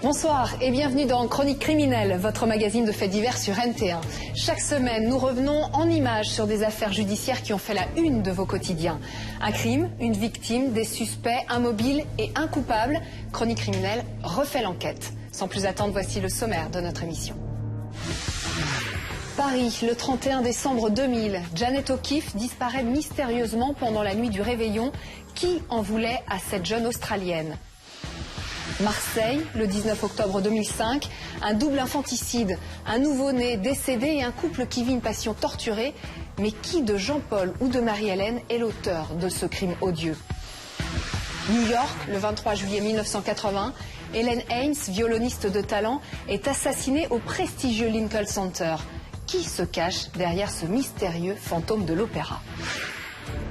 Bonsoir et bienvenue dans Chronique criminelle, votre magazine de faits divers sur NT1. Chaque semaine, nous revenons en images sur des affaires judiciaires qui ont fait la une de vos quotidiens. Un crime, une victime, des suspects, un mobile et un coupable. Chronique criminelle refait l'enquête. Sans plus attendre, voici le sommaire de notre émission. Paris, le 31 décembre 2000, Janet O'Keefe disparaît mystérieusement pendant la nuit du réveillon. Qui en voulait à cette jeune Australienne ? Marseille, le 19 octobre 2005, un double infanticide, un nouveau-né décédé et un couple qui vit une passion torturée. Mais qui de Jean-Paul ou de Marie-Hélène est l'auteur de ce crime odieux ? New York, le 23 juillet 1980, Helen Haynes, violoniste de talent, est assassinée au prestigieux Lincoln Center. Qui se cache derrière ce mystérieux fantôme de l'opéra ?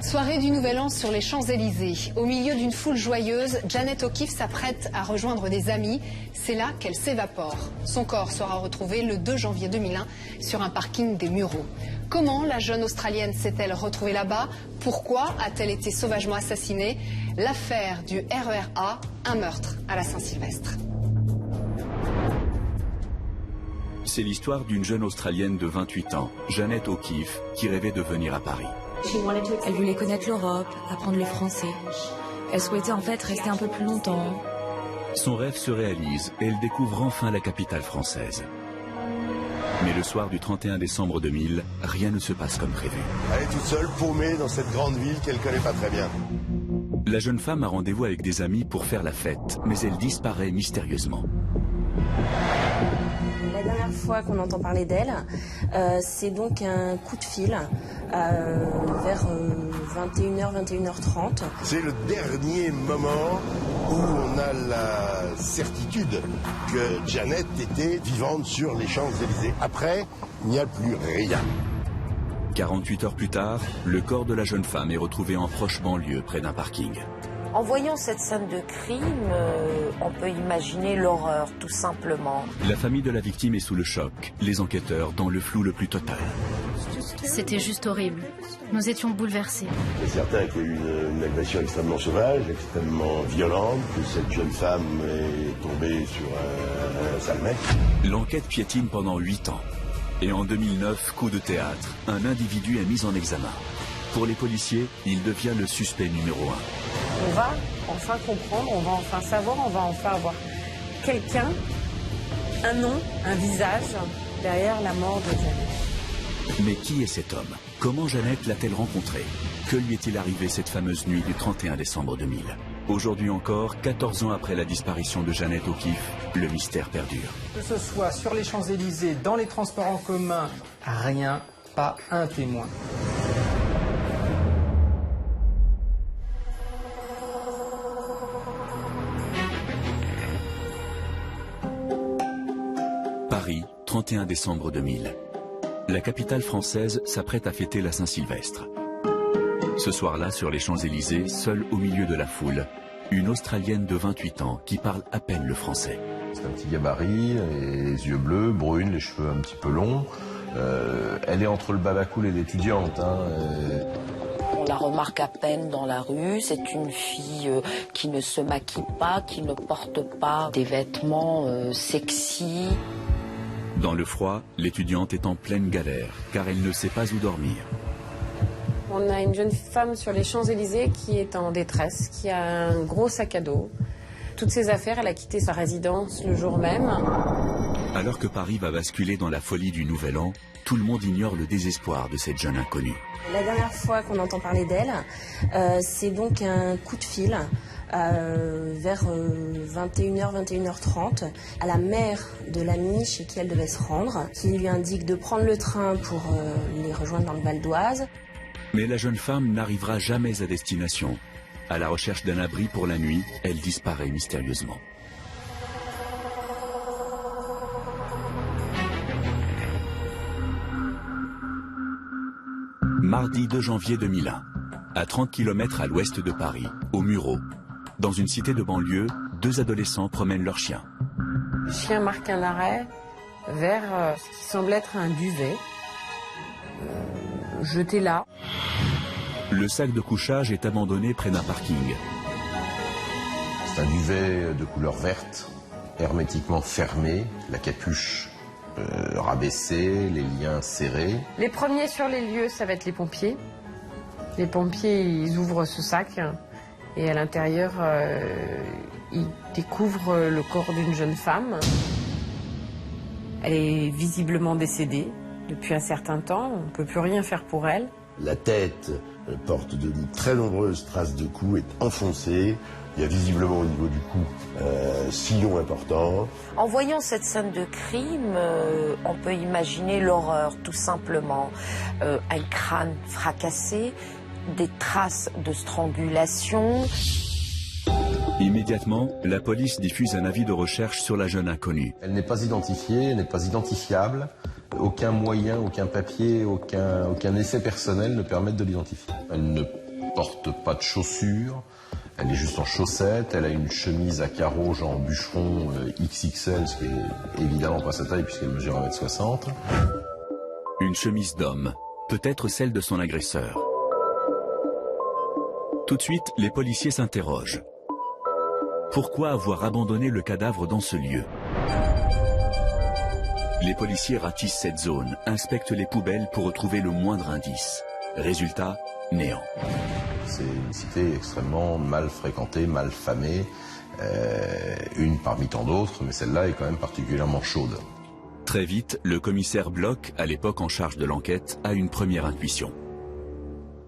Soirée du Nouvel An sur les Champs-Élysées. Au milieu d'une foule joyeuse, Janet O'Keefe s'apprête à rejoindre des amis. C'est là qu'elle s'évapore. Son corps sera retrouvé le 2 janvier 2001 sur un parking des Mureaux. Comment la jeune Australienne s'est-elle retrouvée là-bas? Pourquoi a-t-elle été sauvagement assassinée? L'affaire du RER-A, un meurtre à la Saint-Sylvestre. C'est l'histoire d'une jeune Australienne de 28 ans, Janet O'Keefe, qui rêvait de venir à Paris. Elle voulait connaître l'Europe, apprendre le français. Elle souhaitait en fait rester un peu plus longtemps. Son rêve se réalise et elle découvre enfin la capitale française. Mais le soir du 31 décembre 2000, rien ne se passe comme prévu. Elle est toute seule, paumée dans cette grande ville qu'elle ne connaît pas très bien. La jeune femme a rendez-vous avec des amis pour faire la fête, mais elle disparaît mystérieusement. La dernière fois qu'on entend parler d'elle, c'est donc un coup de fil vers 21h, 21h30. C'est le dernier moment où on a la certitude que Janet était vivante sur les Champs-Élysées. Après, il n'y a plus rien. 48 heures plus tard, le corps de la jeune femme est retrouvé en proche banlieue près d'un parking. En voyant cette scène de crime, on peut imaginer l'horreur, tout simplement. La famille de la victime est sous le choc, les enquêteurs dans le flou le plus total. C'était juste horrible. Nous étions bouleversés. C'est certain qu'il y a eu une agression extrêmement sauvage, extrêmement violente, que cette jeune femme est tombée sur un sale mec. L'enquête piétine pendant 8 ans. Et en 2009, coup de théâtre, un individu est mis en examen. Pour les policiers, il devient le suspect numéro 1. On va enfin comprendre, on va enfin savoir, on va enfin avoir quelqu'un, un nom, un visage derrière la mort de Janet. Mais qui est cet homme? Comment Janet l'a-t-elle rencontré? Que lui est-il arrivé cette fameuse nuit du 31 décembre 2000? Aujourd'hui encore, 14 ans après la disparition de Janet O'Keefe, le mystère perdure. Que ce soit sur les Champs-Élysées, dans les transports en commun, rien, pas un témoin. Paris, 31 décembre 2000. La capitale française s'apprête à fêter la Saint-Sylvestre. Ce soir-là, sur les Champs-Élysées, seule au milieu de la foule, une Australienne de 28 ans qui parle à peine le français. C'est un petit gabarit, les yeux bleus, brune, les cheveux un petit peu longs. Elle est entre le babacool et l'étudiante. On la remarque à peine dans la rue. C'est une fille qui ne se maquille pas, qui ne porte pas des vêtements sexy. Dans le froid, l'étudiante est en pleine galère, car elle ne sait pas où dormir. On a une jeune femme sur les Champs-Élysées qui est en détresse, qui a un gros sac à dos. Toutes ses affaires, elle a quitté sa résidence le jour même. Alors que Paris va basculer dans la folie du Nouvel An, tout le monde ignore le désespoir de cette jeune inconnue. La dernière fois qu'on entend parler d'elle, c'est donc un coup de fil vers 21h, 21h30 à la mère de l'amie chez qui elle devait se rendre, qui lui indique de prendre le train pour les rejoindre dans le Val d'Oise. Mais la jeune femme n'arrivera jamais à destination. À la recherche d'un abri pour la nuit, elle disparaît mystérieusement. Mardi 2 janvier 2001, à 30 km à l'ouest de Paris, aux Mureaux, dans une cité de banlieue, 2 adolescents promènent leur chien. Le chien marque un arrêt vers ce qui semble être un duvet, jeté là. Le sac de couchage est abandonné près d'un parking. C'est un duvet de couleur verte, hermétiquement fermé, la capuche rabaissée, les liens serrés. Les premiers sur les lieux, ça va être les pompiers. Les pompiers, ils ouvrent ce sac et à l'intérieur, ils découvrent le corps d'une jeune femme. Elle est visiblement décédée depuis un certain temps, on ne peut plus rien faire pour elle. La tête porte de très nombreuses traces de coups, est enfoncée. Il y a visiblement au niveau du cou sillon important. En voyant cette scène de crime, on peut imaginer l'horreur, tout simplement. Un crâne fracassé, des traces de strangulation. Immédiatement, la police diffuse un avis de recherche sur la jeune inconnue. Elle n'est pas identifiée, elle n'est pas identifiable. Aucun moyen, aucun papier, aucun essai personnel ne permettent de l'identifier. Elle ne porte pas de chaussures, elle est juste en chaussettes, elle a une chemise à carreaux genre bûcheron XXL, ce qui est évidemment pas sa taille puisqu'elle mesure 1m60. Une chemise d'homme, peut-être celle de son agresseur. Tout de suite, les policiers s'interrogent. Pourquoi avoir abandonné le cadavre dans ce lieu? Les policiers ratissent cette zone, inspectent les poubelles pour retrouver le moindre indice. Résultat, néant. C'est une cité extrêmement mal fréquentée, mal famée, une parmi tant d'autres, mais celle-là est quand même particulièrement chaude. Très vite, le commissaire Bloch, à l'époque en charge de l'enquête, a une première intuition.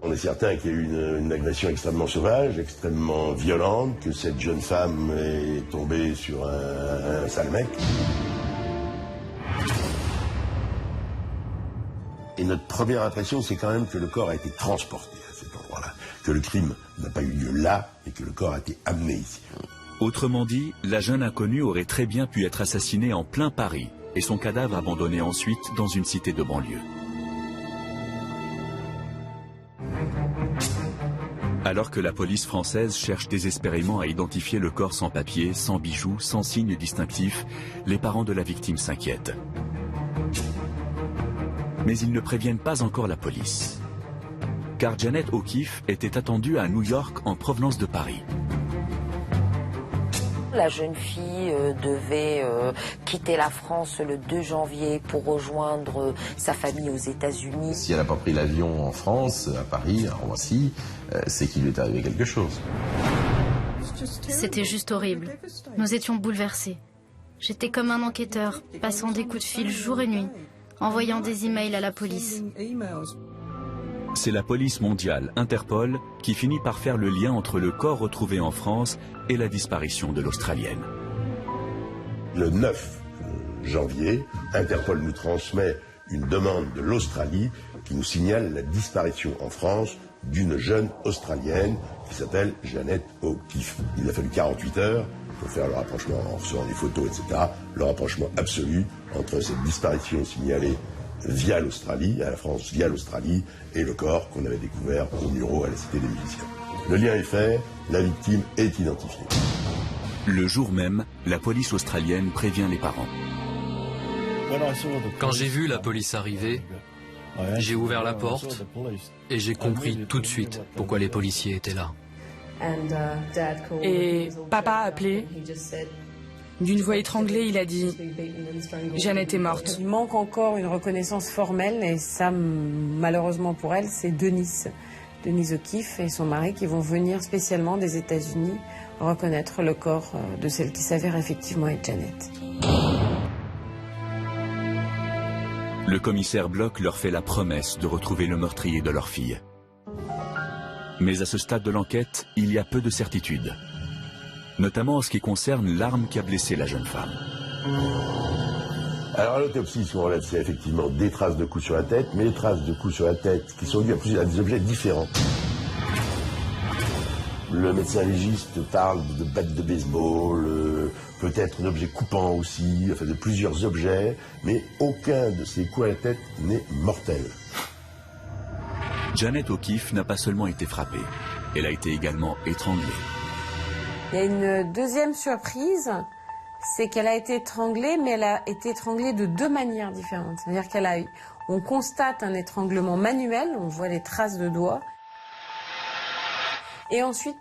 On est certain qu'il y a eu une agression extrêmement sauvage, extrêmement violente, que cette jeune femme est tombée sur un sale mec. Et notre première impression, c'est quand même que le corps a été transporté à cet endroit-là, que le crime n'a pas eu lieu là et que le corps a été amené ici. Autrement dit, la jeune inconnue aurait très bien pu être assassinée en plein Paris et son cadavre abandonné ensuite dans une cité de banlieue. Alors que la police française cherche désespérément à identifier le corps sans papier, sans bijoux, sans signe distinctif, les parents de la victime s'inquiètent. Mais ils ne préviennent pas encore la police. Car Janet O'Keefe était attendue à New York en provenance de Paris. La jeune fille devait quitter la France le 2 janvier pour rejoindre sa famille aux États-Unis. Si elle n'a pas pris l'avion en France, à Paris, à Roissy, c'est qu'il lui est arrivé quelque chose. C'était juste horrible. Nous étions bouleversés. J'étais comme un enquêteur, passant des coups de fil jour et nuit, envoyant des emails à la police. C'est la police mondiale, Interpol, qui finit par faire le lien entre le corps retrouvé en France et la disparition de l'Australienne. Le 9 janvier, Interpol nous transmet une demande de l'Australie qui nous signale la disparition en France d'une jeune Australienne qui s'appelle Janet O'Keefe. Il a fallu 48 heures pour faire le rapprochement, en recevant des photos, etc., le rapprochement absolu entre cette disparition signalée via l'Australie, à la France via l'Australie, et le corps qu'on avait découvert au Muro à la Cité des Musiciens. Le lien est fait, la victime est identifiée. Le jour même, la police australienne prévient les parents. Quand j'ai vu la police arriver, j'ai ouvert la porte et j'ai compris tout de suite pourquoi les policiers étaient là. Et papa a appelé. D'une voix étranglée, il a dit « Janet est morte ». Il manque encore une reconnaissance formelle et ça, malheureusement pour elle, c'est Denise O'Keefe et son mari qui vont venir spécialement des États-Unis reconnaître le corps de celle qui s'avère effectivement être Janet. Le commissaire Bloch leur fait la promesse de retrouver le meurtrier de leur fille. Mais à ce stade de l'enquête, il y a peu de certitudes. Notamment en ce qui concerne l'arme qui a blessé la jeune femme. Alors à l'autopsie, ce qu'on relève, c'est effectivement des traces de coups sur la tête, mais des traces de coups sur la tête qui sont dues à des objets différents. Le médecin légiste parle de batte de baseball, peut-être un objet coupant aussi, enfin de plusieurs objets, mais aucun de ces coups à la tête n'est mortel. Janet O'Keefe n'a pas seulement été frappée, elle a été également étranglée. Il y a une deuxième surprise, c'est qu'elle a été étranglée, mais elle a été étranglée de deux manières différentes. C'est-à-dire on constate un étranglement manuel, on voit les traces de doigts, et ensuite,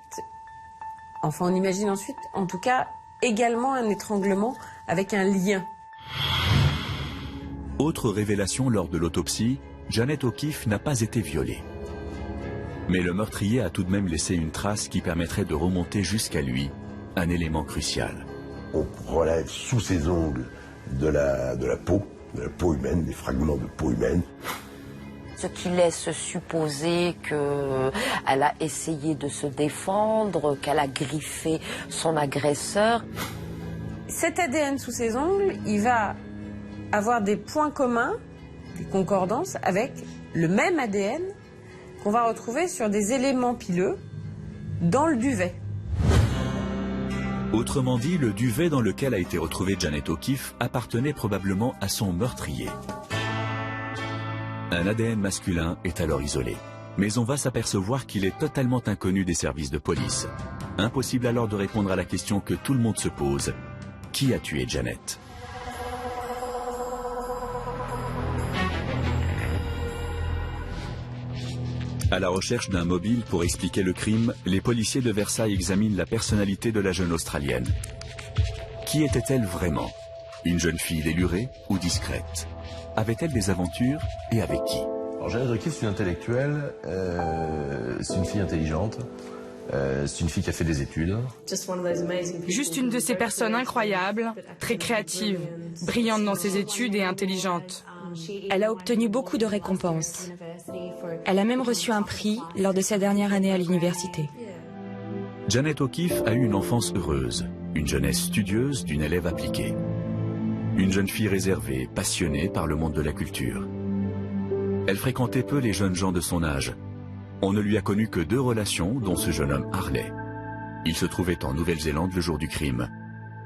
enfin on imagine ensuite, en tout cas, également un étranglement avec un lien. Autre révélation lors de l'autopsie, Janet O'Keeffe n'a pas été violée. Mais le meurtrier a tout de même laissé une trace qui permettrait de remonter jusqu'à lui, un élément crucial. On relève sous ses ongles de la peau humaine, des fragments de peau humaine. Ce qui laisse supposer qu'elle a essayé de se défendre, qu'elle a griffé son agresseur. Cet ADN sous ses ongles, il va avoir des points communs, des concordances avec le même ADN qu'on va retrouver sur des éléments pileux dans le duvet. Autrement dit, le duvet dans lequel a été retrouvée Janet O'Keeffe appartenait probablement à son meurtrier. Un ADN masculin est alors isolé. Mais on va s'apercevoir qu'il est totalement inconnu des services de police. Impossible alors de répondre à la question que tout le monde se pose. Qui a tué Janet ? À la recherche d'un mobile pour expliquer le crime, les policiers de Versailles examinent la personnalité de la jeune Australienne. Qui était-elle vraiment ? Une jeune fille délurée ou discrète ? Avait-elle des aventures et avec qui ? Alors, Janet O'Keeffe, c'est une intellectuelle, c'est une fille intelligente, c'est une fille qui a fait des études. Juste une de ces personnes incroyables, très créative, brillante dans ses études et intelligente. Elle a obtenu beaucoup de récompenses. Elle a même reçu un prix lors de sa dernière année à l'université. Janet O'Keeffe a eu une enfance heureuse, une jeunesse studieuse d'une élève appliquée. Une jeune fille réservée, passionnée par le monde de la culture. Elle fréquentait peu les jeunes gens de son âge. On ne lui a connu que 2 relations, dont ce jeune homme Harley. Il se trouvait en Nouvelle-Zélande le jour du crime.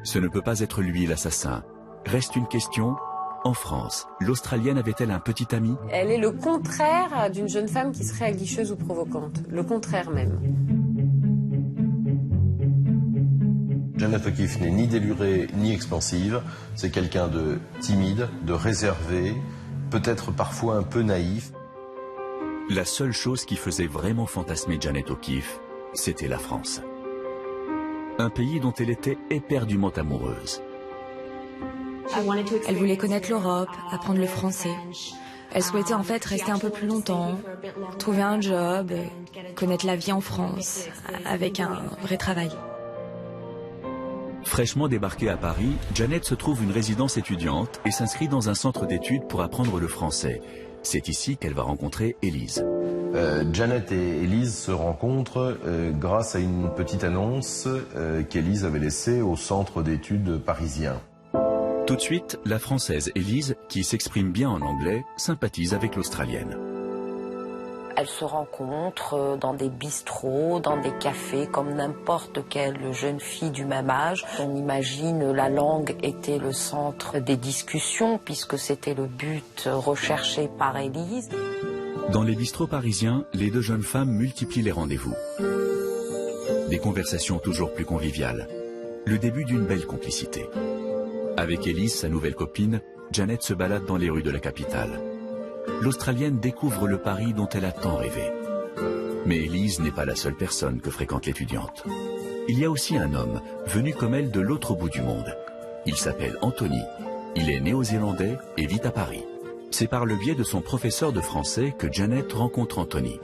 Ce ne peut pas être lui l'assassin. Reste une question. En France, l'Australienne avait-elle un petit ami ? Elle est le contraire d'une jeune femme qui serait aguicheuse ou provocante. Le contraire même. Janet O'Keeffe n'est ni délurée ni expansive. C'est quelqu'un de timide, de réservé, peut-être parfois un peu naïf. La seule chose qui faisait vraiment fantasmer Janet O'Keeffe, c'était la France. Un pays dont elle était éperdument amoureuse. Elle voulait connaître l'Europe, apprendre le français. Elle souhaitait en fait rester un peu plus longtemps, trouver un job, connaître la vie en France, avec un vrai travail. Fraîchement débarquée à Paris, Janet se trouve une résidence étudiante et s'inscrit dans un centre d'études pour apprendre le français. C'est ici qu'elle va rencontrer Élise. Janet et Élise se rencontrent grâce à une petite annonce qu'Élise avait laissée au centre d'études parisien. Tout de suite, la Française Élise, qui s'exprime bien en anglais, sympathise avec l'Australienne. Elles se rencontrent dans des bistrots, dans des cafés, comme n'importe quelle jeune fille du même âge. On imagine la langue était le centre des discussions, puisque c'était le but recherché par Élise. Dans les bistrots parisiens, les 2 jeunes femmes multiplient les rendez-vous. Des conversations toujours plus conviviales. Le début d'une belle complicité. Avec Élise, sa nouvelle copine, Janet se balade dans les rues de la capitale. L'Australienne découvre le Paris dont elle a tant rêvé. Mais Élise n'est pas la seule personne que fréquente l'étudiante. Il y a aussi un homme, venu comme elle de l'autre bout du monde. Il s'appelle Anthony. Il est néo-zélandais et vit à Paris. C'est par le biais de son professeur de français que Janet rencontre Anthony.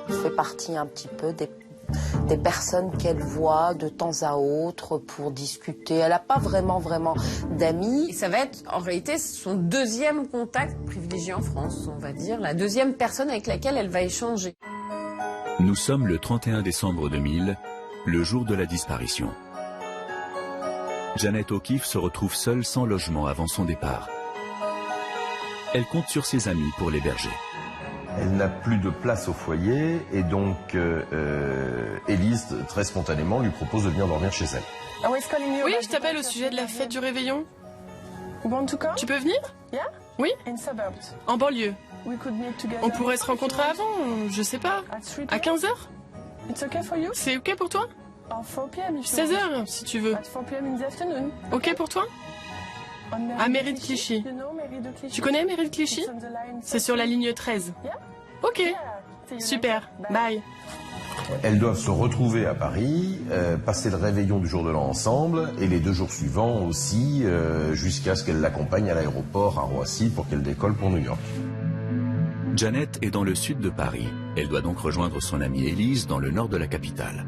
Il fait partie un petit peu des personnes qu'elle voit de temps à autre pour discuter. Elle n'a pas vraiment d'amis. Et ça va être en réalité son 2e contact privilégié en France, on va dire, la 2e personne avec laquelle elle va échanger. Nous sommes le 31 décembre 2000, le jour de la disparition. Janet O'Keeffe se retrouve seule sans logement avant son départ. Elle compte sur ses amis pour l'héberger. Elle n'a plus de place au foyer et donc Élise, très spontanément, lui propose de venir dormir chez elle. Oui, je t'appelle au sujet de la fête du réveillon. Tu peux venir ? Oui, en banlieue. On pourrait se rencontrer avant, je sais pas, à 15h ? C'est ok pour toi ? 16h, si tu veux. Ok pour toi ? À Mairie de Clichy. Tu connais Mairie de Clichy ? C'est sur la ligne 13. Ok, super, bye. Elles doivent se retrouver à Paris, passer le réveillon du jour de l'an ensemble, et les 2 jours suivants aussi, jusqu'à ce qu'elle l'accompagne à l'aéroport à Roissy pour qu'elle décolle pour New York. Janet est dans le sud de Paris. Elle doit donc rejoindre son amie Élise dans le nord de la capitale.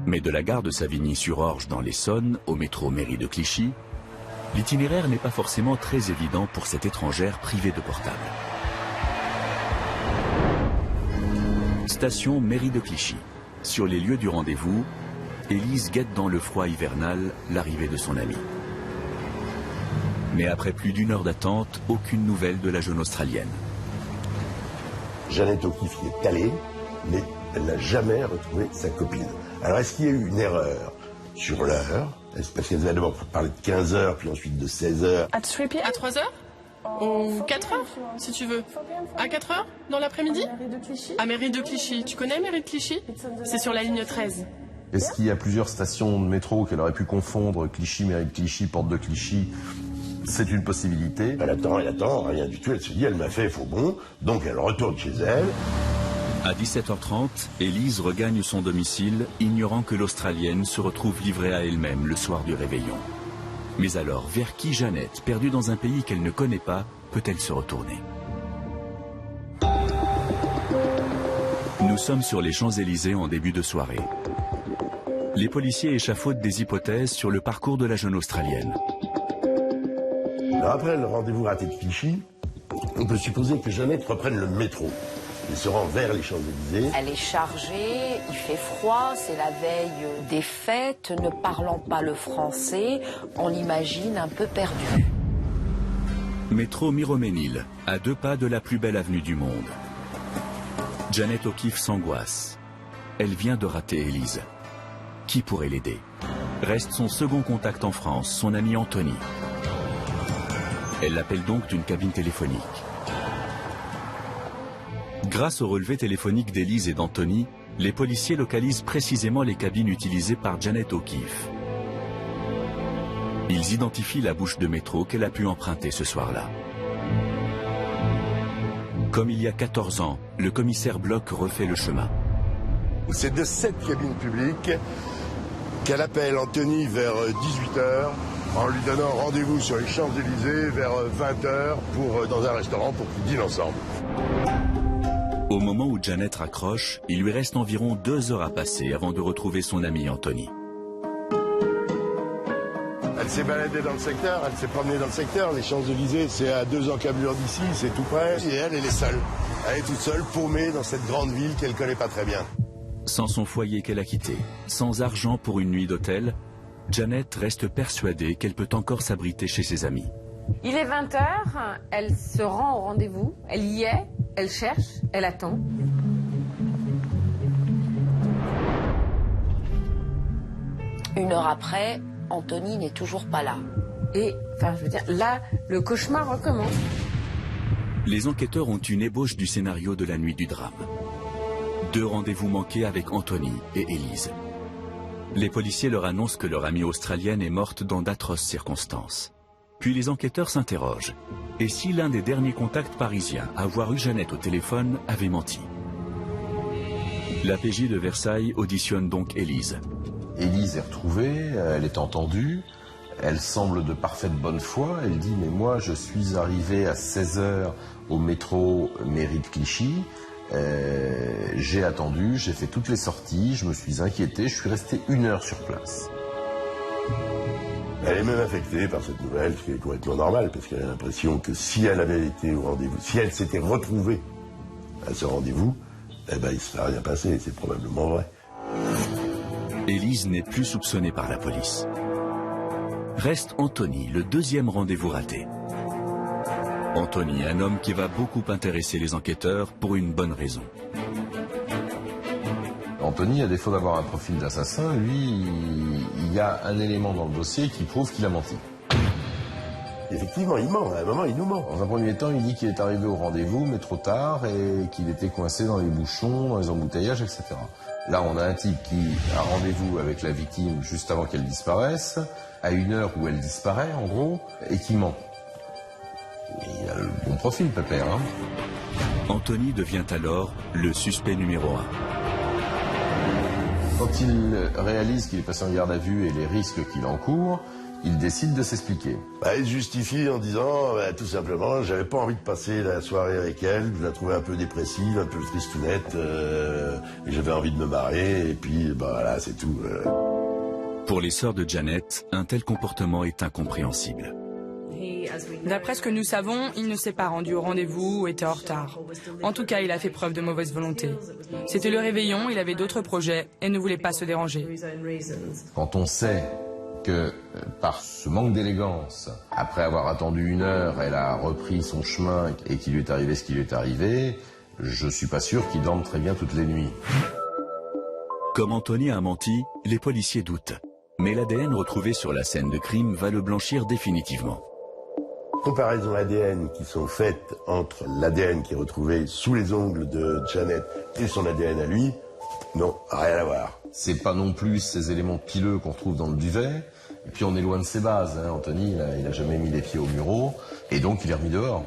Mais de la gare de Savigny-sur-Orge dans l'Essonne au métro Mairie de Clichy, l'itinéraire n'est pas forcément très évident pour cette étrangère privée de portable. Station Mairie de Clichy. Sur les lieux du rendez-vous, Élise guette dans le froid hivernal l'arrivée de son amie. Mais après plus d'1 heure d'attente, aucune nouvelle de la jeune Australienne. Janet O'Keeffe y est allée, mais elle n'a jamais retrouvé sa copine. Alors, est-ce qu'il y a eu une erreur sur l'heure? Parce qu'elle a d'abord parlé de 15 heures, puis ensuite de 16 heures. À 3 heures? Ou 4 heures, si tu veux. À 4 heures, dans l'après-midi? À Mairie de Clichy. Tu connais Mairie de Clichy? C'est sur la ligne 13. Est-ce qu'il y a plusieurs stations de métro qu'elle aurait pu confondre? Clichy, Mairie de Clichy, Porte de Clichy? C'est une possibilité. Elle attend, rien du tout. Elle se dit, elle m'a fait faux bon, donc elle retourne chez elle. À 17h30, Élise regagne son domicile, ignorant que l'Australienne se retrouve livrée à elle-même le soir du réveillon. Mais alors, vers qui Janet, perdue dans un pays qu'elle ne connaît pas, peut-elle se retourner? Nous sommes sur les Champs-Élysées en début de soirée. Les policiers échafaudent des hypothèses sur le parcours de la jeune Australienne. Alors après le rendez-vous raté de Clichy, on peut supposer que Janet reprenne le métro. Elle se rend vers les Champs-Élysées. Elle est chargée, il fait froid, c'est la veille des fêtes, ne parlant pas le français, on l'imagine un peu perdue. Métro Miroménil, à 2 pas de la plus belle avenue du monde. Janet O'Keeffe s'angoisse. Elle vient de rater Élise. Qui pourrait l'aider? Reste son second contact en France, son ami Anthony. Elle l'appelle donc d'une cabine téléphonique. Grâce au relevé téléphonique d'Élise et d'Anthony, les policiers localisent précisément les cabines utilisées par Janet O'Keeffe. Ils identifient la bouche de métro qu'elle a pu emprunter ce soir-là. Comme il y a 14 ans, le commissaire Bloch refait le chemin. C'est de cette cabine publique qu'elle appelle Anthony vers 18h en lui donnant rendez-vous sur les Champs-Élysées vers 20h dans un restaurant pour qu'ils dînent ensemble. Au moment où Janet raccroche, il lui reste environ 2 heures à passer avant de retrouver son ami Anthony. Elle s'est baladée dans le secteur, elle s'est promenée dans le secteur. Les Champs-Élysées, c'est à 2 encablures d'ici, c'est tout près. Et elle est seule. Elle est toute seule, paumée dans cette grande ville qu'elle connaît pas très bien. Sans son foyer qu'elle a quitté, sans argent pour une nuit d'hôtel, Janet reste persuadée qu'elle peut encore s'abriter chez ses amis. Il est 20h, elle se rend au rendez-vous, elle y est, elle cherche, elle attend. Une heure après, Anthony n'est toujours pas là. Et, enfin, je veux dire, là, le cauchemar recommence. Les enquêteurs ont une ébauche du scénario de la nuit du drame. 2 rendez-vous manqués avec Anthony et Élise. Les policiers leur annoncent que leur amie australienne est morte dans d'atroces circonstances. Puis les enquêteurs s'interrogent. Et si l'un des derniers contacts parisiens à avoir eu Janet au téléphone avait menti? La PJ de Versailles auditionne donc Élise. Élise est retrouvée, elle est entendue, elle semble de parfaite bonne foi, elle dit « mais moi je suis arrivée à 16h au métro Mairie de Clichy, j'ai attendu, j'ai fait toutes les sorties, je me suis inquiété, je suis resté 1 heure sur place. » Elle est même affectée par cette nouvelle, ce qui est complètement normal, parce qu'elle a l'impression que si elle avait été au rendez-vous, si elle s'était retrouvée à ce rendez-vous, eh ben il ne serait rien passé, c'est probablement vrai. Élise n'est plus soupçonnée par la police. Reste Anthony, le 2e rendez-vous raté. Anthony, un homme qui va beaucoup intéresser les enquêteurs pour une bonne raison. Anthony, à défaut d'avoir un profil d'assassin, lui, il y a un élément dans le dossier qui prouve qu'il a menti. Effectivement, il ment, à un moment il nous ment. Dans un premier temps, il dit qu'il est arrivé au rendez-vous, mais trop tard, et qu'il était coincé dans les bouchons, dans les embouteillages, etc. Là, on a un type qui a rendez-vous avec la victime juste avant qu'elle disparaisse, à 1 heure où elle disparaît, en gros, et qui ment. Il a le bon profil, Pépère, hein. Anthony devient alors le suspect numéro 1. Quand il réalise qu'il est passé en garde à vue et les risques qu'il encourt, il décide de s'expliquer. Il se justifie en disant, tout simplement, j'avais pas envie de passer la soirée avec elle, je la trouvais un peu dépressive, un peu tristounette, et j'avais envie de me marrer, et puis voilà, c'est tout. Pour les sœurs de Janet, un tel comportement est incompréhensible. D'après ce que nous savons, il ne s'est pas rendu au rendez-vous ou était en retard. En tout cas, il a fait preuve de mauvaise volonté. C'était le réveillon, il avait d'autres projets et ne voulait pas se déranger. Quand on sait que par ce manque d'élégance, après avoir attendu 1 heure, elle a repris son chemin et qu'il lui est arrivé ce qui lui est arrivé, je suis pas sûr qu'il dorme très bien toutes les nuits. Comme Anthony a menti, les policiers doutent. Mais l'ADN retrouvé sur la scène de crime va le blanchir définitivement. Comparaisons ADN qui sont faites entre l'ADN qui est retrouvé sous les ongles de Janet et son ADN à lui, non, rien à voir. C'est pas non plus ces éléments pileux qu'on retrouve dans le duvet. Et puis on est loin de ses bases. Anthony, il a jamais mis les pieds au bureau. Et donc il est remis dehors.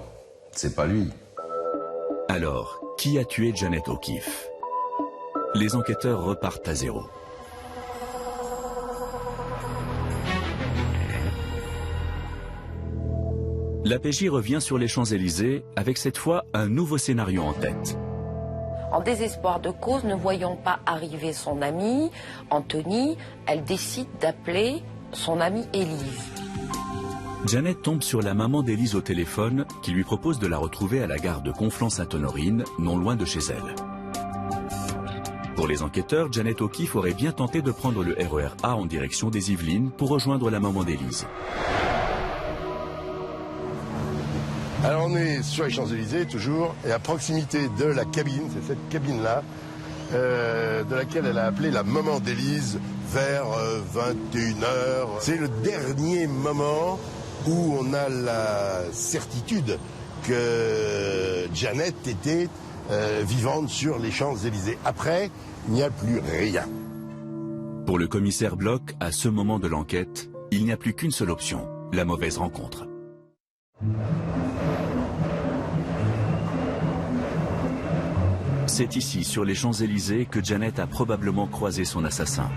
C'est pas lui. Alors, qui a tué Janet O'Keefe? Les enquêteurs repartent à zéro. La PJ revient sur les Champs-Élysées avec cette fois un nouveau scénario en tête. En désespoir de cause, ne voyant pas arriver son amie, Anthony, elle décide d'appeler son amie Élise. Janet tombe sur la maman d'Élise au téléphone qui lui propose de la retrouver à la gare de Conflans-Sainte-Honorine, non loin de chez elle. Pour les enquêteurs, Janet O'Keefe aurait bien tenté de prendre le RER A en direction des Yvelines pour rejoindre la maman d'Élise. Alors on est sur les Champs-Élysées toujours, et à proximité de la cabine, c'est cette cabine-là, de laquelle elle a appelé la maman d'Élise vers 21h. C'est le dernier moment où on a la certitude que Janet était vivante sur les Champs-Élysées. Après, il n'y a plus rien. Pour le commissaire Bloch, à ce moment de l'enquête, il n'y a plus qu'une seule option, la mauvaise rencontre. C'est ici, sur les Champs-Élysées, que Janet a probablement croisé son assassin.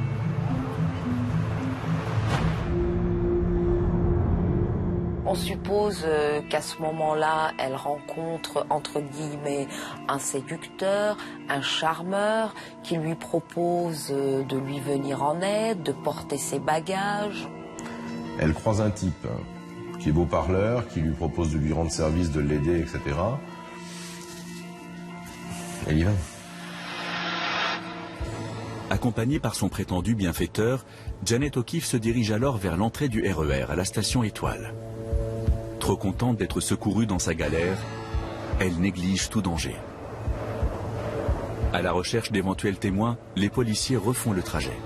On suppose qu'à ce moment-là, elle rencontre, entre guillemets, un séducteur, un charmeur, qui lui propose de lui venir en aide, de porter ses bagages. Elle croise un type qui est beau parleur, qui lui propose de lui rendre service, de l'aider, etc. Elle y va. Accompagnée par son prétendu bienfaiteur, Janet O'Keefe se dirige alors vers l'entrée du RER à la station Étoile. Trop contente d'être secourue dans sa galère, elle néglige tout danger. À la recherche d'éventuels témoins, les policiers refont le trajet.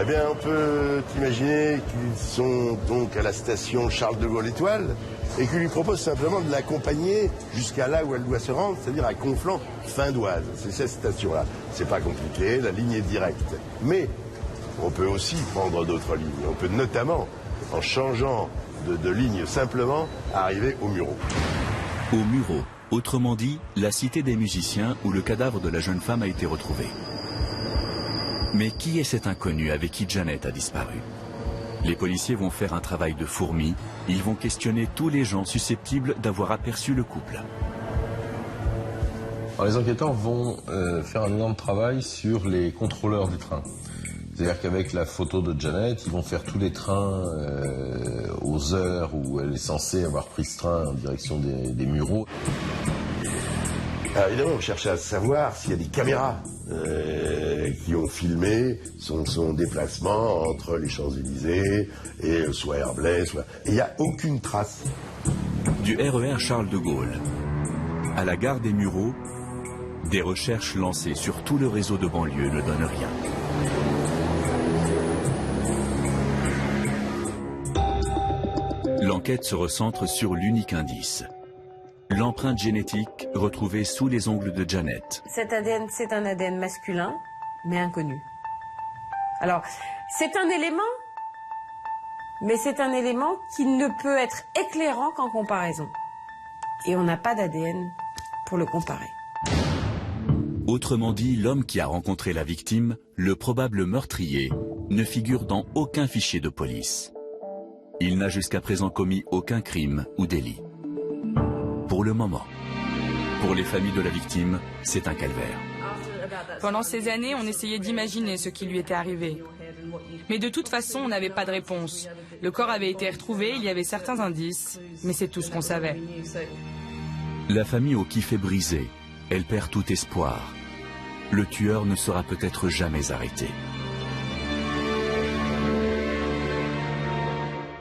Eh bien, on peut imaginer qu'ils sont donc à la station Charles de Gaulle Étoile et qu'ils lui proposent simplement de l'accompagner jusqu'à là où elle doit se rendre, c'est-à-dire à Conflans-Findoise. C'est cette station-là. C'est pas compliqué, la ligne est directe. Mais on peut aussi prendre d'autres lignes. On peut notamment, en changeant de ligne simplement, arriver au Murau. Au Murau, autrement dit, la cité des musiciens où le cadavre de la jeune femme a été retrouvé. Mais qui est cet inconnu avec qui Janet a disparu? Les policiers vont faire un travail de fourmi. Ils vont questionner tous les gens susceptibles d'avoir aperçu le couple. Alors, les enquêteurs vont faire un énorme travail sur les contrôleurs du train. C'est-à-dire qu'avec la photo de Janet, ils vont faire tous les trains aux heures où elle est censée avoir pris ce train en direction des Mureaux. Alors évidemment, on cherche à savoir s'il y a des caméras qui ont filmé son déplacement entre les Champs-Élysées et soit Herblay, soit... Et il n'y a aucune trace. Du RER Charles de Gaulle à la gare des Mureaux, des recherches lancées sur tout le réseau de banlieue ne donnent rien. L'enquête se recentre sur l'unique indice. L'empreinte génétique retrouvée sous les ongles de Janet. Cet ADN, c'est un ADN masculin, mais inconnu. Alors, c'est un élément, mais c'est un élément qui ne peut être éclairant qu'en comparaison. Et on n'a pas d'ADN pour le comparer. Autrement dit, l'homme qui a rencontré la victime, le probable meurtrier, ne figure dans aucun fichier de police. Il n'a jusqu'à présent commis aucun crime ou délit. Pour le moment. Pour les familles de la victime, c'est un calvaire. Pendant ces années, on essayait d'imaginer ce qui lui était arrivé. Mais de toute façon, on n'avait pas de réponse. Le corps avait été retrouvé, il y avait certains indices, mais c'est tout ce qu'on savait. La famille O'Keeffe est brisée. Elle perd tout espoir. Le tueur ne sera peut-être jamais arrêté.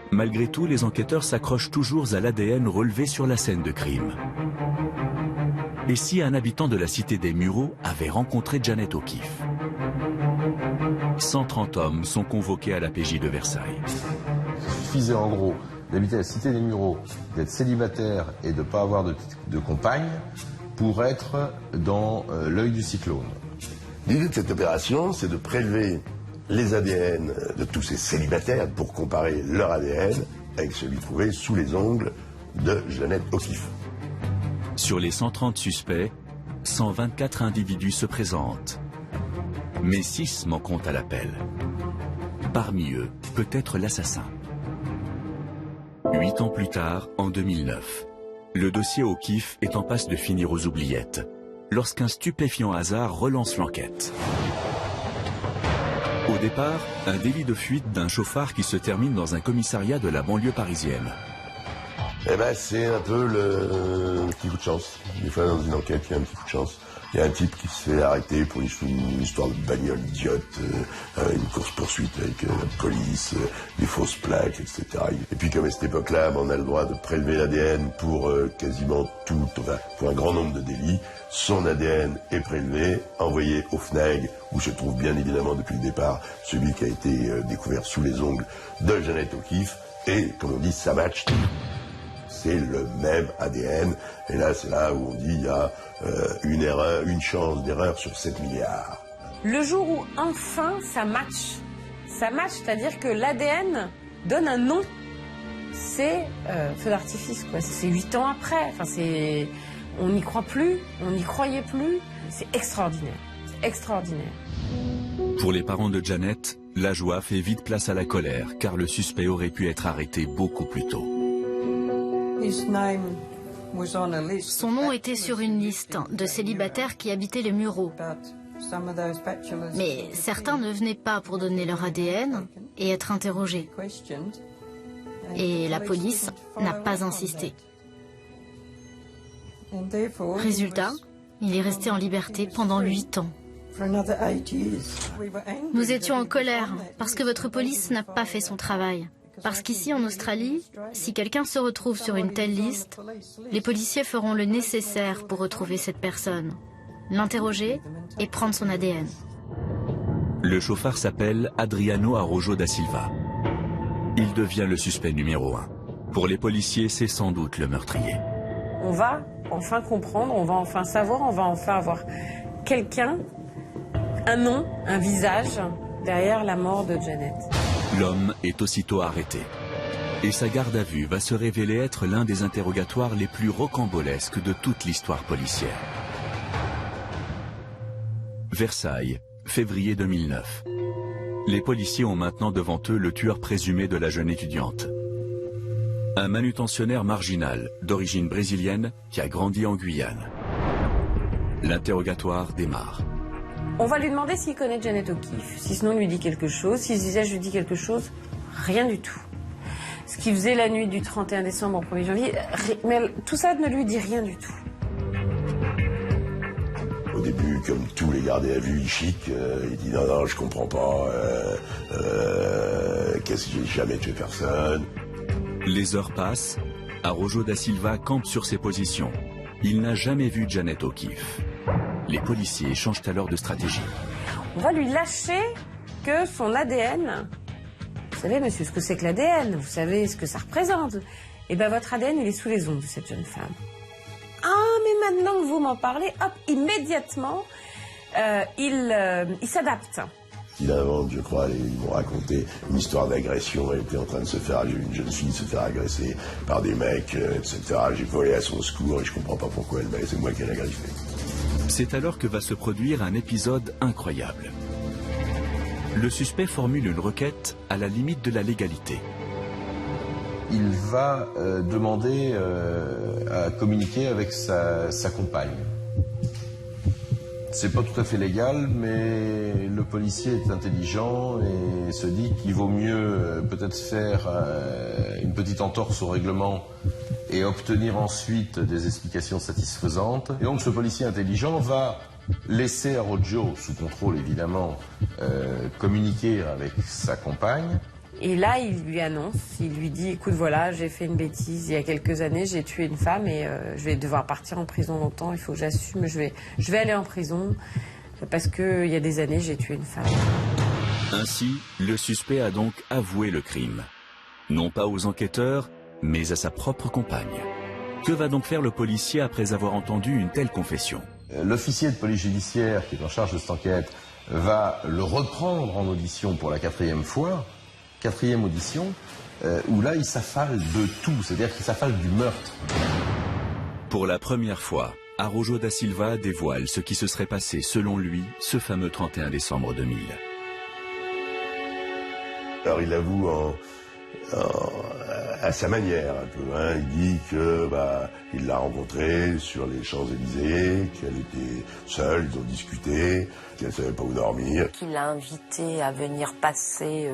Malgré tout, les enquêteurs s'accrochent toujours à l'ADN relevé sur la scène de crime. Et si un habitant de la cité des Mureaux avait rencontré Janet O'Keeffe? 130 hommes sont convoqués à la PJ de Versailles. Il suffisait en gros d'habiter la cité des Mureaux, d'être célibataire et de ne pas avoir de compagne pour être dans l'œil du cyclone. L'idée de cette opération, c'est de prélever les ADN de tous ces célibataires pour comparer leur ADN avec celui trouvé sous les ongles de Janet O'Keeffe. Sur les 130 suspects, 124 individus se présentent. Mais 6 manqueront à l'appel. Parmi eux, peut-être l'assassin. 8 ans plus tard, en 2009, le dossier O'Keeffe est en passe de finir aux oubliettes, lorsqu'un stupéfiant hasard relance l'enquête. Au départ, un délit de fuite d'un chauffard qui se termine dans un commissariat de la banlieue parisienne. Eh ben, c'est un peu le petit coup de chance. Des fois, dans une enquête, il y a un petit coup de chance. Il y a un type qui se fait arrêter pour une histoire de bagnole idiote, une course-poursuite avec la police, des fausses plaques, etc. Et puis, comme à cette époque-là, on a le droit de prélever l'ADN pour quasiment tout, enfin, pour un grand nombre de délits. Son ADN est prélevé, envoyé au FNAG, où se trouve bien évidemment depuis le départ celui qui a été découvert sous les ongles de Janet O'Keeffe. Et, comme on dit, ça match. C'est le même ADN. Et là, c'est là où on dit il y a une erreur, une chance d'erreur sur 7 milliards. Le jour où enfin ça match, c'est-à-dire que l'ADN donne un nom, c'est feu d'artifice, quoi. C'est 8 ans après. Enfin, on n'y croit plus, on n'y croyait plus. C'est extraordinaire, extraordinaire. Pour les parents de Janet, la joie fait vite place à la colère, car le suspect aurait pu être arrêté beaucoup plus tôt. Son nom était sur une liste de célibataires qui habitaient les Mureaux. Mais certains ne venaient pas pour donner leur ADN et être interrogés. Et la police n'a pas insisté. Résultat, il est resté en liberté pendant 8 ans. Nous étions en colère parce que votre police n'a pas fait son travail. Parce qu'ici, en Australie, si quelqu'un se retrouve sur une telle liste, les policiers feront le nécessaire pour retrouver cette personne, l'interroger et prendre son ADN. Le chauffard s'appelle Adriano Araújo da Silva. Il devient le suspect numéro 1. Pour les policiers, c'est sans doute le meurtrier. On va enfin comprendre, on va enfin savoir, on va enfin avoir quelqu'un, un nom, un visage derrière la mort de Janet. L'homme est aussitôt arrêté. Et sa garde à vue va se révéler être l'un des interrogatoires les plus rocambolesques de toute l'histoire policière. Versailles, février 2009. Les policiers ont maintenant devant eux le tueur présumé de la jeune étudiante. Un manutentionnaire marginal, d'origine brésilienne, qui a grandi en Guyane. L'interrogatoire démarre. On va lui demander s'il connaît Janet O'Keeffe. Si ce nom lui dit quelque chose, si ce visage lui dit quelque chose, rien du tout. Ce qu'il faisait la nuit du 31 décembre au 1er janvier, mais tout ça ne lui dit rien du tout. Au début, comme tous les gardés à vue, il chic, il dit non, je comprends pas, qu'est-ce que j'ai jamais tué personne. Les heures passent, Araújo da Silva campe sur ses positions. Il n'a jamais vu Janet O'Keeffe. Les policiers changent alors de stratégie. On va lui lâcher que son ADN... Vous savez, monsieur, ce que c'est que l'ADN, vous savez ce que ça représente. Eh bien, votre ADN, il est sous les ongles de cette jeune femme. Ah, mais maintenant que vous m'en parlez, hop, immédiatement, il s'adapte. Il invente, je crois, ils m'ont raconté une histoire d'agression. Elle était en train de se faire, une jeune fille se faire agresser par des mecs, etc. J'ai volé à son secours et je comprends pas pourquoi c'est moi qui l'ai agressé. C'est alors que va se produire un épisode incroyable. Le suspect formule une requête à la limite de la légalité. Il va demander à communiquer avec sa compagne. C'est pas tout à fait légal, mais le policier est intelligent et se dit qu'il vaut mieux peut-être faire une petite entorse au règlement et obtenir ensuite des explications satisfaisantes. Et donc ce policier intelligent va laisser Arrojo, sous contrôle évidemment, communiquer avec sa compagne. Et là, il lui annonce, il lui dit, écoute, voilà, j'ai fait une bêtise, il y a quelques années, j'ai tué une femme et je vais devoir partir en prison longtemps, il faut que j'assume, je vais aller en prison parce qu'il y a des années, j'ai tué une femme. Ainsi, le suspect a donc avoué le crime. Non pas aux enquêteurs, mais à sa propre compagne. Que va donc faire le policier après avoir entendu une telle confession? L'officier de police judiciaire qui est en charge de cette enquête va le reprendre en audition pour la 4e fois. 4e audition, où là, il s'affale de tout, c'est-à-dire qu'il s'affale du meurtre. Pour la première fois, Arrojo da Silva dévoile ce qui se serait passé, selon lui, ce fameux 31 décembre 2000. Alors il avoue à sa manière un peu, hein. Il dit que il l'a rencontrée sur les Champs-Élysées, qu'elle était seule, ils ont discuté, qu'elle ne savait pas où dormir. Qu'il l'a invité à venir passer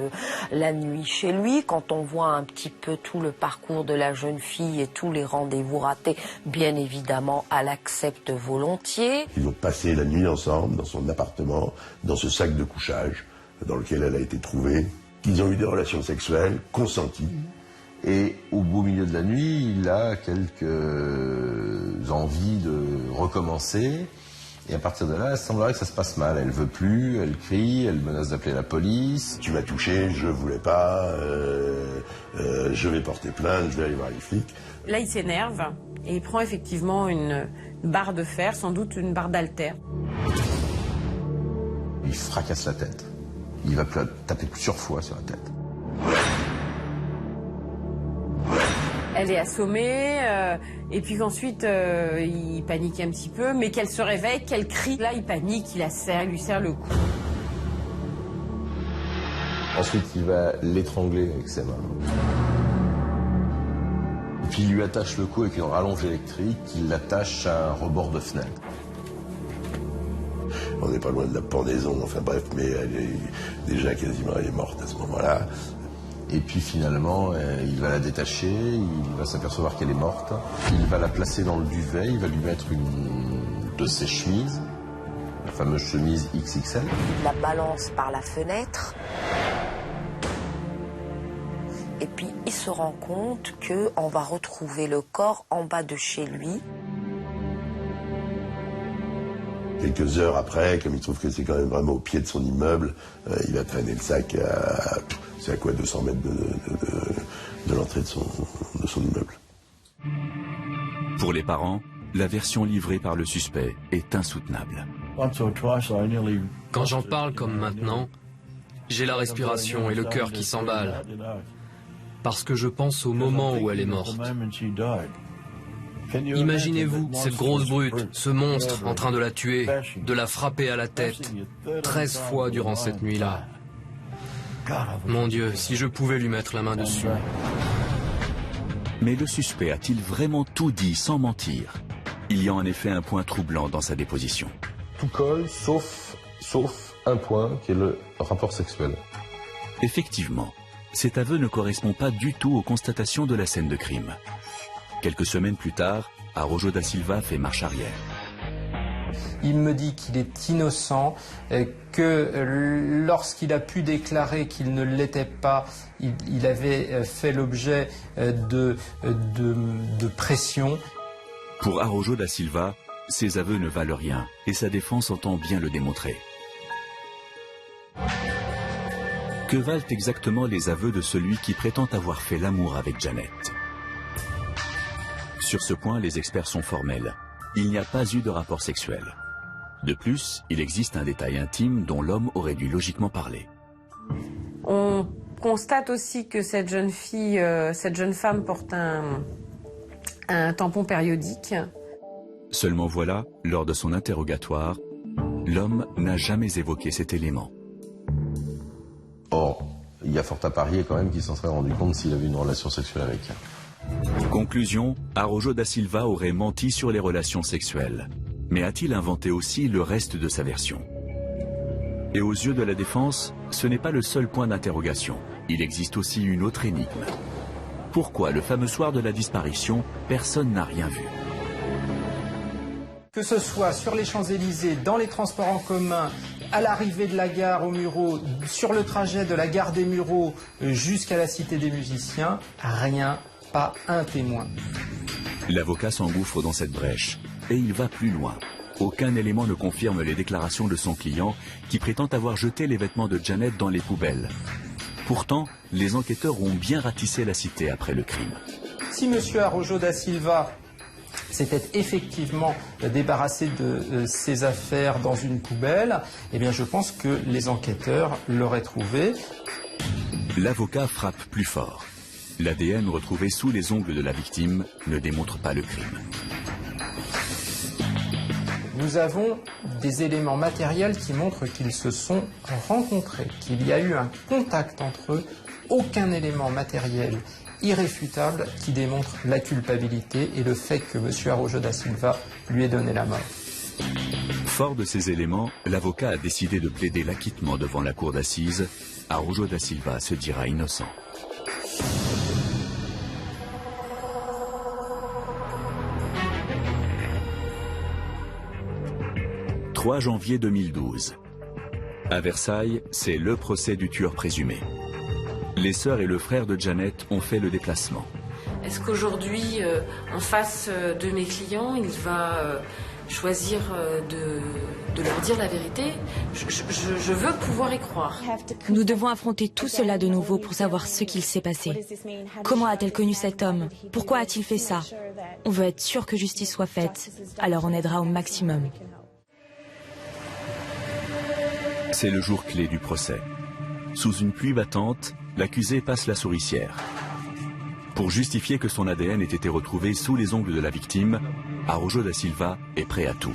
la nuit chez lui. Quand on voit un petit peu tout le parcours de la jeune fille et tous les rendez-vous ratés, bien évidemment, elle accepte volontiers. Ils ont passé la nuit ensemble dans son appartement, dans ce sac de couchage dans lequel elle a été trouvée. Ils ont eu des relations sexuelles consenties. Et au beau milieu de la nuit, il a quelques envies de recommencer. Et à partir de là, il semblerait que ça se passe mal. Elle veut plus, elle crie, elle menace d'appeler la police. Tu m'as touché, je voulais pas, je vais porter plainte, je vais aller voir les flics. Là, il s'énerve et il prend effectivement une barre de fer, sans doute une barre d'haltère. Il fracasse la tête. Il va taper plusieurs fois sur la tête. Elle est assommée, et puis qu'ensuite, il panique un petit peu, mais qu'elle se réveille, qu'elle crie. Là, il panique, il lui serre le cou. Ensuite, il va l'étrangler avec ses mains. Et puis, il lui attache le cou avec une rallonge électrique, il l'attache à un rebord de fenêtre. On n'est pas loin de la pendaison, enfin bref, mais elle est déjà quasiment morte à ce moment-là. Et puis finalement, il va la détacher, il va s'apercevoir qu'elle est morte. Il va la placer dans le duvet, il va lui mettre une de ses chemises, la fameuse chemise XXL. Il la balance par la fenêtre. Et puis il se rend compte qu'on va retrouver le corps en bas de chez lui. Quelques heures après, comme il trouve que c'est quand même vraiment au pied de son immeuble, il va traîner le sac c'est à quoi, 200 mètres de l'entrée de son immeuble. Pour les parents, la version livrée par le suspect est insoutenable. Quand j'en parle comme maintenant, j'ai la respiration et le cœur qui s'emballent. Parce que je pense au moment où elle est morte. Imaginez-vous cette grosse brute, ce monstre en train de la tuer, de la frapper à la tête, 13 fois durant cette nuit-là. Mon Dieu, si je pouvais lui mettre la main dessus. Mais le suspect a-t-il vraiment tout dit sans mentir? Il y a en effet un point troublant dans sa déposition. Tout colle, sauf un point qui est le rapport sexuel. Effectivement, cet aveu ne correspond pas du tout aux constatations de la scène de crime. Quelques semaines plus tard, Arrojo da Silva fait marche arrière. Il me dit qu'il est innocent, que lorsqu'il a pu déclarer qu'il ne l'était pas, il avait fait l'objet de pression. Pour Arrojo da Silva, ses aveux ne valent rien et sa défense entend bien le démontrer. Que valent exactement les aveux de celui qui prétend avoir fait l'amour avec Janet? Sur ce point, les experts sont formels. Il n'y a pas eu de rapport sexuel. De plus, il existe un détail intime dont l'homme aurait dû logiquement parler. On constate aussi que cette jeune femme porte un tampon périodique. Seulement voilà, lors de son interrogatoire, l'homme n'a jamais évoqué cet élément. Or, il y a fort à parier quand même qu'il s'en serait rendu compte s'il avait une relation sexuelle avec elle. Conclusion, Araújo da Silva aurait menti sur les relations sexuelles. Mais a-t-il inventé aussi le reste de sa version? Et aux yeux de la défense, ce n'est pas le seul point d'interrogation. Il existe aussi une autre énigme. Pourquoi le fameux soir de la disparition, personne n'a rien vu? Que ce soit sur les Champs-Élysées, dans les transports en commun, à l'arrivée de la gare aux Mureaux, sur le trajet de la gare des Mureaux jusqu'à la Cité des Musiciens, rien, pas un témoin. L'avocat s'engouffre dans cette brèche et il va plus loin. Aucun élément ne confirme les déclarations de son client qui prétend avoir jeté les vêtements de Janet dans les poubelles. Pourtant, les enquêteurs ont bien ratissé la cité après le crime. Si M. Araújo da Silva s'était effectivement débarrassé de ses affaires dans une poubelle, eh bien je pense que les enquêteurs l'auraient trouvé. L'avocat frappe plus fort. L'ADN retrouvé sous les ongles de la victime ne démontre pas le crime. Nous avons des éléments matériels qui montrent qu'ils se sont rencontrés, qu'il y a eu un contact entre eux, aucun élément matériel irréfutable qui démontre la culpabilité et le fait que M. Araújo da Silva lui ait donné la mort. Fort de ces éléments, l'avocat a décidé de plaider l'acquittement devant la cour d'assises. Araújo da Silva se dira innocent. « 3 janvier 2012. À Versailles, c'est le procès du tueur présumé. Les sœurs et le frère de Janet ont fait le déplacement. Est-ce qu'aujourd'hui, en face de mes clients, il va choisir de leur dire la vérité? Je veux pouvoir y croire. Nous devons affronter tout cela de nouveau pour savoir ce qu'il s'est passé. Comment a-t-elle connu cet homme? Pourquoi a-t-il fait ça? On veut être sûr que justice soit faite, alors on aidera au maximum. C'est le jour clé du procès. Sous une pluie battante, l'accusé passe la souricière. Pour justifier que son ADN ait été retrouvé sous les ongles de la victime, Araújo da Silva est prêt à tout.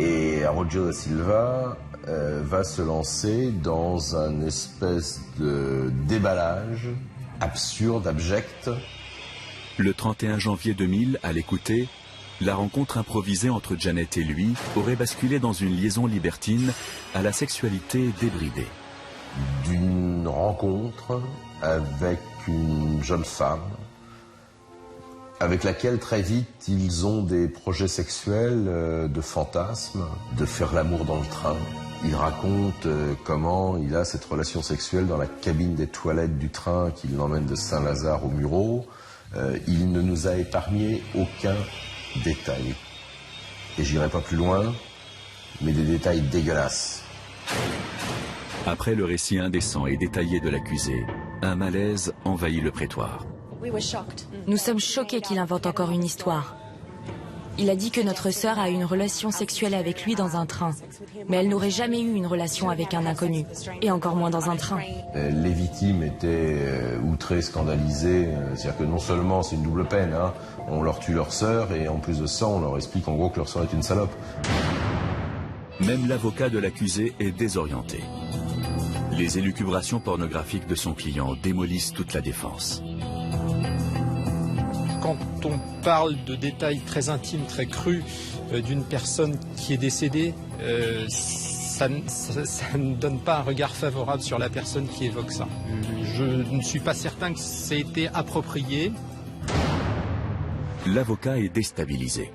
Et Araújo da Silva va se lancer dans un espèce de déballage absurde, abject. Le 31 janvier 2000, à l'écouter, la rencontre improvisée entre Janet et lui aurait basculé dans une liaison libertine à la sexualité débridée. D'une rencontre avec une jeune femme avec laquelle très vite ils ont des projets sexuels, de fantasmes, de faire l'amour dans le train. Il raconte comment il a cette relation sexuelle dans la cabine des toilettes du train qui l'emmène de Saint-Lazare aux Mureaux. Il ne nous a épargné aucun détail. Et j'irai pas plus loin, mais des détails dégueulasses. Après le récit indécent et détaillé de l'accusé, un malaise envahit le prétoire. Nous sommes choqués qu'il invente encore une histoire. Il a dit que notre sœur a eu une relation sexuelle avec lui dans un train. Mais elle n'aurait jamais eu une relation avec un inconnu. Et encore moins dans un train. Les victimes étaient outrées, scandalisées. C'est-à-dire que non seulement c'est une double peine, hein, on leur tue leur sœur et en plus de ça on leur explique en gros que leur sœur est une salope. Même l'avocat de l'accusé est désorienté. Les élucubrations pornographiques de son client démolissent toute la défense. Quand on parle de détails très intimes, très crus d'une personne qui est décédée, ça ne donne pas un regard favorable sur la personne qui évoque ça. Je ne suis pas certain que ça ait été approprié. L'avocat est déstabilisé.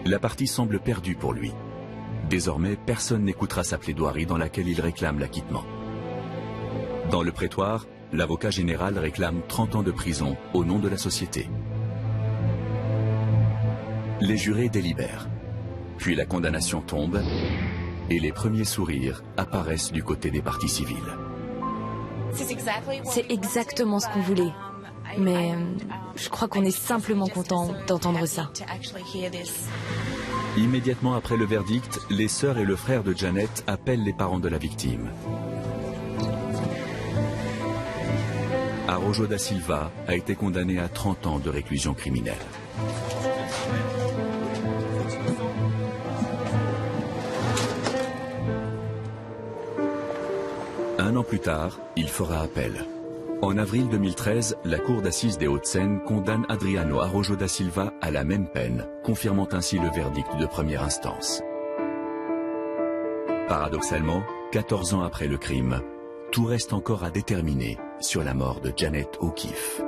La partie semble perdue pour lui. Désormais, personne n'écoutera sa plaidoirie dans laquelle il réclame l'acquittement. Dans le prétoire, l'avocat général réclame 30 ans de prison au nom de la société. Les jurés délibèrent. Puis la condamnation tombe et les premiers sourires apparaissent du côté des parties civiles. C'est exactement ce qu'on voulait. Mais je crois qu'on est simplement content d'entendre ça. Immédiatement après le verdict, les sœurs et le frère de Janet appellent les parents de la victime. Araújo da Silva a été condamné à 30 ans de réclusion criminelle. Un an plus tard, il fera appel. En avril 2013, la Cour d'assises des Hauts-de-Seine condamne Adriano Arrojo da Silva à la même peine, confirmant ainsi le verdict de première instance. Paradoxalement, 14 ans après le crime, tout reste encore à déterminer sur la mort de Janet O'Keefe.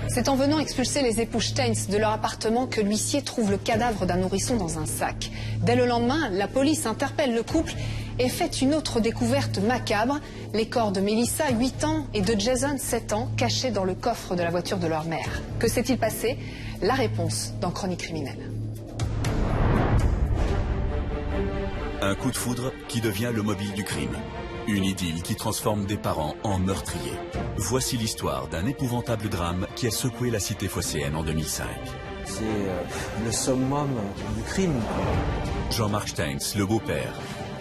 C'est en venant expulser les époux Steins de leur appartement que l'huissier trouve le cadavre d'un nourrisson dans un sac. Dès le lendemain, la police interpelle le couple et fait une autre découverte macabre, les corps de Melissa, 8 ans, et de Jason, 7 ans, cachés dans le coffre de la voiture de leur mère. Que s'est-il passé? La réponse dans Chronique criminelle. Un coup de foudre qui devient le mobile du crime. Une idylle qui transforme des parents en meurtriers. Voici l'histoire d'un épouvantable drame qui a secoué la cité phocéenne en 2005. C'est le summum du crime. Jean-Marc Steins, le beau-père.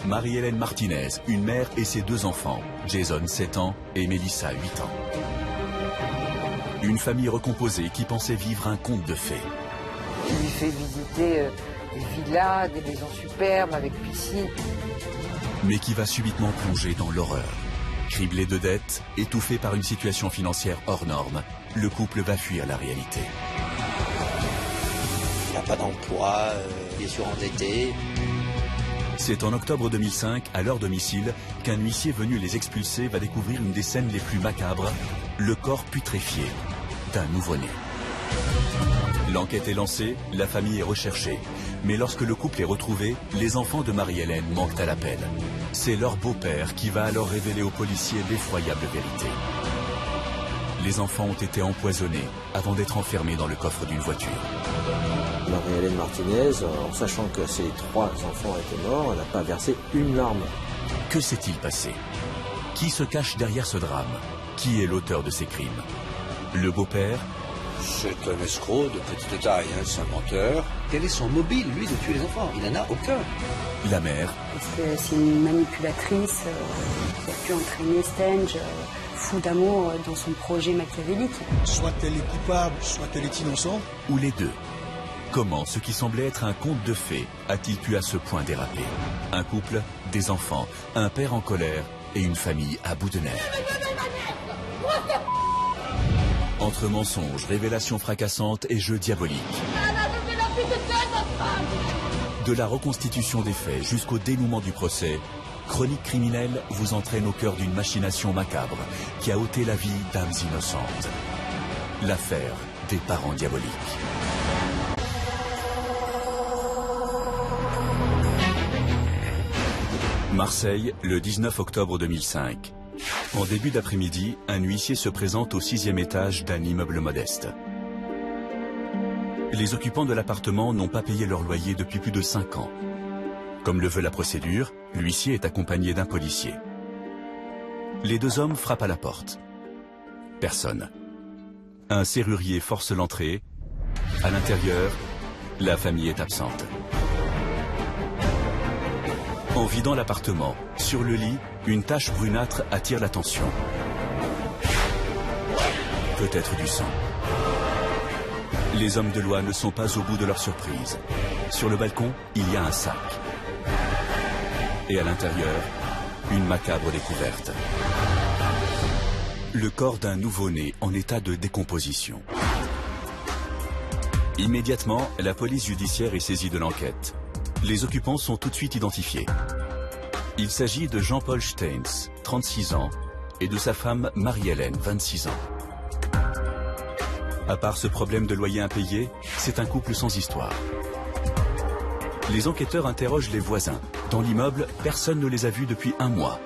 Marie-Hélène Martinez, une mère et ses 2 enfants. Jason, 7 ans, et Melissa, 8 ans. Une famille recomposée qui pensait vivre un conte de fées. Il lui fait visiter des villas, des maisons superbes avec piscine. Mais qui va subitement plonger dans l'horreur. Criblé de dettes, étouffé par une situation financière hors norme, le couple va fuir la réalité. Il n'a pas d'emploi, il est surendetté. C'est en octobre 2005, à leur domicile, qu'un huissier venu les expulser va découvrir une des scènes les plus macabres, le corps putréfié d'un nouveau-né. L'enquête est lancée, la famille est recherchée. Mais lorsque le couple est retrouvé, les enfants de Marie-Hélène manquent à l'appel. C'est leur beau-père qui va alors révéler aux policiers l'effroyable vérité. Les enfants ont été empoisonnés avant d'être enfermés dans le coffre d'une voiture. Marie-Hélène Martinez, en sachant que ses 3 enfants étaient morts, elle n'a pas versé une larme. Que s'est-il passé? Qui se cache derrière ce drame? Qui est l'auteur de ces crimes? Le beau-père? C'est un escroc de petite taille, hein, c'est un menteur. Quel est son mobile, lui, de tuer les enfants? Il n'en a aucun. La mère? Parce que c'est une manipulatrice qui a pu entraîner Stange, fou d'amour, dans son projet machiavélique. Soit elle est coupable, soit elle est innocente. Ou les deux. Comment ce qui semblait être un conte de fées a-t-il pu à ce point déraper? Un couple, des enfants, un père en colère et une famille à bout de nerfs. Entre mensonges, révélations fracassantes et jeux diaboliques. De la reconstitution des faits jusqu'au dénouement du procès, Chronique criminelle vous entraîne au cœur d'une machination macabre qui a ôté la vie d'âmes innocentes. L'affaire des parents diaboliques. Marseille, le 19 octobre 2005. En début d'après-midi, un huissier se présente au 6e étage d'un immeuble modeste. Les occupants de l'appartement n'ont pas payé leur loyer depuis plus de 5 ans. Comme le veut la procédure, l'huissier est accompagné d'un policier. Les 2 hommes frappent à la porte. Personne. Un serrurier force l'entrée. À l'intérieur, la famille est absente. En vidant l'appartement, sur le lit, une tache brunâtre attire l'attention. Peut-être du sang. Les hommes de loi ne sont pas au bout de leur surprise. Sur le balcon, il y a un sac. Et à l'intérieur, une macabre découverte. Le corps d'un nouveau-né en état de décomposition. Immédiatement, la police judiciaire est saisie de l'enquête. Les occupants sont tout de suite identifiés. Il s'agit de Jean-Paul Steins, 36 ans, et de sa femme Marie-Hélène, 26 ans. À part ce problème de loyer impayé, c'est un couple sans histoire. Les enquêteurs interrogent les voisins. Dans l'immeuble, personne ne les a vus depuis 1 mois.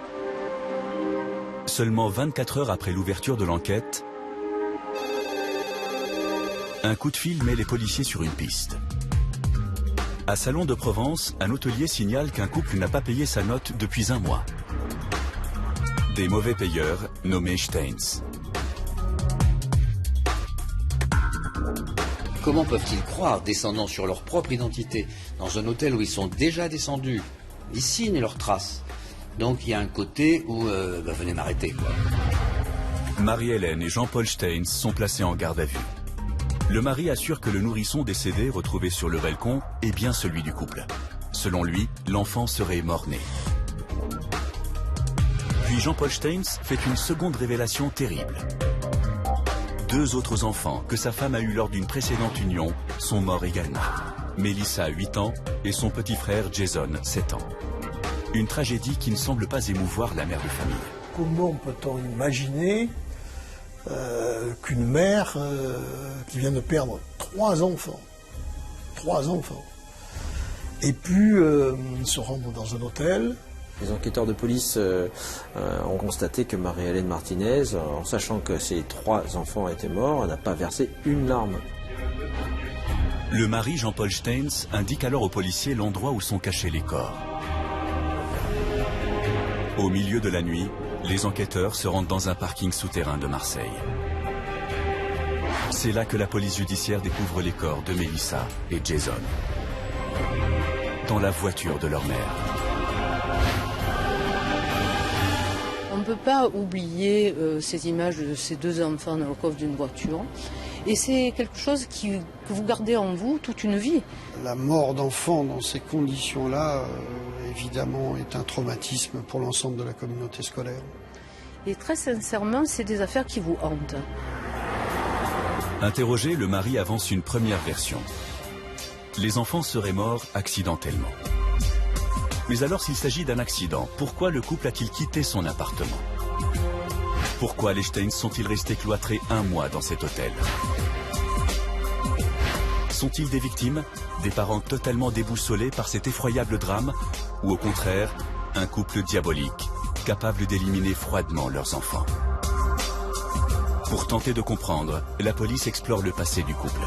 Seulement 24 heures après l'ouverture de l'enquête, un coup de fil met les policiers sur une piste. À Salon de Provence, un hôtelier signale qu'un couple n'a pas payé sa note depuis 1 mois. Des mauvais payeurs nommés Steins. Comment peuvent-ils croire, descendant sur leur propre identité, dans un hôtel où ils sont déjà descendus? Ils signent leurs traces. Donc il y a un côté où, venez m'arrêter, quoi. Marie-Hélène et Jean-Paul Steins sont placés en garde à vue. Le mari assure que le nourrisson décédé retrouvé sur le balcon est bien celui du couple. Selon lui, l'enfant serait mort-né. Puis Jean-Paul Steins fait une seconde révélation terrible. 2 autres enfants que sa femme a eus lors d'une précédente union sont morts également. Mélissa, 8 ans, et son petit frère Jason, 7 ans. Une tragédie qui ne semble pas émouvoir la mère de famille. Comment peut-on imaginer qu'une mère qui vient de perdre 3 enfants, ait pu se rendre dans un hôtel? Les enquêteurs de police ont constaté que Marie-Hélène Martinez, en sachant que ses 3 enfants étaient morts, n'a pas versé une larme. Le mari Jean-Paul Steins indique alors aux policiers l'endroit où sont cachés les corps. Au milieu de la nuit, les enquêteurs se rendent dans un parking souterrain de Marseille. C'est là que la police judiciaire découvre les corps de Mélissa et Jason, dans la voiture de leur mère. On ne peut pas oublier ces images de ces 2 enfants dans le coffre d'une voiture. Et c'est quelque chose que vous gardez en vous toute une vie. La mort d'enfants dans ces conditions-là, évidemment, est un traumatisme pour l'ensemble de la communauté scolaire. Et très sincèrement, c'est des affaires qui vous hantent. Interrogé, le mari avance une première version. Les enfants seraient morts accidentellement. Mais alors s'il s'agit d'un accident, pourquoi le couple a-t-il quitté son appartement? Pourquoi les Steins sont-ils restés cloîtrés 1 mois dans cet hôtel? Sont-ils des victimes, des parents totalement déboussolés par cet effroyable drame, ou au contraire, un couple diabolique, capable d'éliminer froidement leurs enfants? Pour tenter de comprendre, la police explore le passé du couple.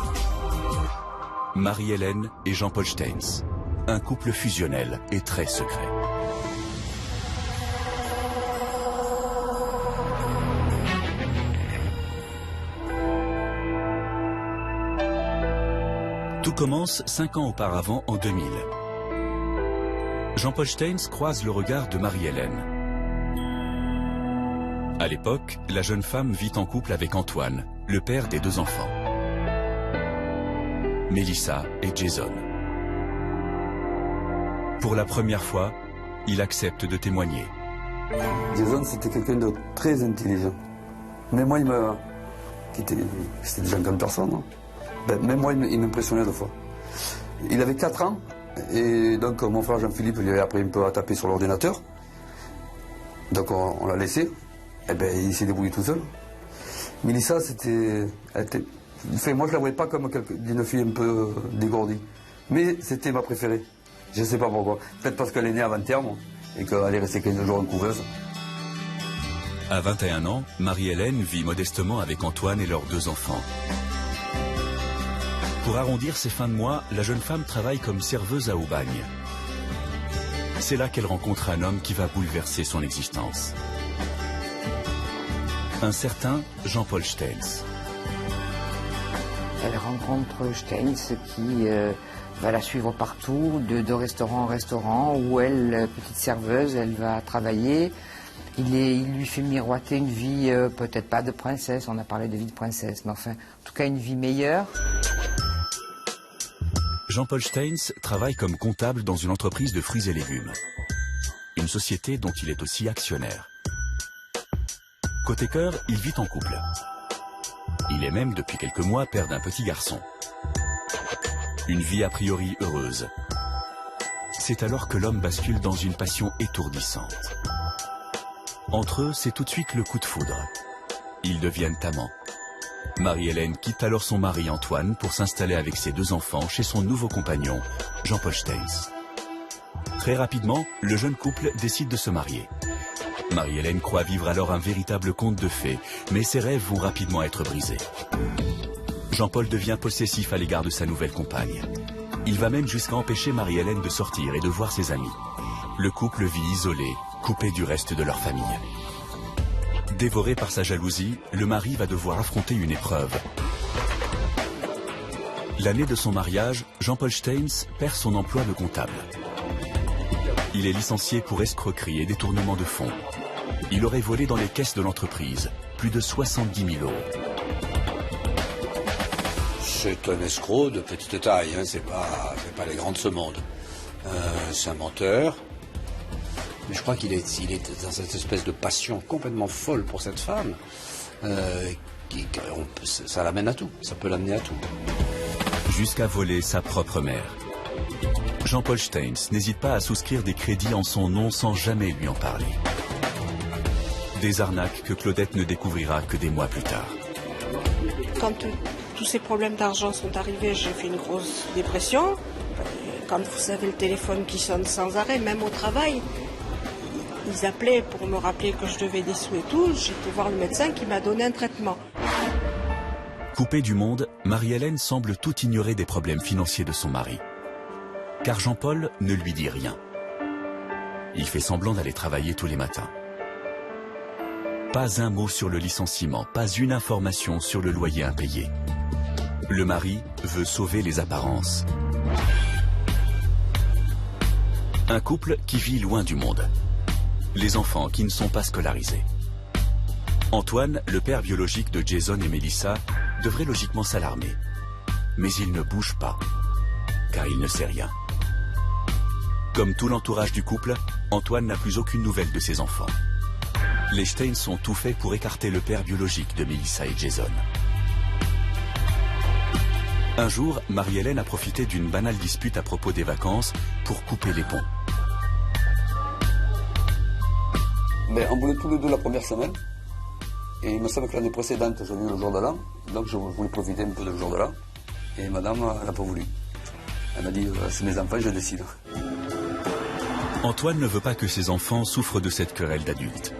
Marie-Hélène et Jean-Paul Steins, un couple fusionnel et très secret. Tout commence 5 ans auparavant, en 2000. Jean-Paul Steins croise le regard de Marie-Hélène. À l'époque, la jeune femme vit en couple avec Antoine, le père des 2 enfants. Mélissa et Jason. Pour la première fois, il accepte de témoigner. Jason, c'était quelqu'un de très intelligent. Même moi, c'était déjà comme personne. Hein. Même moi, il m'impressionnait 2 fois. Il avait 4 ans, et donc mon frère Jean-Philippe lui avait appris un peu à taper sur l'ordinateur. Donc on l'a laissé, et il s'est débrouillé tout seul. Mélissa, moi je la voyais pas comme une fille un peu dégourdie, mais c'était ma préférée. Je ne sais pas pourquoi. Peut-être parce qu'elle est née avant terme et qu'elle est restée 15 jours en couveuse. À 21 ans, Marie-Hélène vit modestement avec Antoine et leurs 2 enfants. Pour arrondir ses fins de mois, la jeune femme travaille comme serveuse à Aubagne. C'est là qu'elle rencontre un homme qui va bouleverser son existence. Un certain Jean-Paul Steins. Elle rencontre Steins qui va la suivre partout, de restaurant en restaurant, où elle, petite serveuse, elle va travailler. Il lui fait miroiter une vie, peut-être pas de princesse, on a parlé de vie de princesse, mais enfin, en tout cas une vie meilleure. Jean-Paul Steins travaille comme comptable dans une entreprise de fruits et légumes. Une société dont il est aussi actionnaire. Côté cœur, il vit en couple. Il est même, depuis quelques mois, père d'un petit garçon. Une vie a priori heureuse. C'est alors que l'homme bascule dans une passion étourdissante. Entre eux, c'est tout de suite le coup de foudre. Ils deviennent amants. Marie-Hélène quitte alors son mari Antoine pour s'installer avec ses 2 enfants chez son nouveau compagnon, Jean-Paul Steins. Très rapidement, le jeune couple décide de se marier. Marie-Hélène croit vivre alors un véritable conte de fées, mais ses rêves vont rapidement être brisés. Jean-Paul devient possessif à l'égard de sa nouvelle compagne. Il va même jusqu'à empêcher Marie-Hélène de sortir et de voir ses amis. Le couple vit isolé, coupé du reste de leur famille. Dévoré par sa jalousie, le mari va devoir affronter une épreuve. L'année de son mariage, Jean-Paul Steins perd son emploi de comptable. Il est licencié pour escroquerie et détournement de fonds. Il aurait volé dans les caisses de l'entreprise plus de 70 000 €. C'est un escroc de petite taille, hein, c'est pas les grandes ce monde. C'est un menteur. Mais je crois qu'il est dans cette espèce de passion complètement folle pour cette femme. Ça l'amène à tout, ça peut l'amener à tout. Jusqu'à voler sa propre mère. Jean-Paul Steins n'hésite pas à souscrire des crédits en son nom sans jamais lui en parler. Des arnaques que Claudette ne découvrira que des mois plus tard. Quand tous ces problèmes d'argent sont arrivés, j'ai fait une grosse dépression. Quand vous avez le téléphone qui sonne sans arrêt, même au travail, ils appelaient pour me rappeler que je devais des sous et tout. J'ai été voir le médecin qui m'a donné un traitement. Coupée du monde, Marie-Hélène semble tout ignorer des problèmes financiers de son mari. Car Jean-Paul ne lui dit rien. Il fait semblant d'aller travailler tous les matins. Pas un mot sur le licenciement, pas une information sur le loyer impayé. Le mari veut sauver les apparences. Un couple qui vit loin du monde. Les enfants qui ne sont pas scolarisés. Antoine, le père biologique de Jason et Mélissa, devrait logiquement s'alarmer. Mais il ne bouge pas, car il ne sait rien. Comme tout l'entourage du couple, Antoine n'a plus aucune nouvelle de ses enfants. Les Steins ont tout fait pour écarter le père biologique de Mélissa et Jason. Un jour, Marie-Hélène a profité d'une banale dispute à propos des vacances pour couper les ponts. Mais on voulait tous les deux la première semaine. Et il me semble que l'année précédente, j'avais eu le jour de l'an. Donc je voulais profiter un peu du jour de l'an. Et madame, elle n'a pas voulu. Elle m'a dit, c'est mes enfants, je décide. Antoine ne veut pas que ses enfants souffrent de cette querelle d'adultes.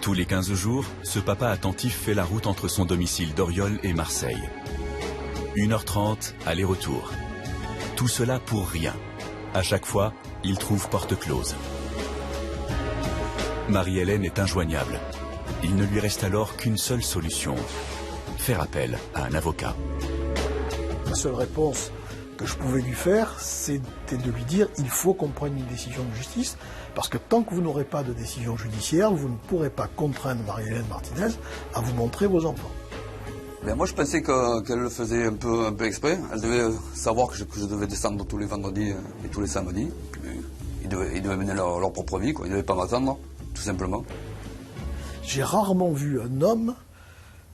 Tous les 15 jours, ce papa attentif fait la route entre son domicile d'Oriol et Marseille. 1h30, aller-retour. Tout cela pour rien. À chaque fois, il trouve porte close. Marie-Hélène est injoignable. Il ne lui reste alors qu'une seule solution. Faire appel à un avocat. La seule réponse que je pouvais lui faire, c'était de lui dire il faut qu'on prenne une décision de justice, parce que tant que vous n'aurez pas de décision judiciaire, vous ne pourrez pas contraindre Marie-Hélène Martinez à vous montrer vos enfants. Mais moi je pensais qu'elle le faisait un peu exprès. Elle devait savoir que je devais descendre tous les vendredis et tous les samedis. Ils devaient mener leur propre vie, quoi. Ils ne devaient pas m'attendre, tout simplement. J'ai rarement vu un homme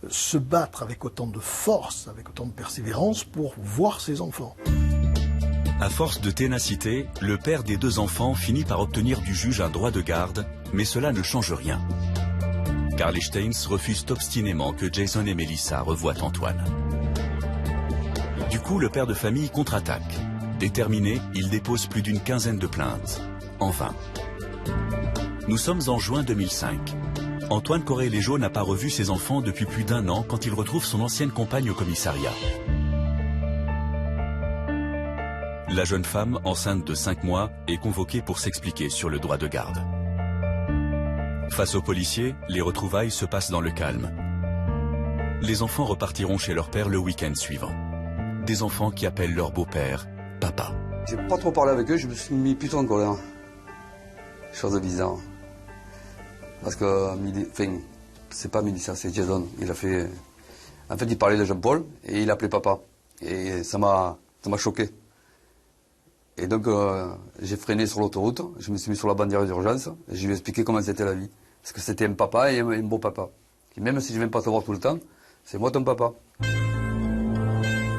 se battre avec autant de force, avec autant de persévérance pour voir ses enfants. À force de ténacité, le père des 2 enfants finit par obtenir du juge un droit de garde, mais cela ne change rien. Car les Steins refusent obstinément que Jason et Mélissa revoient Antoine. Du coup, le père de famille contre-attaque. Déterminé, il dépose plus d'une quinzaine de plaintes. En vain. Nous sommes en juin 2005. Antoine Corré-Légeau n'a pas revu ses enfants depuis plus d'1 an quand il retrouve son ancienne compagne au commissariat. La jeune femme, enceinte de 5 mois, est convoquée pour s'expliquer sur le droit de garde. Face aux policiers, les retrouvailles se passent dans le calme. Les enfants repartiront chez leur père le week-end suivant. Des enfants qui appellent leur beau-père « papa ». J'ai pas trop parlé avec eux, je me suis mis plutôt en colère. Chose bizarre. Parce que, c'est pas Mélissa, c'est Jason. Il a fait... En fait, il parlait de Jean-Paul et il appelait papa. Et ça m'a choqué. Et donc, j'ai freiné sur l'autoroute, je me suis mis sur la bannière d'urgence et je lui ai expliqué comment c'était la vie. Parce que c'était un papa et un beau papa. Et même si je ne viens pas te voir tout le temps, c'est moi ton papa.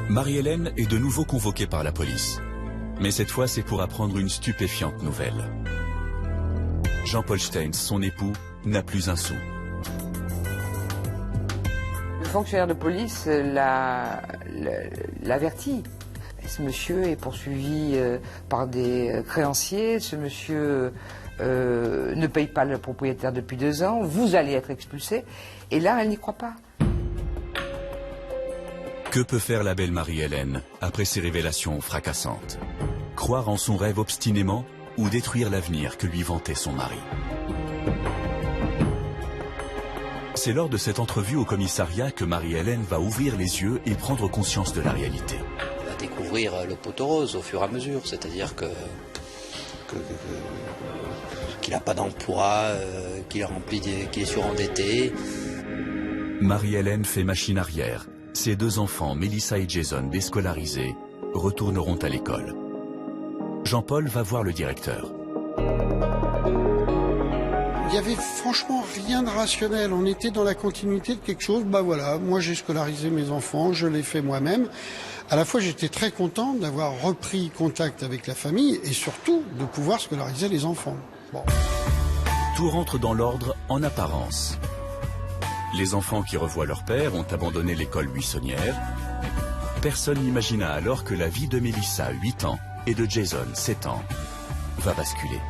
Marie-Hélène est de nouveau convoquée par la police. Mais cette fois, c'est pour apprendre une stupéfiante nouvelle. Jean-Paul Steins, son époux, n'a plus un sou. Le fonctionnaire de police l'avertit. Ce monsieur est poursuivi par des créanciers. Ce monsieur ne paye pas le propriétaire depuis 2 ans. Vous allez être expulsé. Et là, elle n'y croit pas. Que peut faire la belle Marie-Hélène après ces révélations fracassantes? Croire en son rêve obstinément ou détruire l'avenir que lui vantait son mari? C'est lors de cette entrevue au commissariat que Marie-Hélène va ouvrir les yeux et prendre conscience de la réalité. Elle va découvrir le poteau rose au fur et à mesure, c'est-à-dire qu'il n'a pas d'emploi, qu'il est surendetté. Marie-Hélène fait machine arrière. Ces deux enfants, Mélissa et Jason, déscolarisés, retourneront à l'école. Jean-Paul va voir le directeur. Il n'y avait franchement rien de rationnel. On était dans la continuité de quelque chose. Bah voilà, moi j'ai scolarisé mes enfants, je l'ai fait moi-même. À la fois, j'étais très content d'avoir repris contact avec la famille et surtout de pouvoir scolariser les enfants. Bon. Tout rentre dans l'ordre en apparence. Les enfants qui revoient leur père ont abandonné l'école buissonnière. Personne n'imagina alors que la vie de Mélissa, 8 ans, et de Jason, 7 ans, va basculer.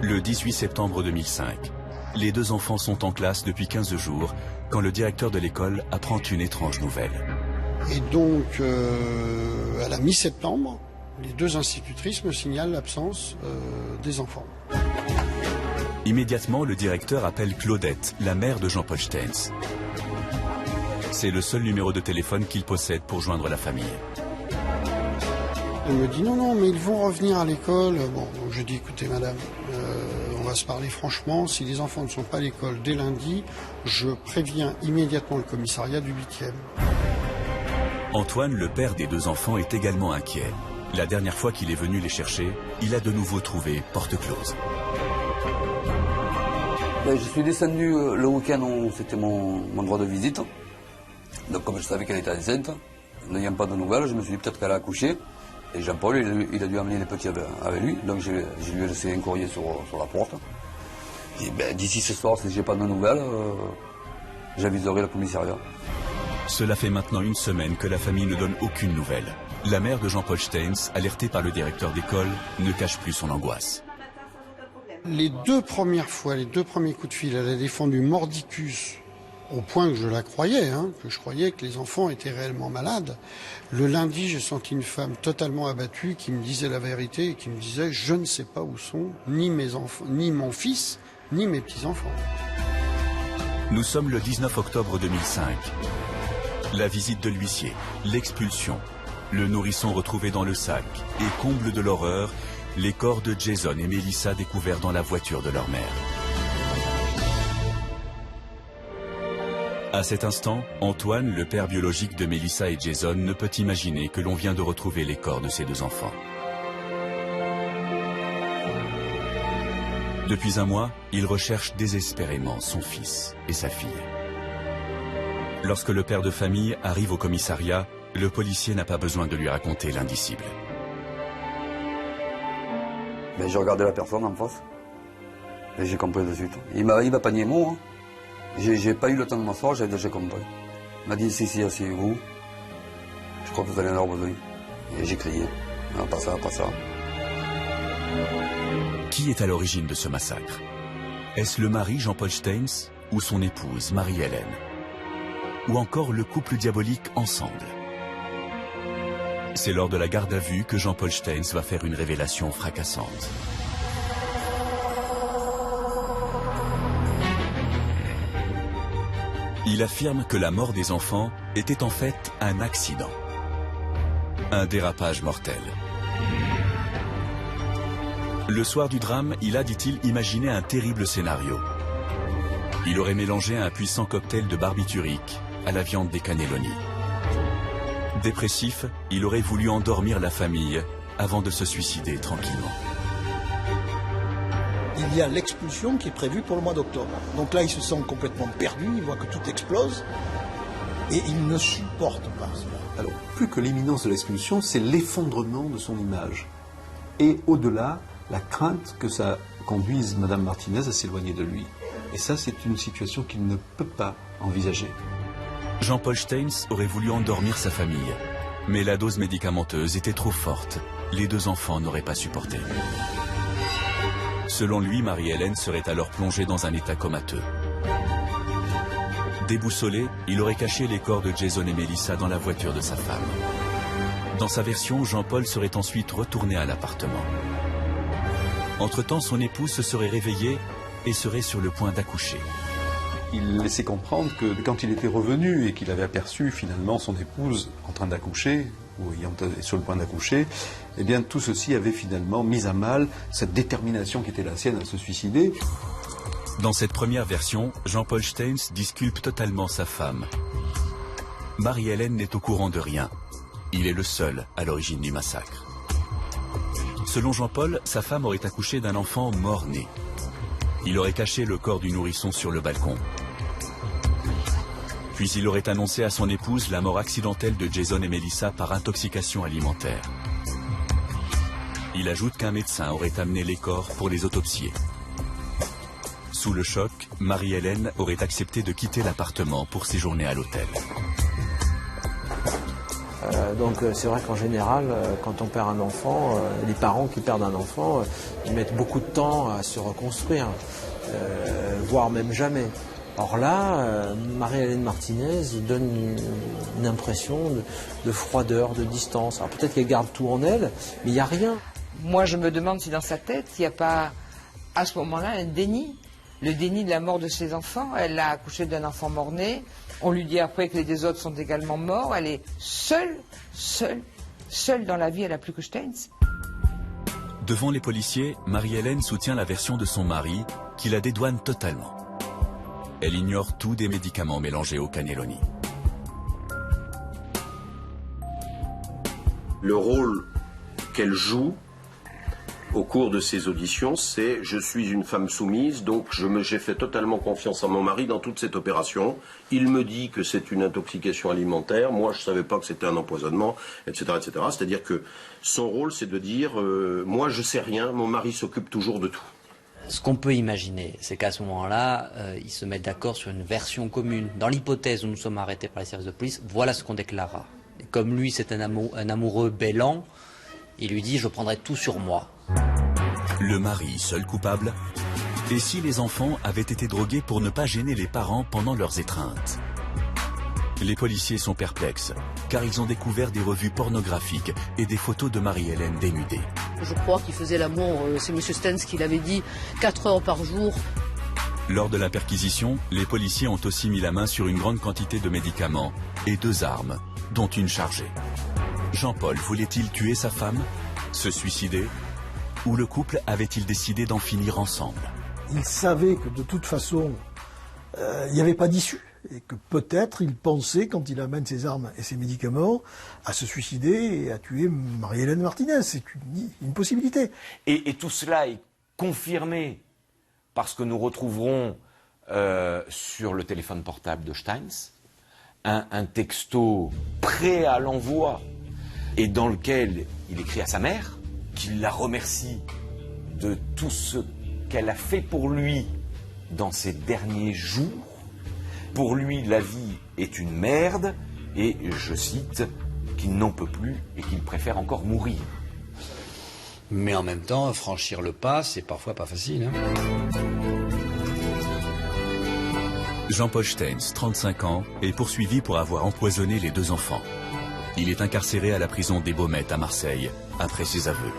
Le 18 septembre 2005, les deux enfants sont en classe depuis 15 jours quand le directeur de l'école apprend une étrange nouvelle. Et donc, à la mi-septembre, les deux institutrices me signalent l'absence des enfants. Immédiatement, le directeur appelle Claudette, la mère de Jean-Paul Steins. C'est le seul numéro de téléphone qu'il possède pour joindre la famille. Elle me dit non, mais ils vont revenir à l'école. Bon, donc je dis écoutez madame, on va se parler franchement. Si les enfants ne sont pas à l'école dès lundi, je préviens immédiatement le commissariat du 8e. Antoine, le père des deux enfants, est également inquiet. La dernière fois qu'il est venu les chercher, il a de nouveau trouvé porte close. Je suis descendu le week-end où c'était mon droit de visite. Donc comme je savais qu'elle était enceinte, n'ayant pas de nouvelles, je me suis dit peut-être qu'elle a accouché. Et Jean-Paul, il a dû amener les petits avec lui, donc je lui ai laissé un courrier sur la porte. Et d'ici ce soir, si je n'ai pas de nouvelles, j'aviserai le commissariat. Cela fait maintenant une semaine que la famille ne donne aucune nouvelle. La mère de Jean-Paul Steins, alertée par le directeur d'école, ne cache plus son angoisse. Les deux premières fois, les deux premiers coups de fil, elle a défendu mordicus au point que je la croyais, que je croyais que les enfants étaient réellement malades. Le lundi, j'ai senti une femme totalement abattue qui me disait la vérité et qui me disait « Je ne sais pas où sont ni mes enfants, ni mon fils, ni mes petits-enfants. » Nous sommes le 19 octobre 2005. La visite de l'huissier, l'expulsion, le nourrisson retrouvé dans le sac et comble de l'horreur, les corps de Jason et Mélissa découverts dans la voiture de leur mère. À cet instant, Antoine, le père biologique de Mélissa et Jason, ne peut imaginer que l'on vient de retrouver les corps de ses deux enfants. Depuis un mois, il recherche désespérément son fils et sa fille. Lorsque le père de famille arrive au commissariat, le policier n'a pas besoin de lui raconter l'indicible. J'ai regardé la personne en face et j'ai compris de suite. Il m'a pas nié mot. J'ai pas eu le temps de m'asseoir, j'ai déjà compris. Il m'a dit si, asseyez-vous. Je crois que vous allez en avoir besoin. Et j'ai crié. Non, pas ça, pas ça. Qui est à l'origine de ce massacre? Est-ce le mari Jean-Paul Steins ou son épouse Marie-Hélène? Ou encore le couple diabolique ensemble? C'est lors de la garde à vue que Jean-Paul Steins va faire une révélation fracassante. Il affirme que la mort des enfants était en fait un accident. Un dérapage mortel. Le soir du drame, il a, dit-il, imaginé un terrible scénario. Il aurait mélangé un puissant cocktail de barbiturique à la viande des cannelloni. Dépressif, il aurait voulu endormir la famille avant de se suicider tranquillement. Il y a l'expulsion qui est prévue pour le mois d'octobre. Donc là, il se sent complètement perdu, il voit que tout explose et il ne supporte pas cela. Alors, plus que l'imminence de l'expulsion, c'est l'effondrement de son image. Et au-delà, la crainte que ça conduise Mme Martinez à s'éloigner de lui. Et ça, c'est une situation qu'il ne peut pas envisager. Jean-Paul Steins aurait voulu endormir sa famille, mais la dose médicamenteuse était trop forte. Les deux enfants n'auraient pas supporté. Selon lui, Marie-Hélène serait alors plongée dans un état comateux. Déboussolé, il aurait caché les corps de Jason et Mélissa dans la voiture de sa femme. Dans sa version, Jean-Paul serait ensuite retourné à l'appartement. Entre-temps, son épouse se serait réveillée et serait sur le point d'accoucher. Il laissait comprendre que quand il était revenu et qu'il avait aperçu finalement son épouse en train d'accoucher, ou ayant sur le point d'accoucher, eh bien tout ceci avait finalement mis à mal cette détermination qui était la sienne à se suicider. Dans cette première version, Jean-Paul Steins disculpe totalement sa femme. Marie-Hélène n'est au courant de rien. Il est le seul à l'origine du massacre. Selon Jean-Paul, sa femme aurait accouché d'un enfant mort-né. Il aurait caché le corps du nourrisson sur le balcon. Puis il aurait annoncé à son épouse la mort accidentelle de Jason et Melissa par intoxication alimentaire. Il ajoute qu'un médecin aurait amené les corps pour les autopsier. Sous le choc, Marie-Hélène aurait accepté de quitter l'appartement pour séjourner à l'hôtel. Donc c'est vrai qu'en général, quand on perd un enfant, les parents qui perdent un enfant, ils mettent beaucoup de temps à se reconstruire, voire même jamais. Or là, Marie-Hélène Martinez donne une impression de froideur, de distance. Alors peut-être qu'elle garde tout en elle, mais il n'y a rien. Moi, je me demande si dans sa tête, il n'y a pas, à ce moment-là, un déni. Le déni de la mort de ses enfants. Elle a accouché d'un enfant mort-né. On lui dit après que les deux autres sont également morts. Elle est seule dans la vie. Elle n'a plus que Steins. Devant les policiers, Marie-Hélène soutient la version de son mari, qui la dédouane totalement. Elle ignore tout des médicaments mélangés au cannelloni. Le rôle qu'elle joue au cours de ces auditions, c'est « je suis une femme soumise, donc j'ai fait totalement confiance à mon mari dans toute cette opération. Il me dit que c'est une intoxication alimentaire, moi je ne savais pas que c'était un empoisonnement, etc. etc. » C'est-à-dire que son rôle, c'est de dire « moi je sais rien, mon mari s'occupe toujours de tout ». Ce qu'on peut imaginer, c'est qu'à ce moment-là, ils se mettent d'accord sur une version commune. Dans l'hypothèse où nous sommes arrêtés par les services de police, voilà ce qu'on déclara. Et comme lui, c'est un amoureux bêlant, il lui dit « je prendrai tout sur moi ». Le mari, seul coupable. Et si les enfants avaient été drogués pour ne pas gêner les parents pendant leurs étreintes? Les policiers sont perplexes, car ils ont découvert des revues pornographiques et des photos de Marie-Hélène dénudée. Je crois qu'il faisait l'amour, c'est M. Steins qui l'avait dit, 4 heures par jour. Lors de la perquisition, les policiers ont aussi mis la main sur une grande quantité de médicaments et 2 armes, dont une chargée. Jean-Paul voulait-il tuer sa femme? Se suicider? Ou le couple avait-il décidé d'en finir ensemble? Il savait que de toute façon, il n'y avait pas d'issue. Et que peut-être il pensait, quand il amène ses armes et ses médicaments, à se suicider et à tuer Marie-Hélène Martinez. C'est une possibilité. Et tout cela est confirmé parce que nous retrouverons sur le téléphone portable de Steins un texto prêt à l'envoi et dans lequel il écrit à sa mère qu'il la remercie de tout ce qu'elle a fait pour lui dans ses derniers jours. Pour lui, la vie est une merde et, je cite, qu'il n'en peut plus et qu'il préfère encore mourir. Mais en même temps, franchir le pas, c'est parfois pas facile. Hein. Jean-Paul Steins, 35 ans, est poursuivi pour avoir empoisonné les 2 enfants. Il est incarcéré à la prison des Baumettes à Marseille, après ses aveux.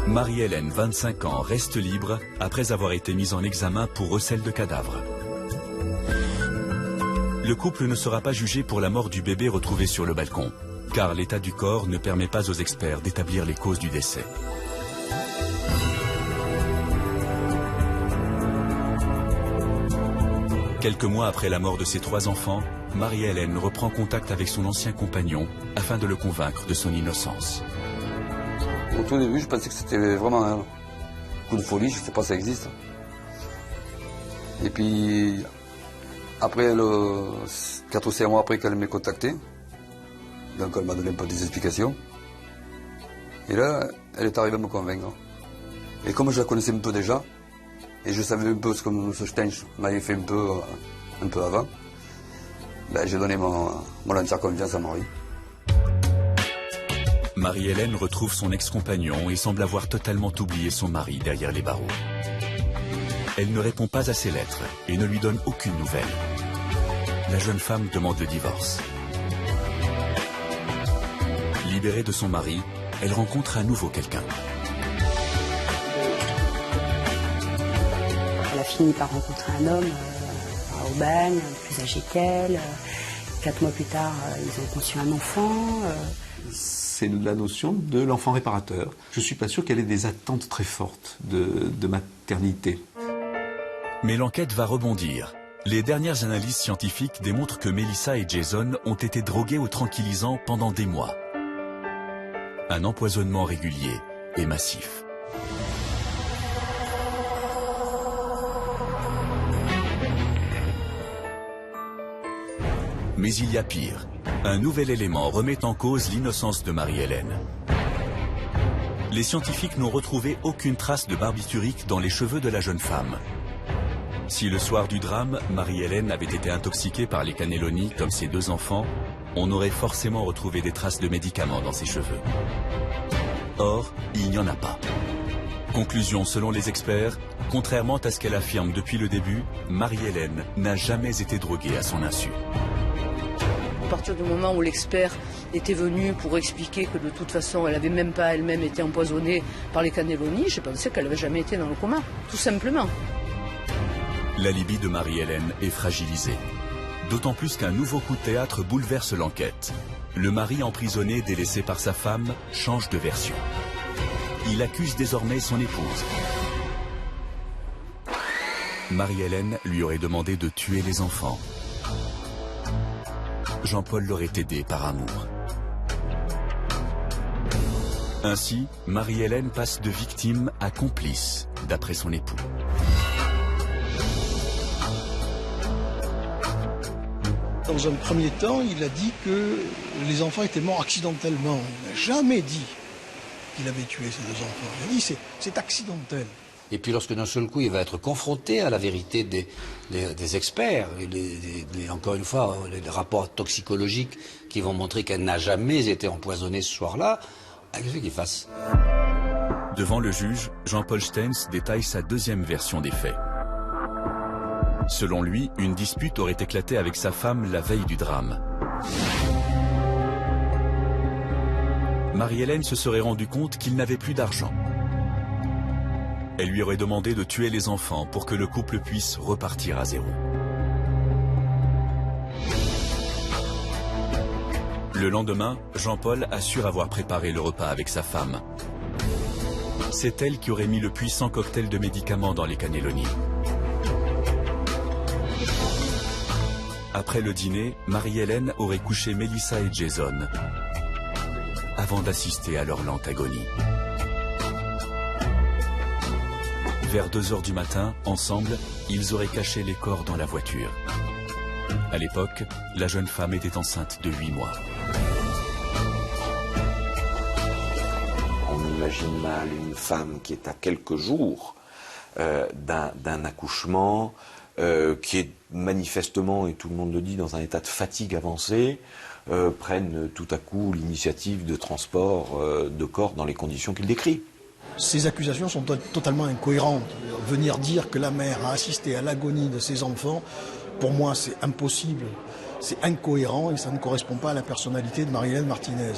Marie-Hélène, 25 ans, reste libre après avoir été mise en examen pour recel de cadavre. Le couple ne sera pas jugé pour la mort du bébé retrouvé sur le balcon, car l'état du corps ne permet pas aux experts d'établir les causes du décès. Quelques mois après la mort de ses 3 enfants, Marie-Hélène reprend contact avec son ancien compagnon afin de le convaincre de son innocence. Au tout début, je pensais que c'était vraiment un coup de folie, je ne sais pas si ça existe. Et puis, après, 4 ou 5 mois après qu'elle m'ait contacté, donc elle m'a donné un peu des explications. Et là, elle est arrivée à me convaincre. Et comme je la connaissais un peu déjà, et je savais un peu ce que M. Steins m'avait fait un peu avant, ben, j'ai donné mon entière confiance à Marie. Marie-Hélène retrouve son ex-compagnon et semble avoir totalement oublié son mari derrière les barreaux. Elle ne répond pas à ses lettres et ne lui donne aucune nouvelle. La jeune femme demande le divorce. Libérée de son mari, elle rencontre à nouveau quelqu'un. Elle a fini par rencontrer un homme à Aubagne, plus âgé qu'elle. 4 mois plus tard, ils ont conçu un enfant. c'est la notion de l'enfant réparateur. Je ne suis pas sûr qu'elle ait des attentes très fortes de maternité. Mais l'enquête va rebondir. Les dernières analyses scientifiques démontrent que Melissa et Jason ont été drogués aux tranquillisants pendant des mois. Un empoisonnement régulier et massif. Mais il y a pire. Un nouvel élément remet en cause l'innocence de Marie-Hélène. Les scientifiques n'ont retrouvé aucune trace de barbiturique dans les cheveux de la jeune femme. Si le soir du drame, Marie-Hélène avait été intoxiquée par les cannelloni comme ses 2 enfants, on aurait forcément retrouvé des traces de médicaments dans ses cheveux. Or, il n'y en a pas. Conclusion selon les experts, contrairement à ce qu'elle affirme depuis le début, Marie-Hélène n'a jamais été droguée à son insu. À partir du moment où l'expert était venu pour expliquer que de toute façon elle n'avait même pas elle-même été empoisonnée par les cannelloni, j'ai pensé qu'elle n'avait jamais été dans le coma, tout simplement. L'alibi de Marie-Hélène est fragilisé. D'autant plus qu'un nouveau coup de théâtre bouleverse l'enquête. Le mari emprisonné délaissé par sa femme change de version. Il accuse désormais son épouse. Marie-Hélène lui aurait demandé de tuer les enfants. Jean-Paul l'aurait aidé par amour. Ainsi, Marie-Hélène passe de victime à complice, d'après son époux. Dans un premier temps, il a dit que les enfants étaient morts accidentellement. Il n'a jamais dit qu'il avait tué ces 2 enfants. Il a dit c'est accidentel. Et puis lorsque d'un seul coup il va être confronté à la vérité des experts, encore une fois, les rapports toxicologiques qui vont montrer qu'elle n'a jamais été empoisonnée ce soir-là, qu'est-ce qu'il fasse? Devant le juge, Jean-Paul Steins détaille sa 2e version des faits. Selon lui, une dispute aurait éclaté avec sa femme la veille du drame. Marie-Hélène se serait rendu compte qu'il n'avait plus d'argent. Elle lui aurait demandé de tuer les enfants pour que le couple puisse repartir à zéro. Le lendemain, Jean-Paul assure avoir préparé le repas avec sa femme. C'est elle qui aurait mis le puissant cocktail de médicaments dans les cannelloni. Après le dîner, Marie-Hélène aurait couché Melissa et Jason avant d'assister à leur lente agonie. Vers 2 h du matin, ensemble, ils auraient caché les corps dans la voiture. À l'époque, la jeune femme était enceinte de 8 mois. On imagine mal une femme qui est à quelques jours d'un accouchement, qui est manifestement, et tout le monde le dit, dans un état de fatigue avancée, prennent tout à coup l'initiative de transport de corps dans les conditions qu'il décrit. Ces accusations sont totalement incohérentes. Venir dire que la mère a assisté à l'agonie de ses enfants, pour moi c'est impossible, c'est incohérent et ça ne correspond pas à la personnalité de Marie-Hélène Martinez.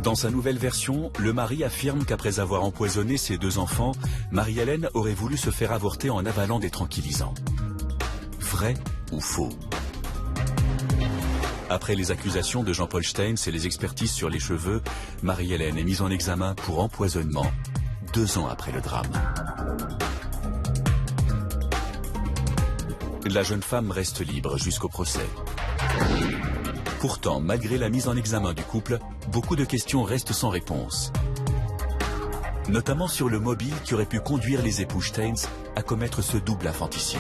Dans sa nouvelle version, le mari affirme qu'après avoir empoisonné ses 2 enfants, Marie-Hélène aurait voulu se faire avorter en avalant des tranquillisants. Vrai ou faux? Après les accusations de Jean-Paul Steins et les expertises sur les cheveux, Marie-Hélène est mise en examen pour empoisonnement 2 ans après le drame. La jeune femme reste libre jusqu'au procès. Pourtant, malgré la mise en examen du couple, beaucoup de questions restent sans réponse. Notamment sur le mobile qui aurait pu conduire les époux Steins à commettre ce double infanticide.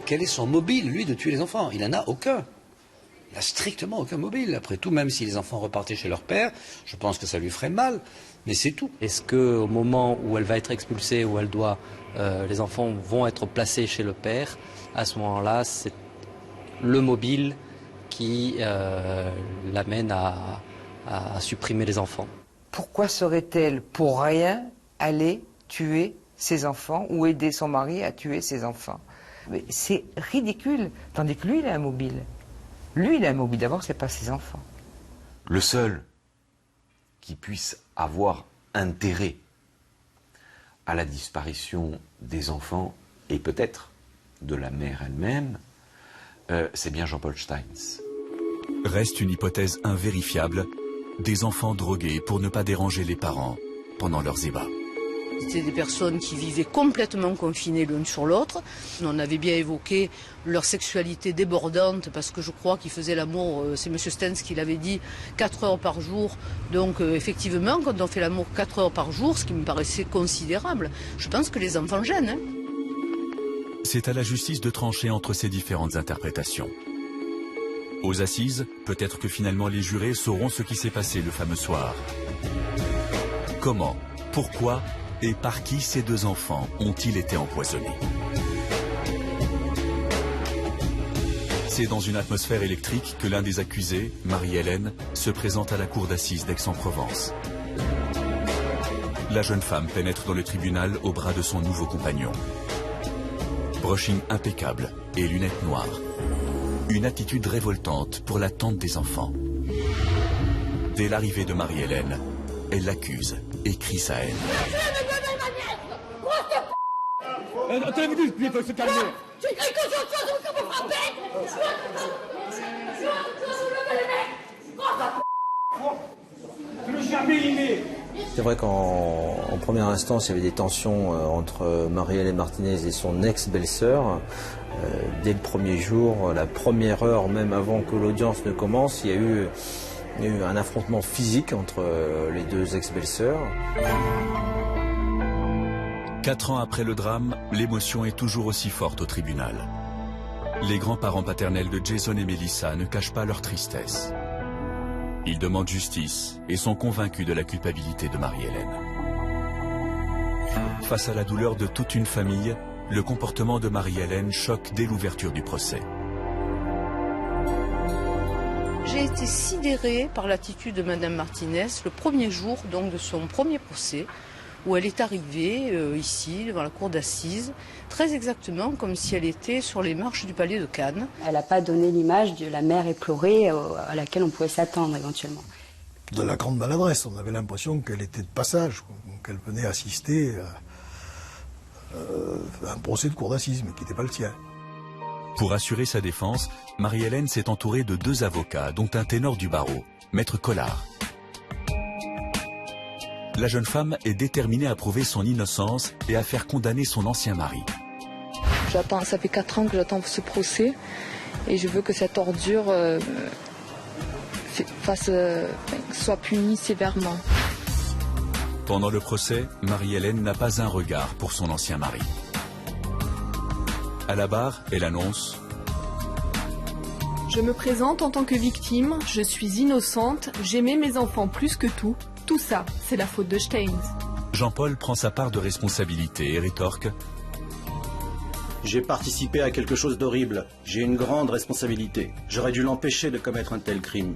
Quel est son mobile, lui, de tuer les enfants? Il n'en a aucun. Il n'a strictement aucun mobile. Après tout, même si les enfants repartaient chez leur père, je pense que ça lui ferait mal, mais c'est tout. Est-ce qu'au moment où elle va être expulsée, où elle doit, les enfants vont être placés chez le père, à ce moment-là, c'est le mobile qui l'amène à supprimer les enfants? Pourquoi serait-elle pour rien aller tuer ses enfants ou aider son mari à tuer ses enfants? C'est ridicule, tandis que lui, il a un mobile. Lui, il a un mobile. D'abord, c'est pas ses enfants. Le seul qui puisse avoir intérêt à la disparition des enfants et peut-être de la mère elle-même, c'est bien Jean-Paul Steins. Reste une hypothèse invérifiable, des enfants drogués pour ne pas déranger les parents pendant leurs ébats. C'était des personnes qui vivaient complètement confinées l'une sur l'autre. On avait bien évoqué leur sexualité débordante parce que je crois qu'ils faisaient l'amour, c'est M. Steins qui l'avait dit, 4 heures par jour. Donc effectivement, quand on fait l'amour 4 heures par jour, ce qui me paraissait considérable, je pense que les enfants gênent. Hein. C'est à la justice de trancher entre ces différentes interprétations. Aux assises, peut-être que finalement les jurés sauront ce qui s'est passé le fameux soir. Comment, pourquoi et par qui ces deux enfants ont-ils été empoisonnés? C'est dans une atmosphère électrique que l'un des accusés, Marie-Hélène, se présente à la cour d'assises d'Aix-en-Provence. La jeune femme pénètre dans le tribunal au bras de son nouveau compagnon. Brushing impeccable et lunettes noires. Une attitude révoltante pour la tante des enfants. Dès l'arrivée de Marie-Hélène, elle l'accuse et crie sa haine. T'as vu, il faut se calmer. Tu cries que je veux me frapper. C'est vrai qu'en première instance, il y avait des tensions entre Marie-Hélène Martinez et son ex-belle-sœur. Dès le premier jour, la première heure, même avant que l'audience ne commence, il y a eu un affrontement physique entre les deux ex-belles-sœurs. 4 ans après le drame, l'émotion est toujours aussi forte au tribunal. Les grands-parents paternels de Jason et Melissa ne cachent pas leur tristesse. Ils demandent justice et sont convaincus de la culpabilité de Marie-Hélène. Face à la douleur de toute une famille, le comportement de Marie-Hélène choque dès l'ouverture du procès. J'ai été sidérée par l'attitude de Mme Martinez le premier jour donc, de son premier procès, où elle est arrivée ici, devant la cour d'assises, très exactement comme si elle était sur les marches du palais de Cannes. Elle n'a pas donné l'image de la mère éplorée à laquelle on pouvait s'attendre éventuellement. De la grande maladresse, on avait l'impression qu'elle était de passage, qu'elle venait assister à un procès de cour d'assises, mais qui n'était pas le tien. Pour assurer sa défense, Marie-Hélène s'est entourée de 2 avocats, dont un ténor du barreau, Maître Collard. La jeune femme est déterminée à prouver son innocence et à faire condamner son ancien mari. Ça fait 4 ans que j'attends ce procès et je veux que cette ordure soit punie sévèrement. Pendant le procès, Marie-Hélène n'a pas un regard pour son ancien mari. À la barre, elle annonce « Je me présente en tant que victime, je suis innocente, j'aimais mes enfants plus que tout. Tout ça, c'est la faute de Steins. » Jean-Paul prend sa part de responsabilité et rétorque « J'ai participé à quelque chose d'horrible. J'ai une grande responsabilité. J'aurais dû l'empêcher de commettre un tel crime. »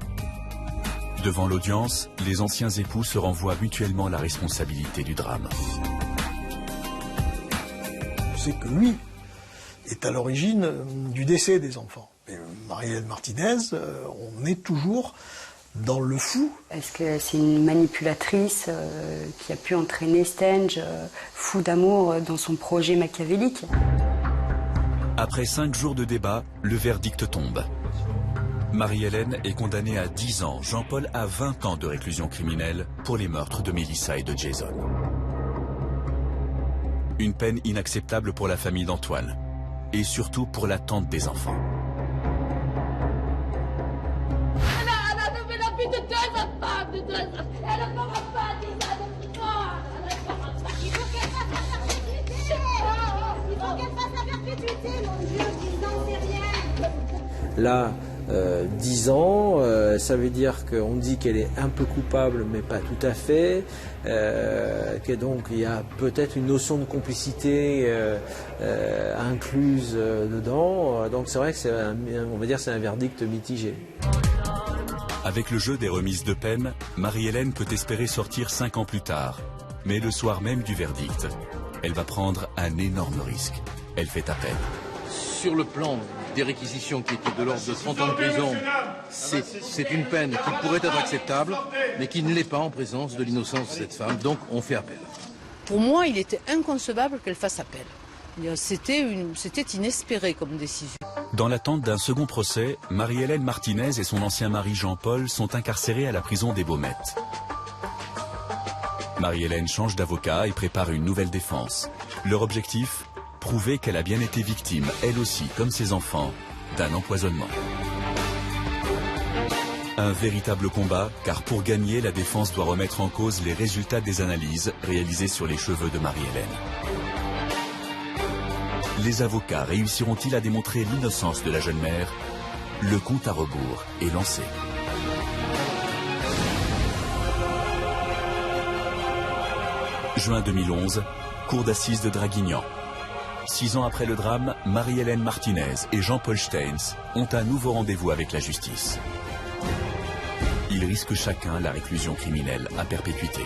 Devant l'audience, les anciens époux se renvoient mutuellement la responsabilité du drame. C'est que lui est à l'origine du décès des enfants. Marie-Hélène Martinez, on est toujours dans le fou. Est-ce que c'est une manipulatrice qui a pu entraîner Stange, fou d'amour, dans son projet machiavélique? Après 5 jours de débat, le verdict tombe. Marie-Hélène est condamnée à 10 ans, Jean-Paul à 20 ans de réclusion criminelle pour les meurtres de Melissa et de Jason. Une peine inacceptable pour la famille d'Antoine, et surtout pour la tante des enfants. Là, 10 ans, ça veut dire qu'on dit qu'elle est un peu coupable, mais pas tout à fait, que donc il y a peut-être une notion de complicité incluse dedans. Donc c'est vrai que on va dire c'est un verdict mitigé. Avec le jeu des remises de peine, Marie-Hélène peut espérer sortir 5 ans plus tard. Mais le soir même du verdict, elle va prendre un énorme risque. Elle fait appel. Sur le plan des réquisitions qui étaient de l'ordre de 30 ans de prison, c'est une peine qui pourrait être acceptable, mais qui ne l'est pas en présence de l'innocence de cette femme, donc on fait appel. Pour moi, il était inconcevable qu'elle fasse appel. C'était inespéré comme décision. Dans l'attente d'un second procès, Marie-Hélène Martinez et son ancien mari Jean-Paul sont incarcérés à la prison des Baumettes. Marie-Hélène change d'avocat et prépare une nouvelle défense. Leur objectif, prouver qu'elle a bien été victime, elle aussi, comme ses enfants, d'un empoisonnement. Un véritable combat, car pour gagner, la défense doit remettre en cause les résultats des analyses réalisées sur les cheveux de Marie-Hélène. Les avocats réussiront-ils à démontrer l'innocence de la jeune mère? Le compte à rebours est lancé. Juin 2011, cour d'assises de Draguignan. 6 ans après le drame, Marie-Hélène Martinez et Jean-Paul Steins ont un nouveau rendez-vous avec la justice. Ils risquent chacun la réclusion criminelle à perpétuité.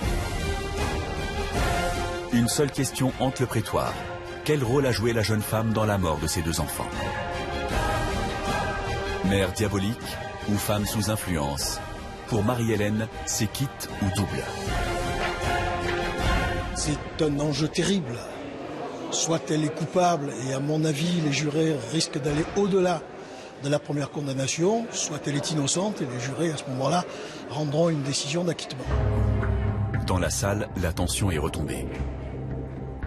Une seule question hante le prétoire. Quel rôle a joué la jeune femme dans la mort de ses 2 enfants? Mère diabolique ou femme sous influence? Pour Marie-Hélène, c'est quitte ou double. C'est un enjeu terrible. Soit elle est coupable, et à mon avis, les jurés risquent d'aller au-delà de la première condamnation, soit elle est innocente, et les jurés, à ce moment-là, rendront une décision d'acquittement. Dans la salle, la tension est retombée.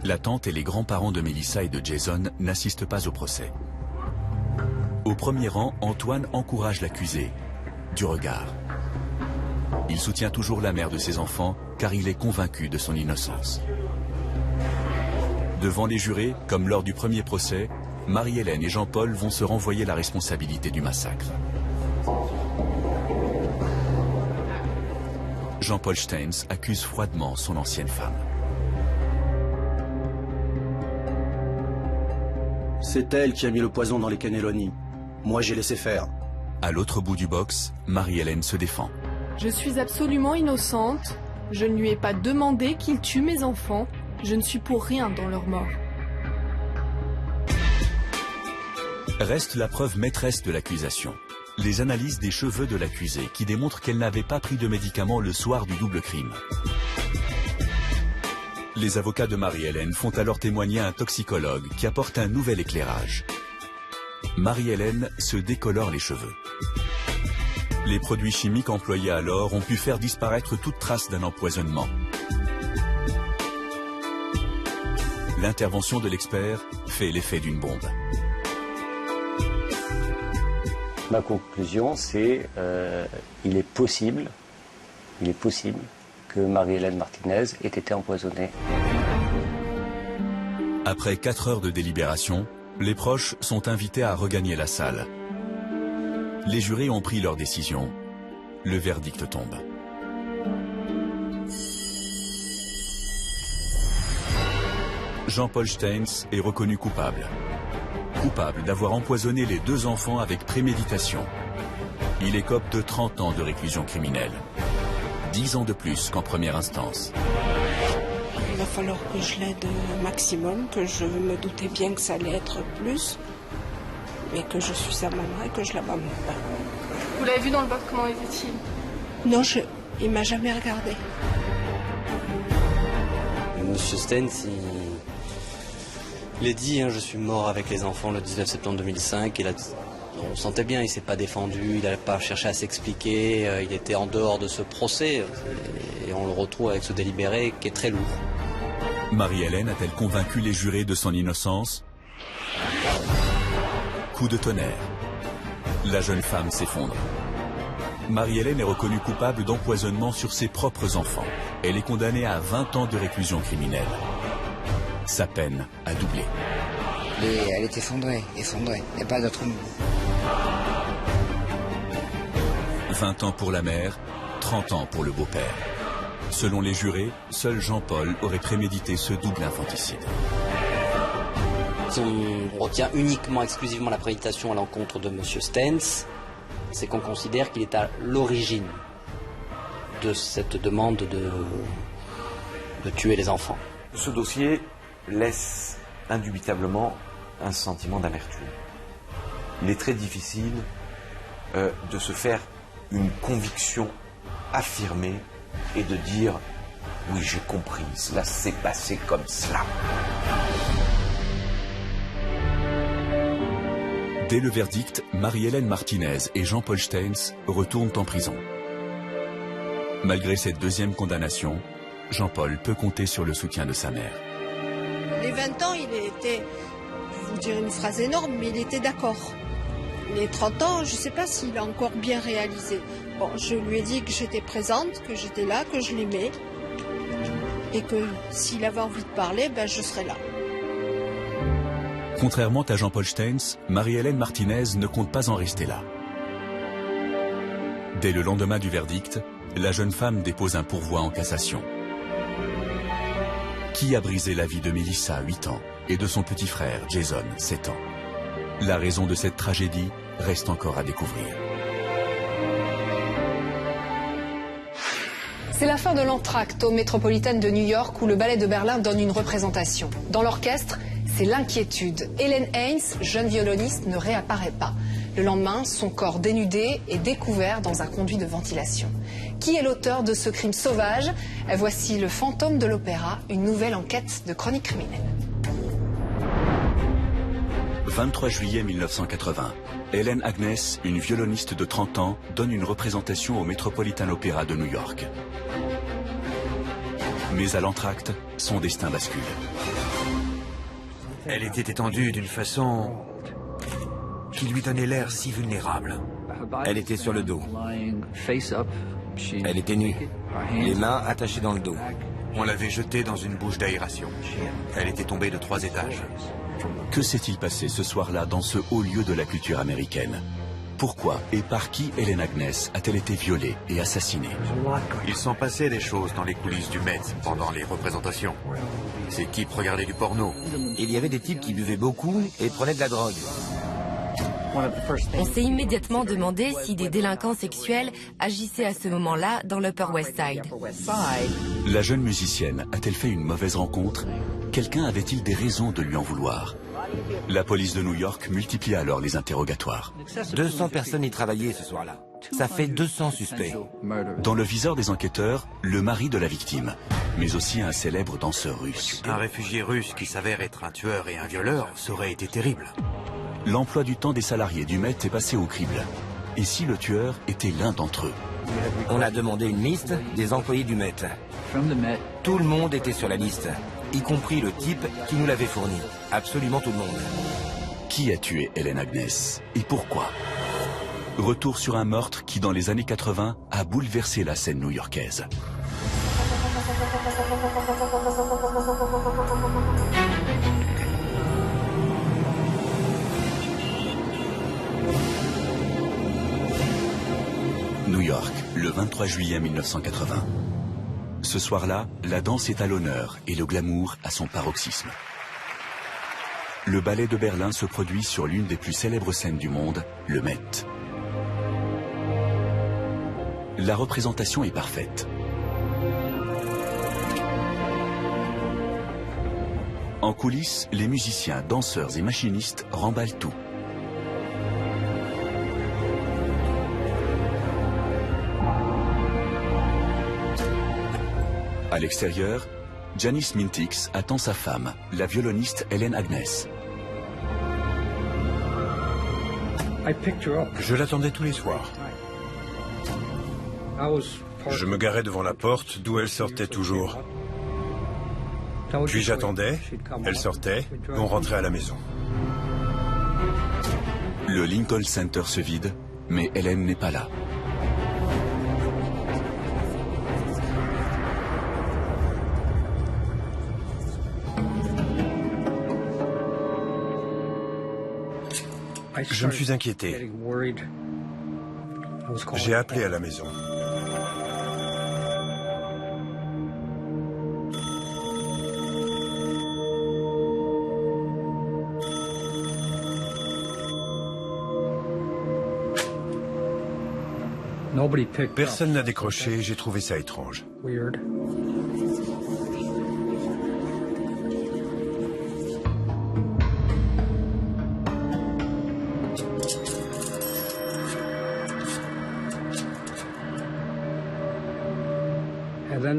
La tante et les grands-parents de Mélissa et de Jason n'assistent pas au procès. Au premier rang, Antoine encourage l'accusé, du regard. Il soutient toujours la mère de ses enfants, car il est convaincu de son innocence. Devant les jurés, comme lors du premier procès, Marie-Hélène et Jean-Paul vont se renvoyer la responsabilité du massacre. Jean-Paul Steins accuse froidement son ancienne femme. C'est elle qui a mis le poison dans les cannelloni. Moi, j'ai laissé faire. À l'autre bout du box, Marie-Hélène se défend. Je suis absolument innocente. Je ne lui ai pas demandé qu'il tue mes enfants. Je ne suis pour rien dans leur mort. Reste la preuve maîtresse de l'accusation. Les analyses des cheveux de l'accusée qui démontrent qu'elle n'avait pas pris de médicaments le soir du double crime. Les avocats de Marie-Hélène font alors témoigner un toxicologue qui apporte un nouvel éclairage. Marie-Hélène se décolore les cheveux. Les produits chimiques employés alors ont pu faire disparaître toute trace d'un empoisonnement. L'intervention de l'expert fait l'effet d'une bombe. Ma conclusion, c'est il est possible que Marie-Hélène Martinez ait été empoisonnée. Après 4 heures de délibération, les proches sont invités à regagner la salle. Les jurés ont pris leur décision. Le verdict tombe. Jean-Paul Steins est reconnu coupable. Coupable d'avoir empoisonné les 2 enfants avec préméditation. Il écope de 30 ans de réclusion criminelle. 10 ans de plus qu'en première instance. Il va falloir que je l'aide au maximum, que je me doutais bien que ça allait être plus, mais que je suis sa maman et que je l'abandonne pas. Vous l'avez vu dans le box, comment était-il? Non, il m'a jamais regardé. Monsieur Steins, il est dit, je suis mort avec les enfants le 19 septembre 2005. On sentait bien, il ne s'est pas défendu, il n'a pas cherché à s'expliquer, il était en dehors de ce procès. Et on le retrouve avec ce délibéré qui est très lourd. Marie-Hélène a-t-elle convaincu les jurés de son innocence? Coup de tonnerre. La jeune femme s'effondre. Marie-Hélène est reconnue coupable d'empoisonnement sur ses propres enfants. Elle est condamnée à 20 ans de réclusion criminelle. Sa peine a doublé. Et elle est effondrée. Il n'y a pas d'autre mot. 20 ans pour la mère, 30 ans pour le beau-père. Selon les jurés, seul Jean-Paul aurait prémédité ce double infanticide. Si on retient uniquement, exclusivement la préméditation à l'encontre de M. Steins, c'est qu'on considère qu'il est à l'origine de cette demande de tuer les enfants. Ce dossier laisse indubitablement un sentiment d'amertume. Il est très difficile de se faire une conviction affirmée et de dire « oui, j'ai compris, cela s'est passé comme cela ». Dès le verdict, Marie-Hélène Martinez et Jean-Paul Steins retournent en prison. Malgré cette deuxième condamnation, Jean-Paul peut compter sur le soutien de sa mère. Les 20 ans, il était, je vais vous dire une phrase énorme, mais il était d'accord. Les 30 ans, je ne sais pas s'il a encore bien réalisé. Bon, je lui ai dit que j'étais présente, que j'étais là, que je l'aimais. Et que s'il avait envie de parler, ben, je serais là. Contrairement à Jean-Paul Steins, Marie-Hélène Martinez ne compte pas en rester là. Dès le lendemain du verdict, la jeune femme dépose un pourvoi en cassation. Qui a brisé la vie de Melissa, 8 ans, et de son petit frère, Jason, 7 ans? La raison de cette tragédie reste encore à découvrir. C'est la fin de l'entracte au Métropolitain de New York où le Ballet de Berlin donne une représentation. Dans l'orchestre, c'est l'inquiétude. Helen Haynes, jeune violoniste, ne réapparaît pas. Le lendemain, son corps dénudé est découvert dans un conduit de ventilation. Qui est l'auteur de ce crime sauvage? Voici Le fantôme de l'opéra, une nouvelle enquête de chronique criminelle. 23 juillet 1980, Helen Agnès, une violoniste de 30 ans, donne une représentation au Metropolitan Opera de New York. Mais à l'entracte, son destin bascule. Elle était étendue d'une façon qui lui donnait l'air si vulnérable. Elle était sur le dos. Elle était nue, les mains attachées dans le dos. On l'avait jetée dans une bouche d'aération. Elle était tombée de 3 étages. Que s'est-il passé ce soir-là dans ce haut lieu de la culture américaine? Pourquoi et par qui Helen Agnès a-t-elle été violée et assassinée? Il s'en passait des choses dans les coulisses du Met pendant les représentations. Ces types regardaient du porno. Il y avait des types qui buvaient beaucoup et prenaient de la drogue. On s'est immédiatement demandé si des délinquants sexuels agissaient à ce moment-là dans l'Upper West Side. La jeune musicienne a-t-elle fait une mauvaise rencontre? Quelqu'un avait-il des raisons de lui en vouloir? La police de New York multiplie alors les interrogatoires. 200 personnes y travaillaient ce soir-là. Ça fait 200 suspects. Dans le viseur des enquêteurs, le mari de la victime, mais aussi un célèbre danseur russe. Un réfugié russe qui s'avère être un tueur et un violeur, ça aurait été terrible. L'emploi du temps des salariés du Met est passé au crible. Et si le tueur était l'un d'entre eux? On a demandé une liste des employés du Met. Tout le monde était sur la liste, y compris le type qui nous l'avait fourni. Absolument tout le monde. Qui a tué Helen Agnès et pourquoi? Retour sur un meurtre qui, dans les années 80, a bouleversé la scène new-yorkaise. New York, le 23 juillet 1980. Ce soir-là, la danse est à l'honneur et le glamour à son paroxysme. Le Ballet de Berlin se produit sur l'une des plus célèbres scènes du monde, le Met. La représentation est parfaite. En coulisses, les musiciens, danseurs et machinistes remballent tout. À l'extérieur, Janice Mintix attend sa femme, la violoniste Helen Agnès. Je l'attendais tous les soirs. Je me garais devant la porte d'où elle sortait toujours. Puis j'attendais, elle sortait, et on rentrait à la maison. Le Lincoln Center se vide, mais Helen n'est pas là. Je me suis inquiété. J'ai appelé à la maison. Personne n'a décroché, j'ai trouvé ça étrange.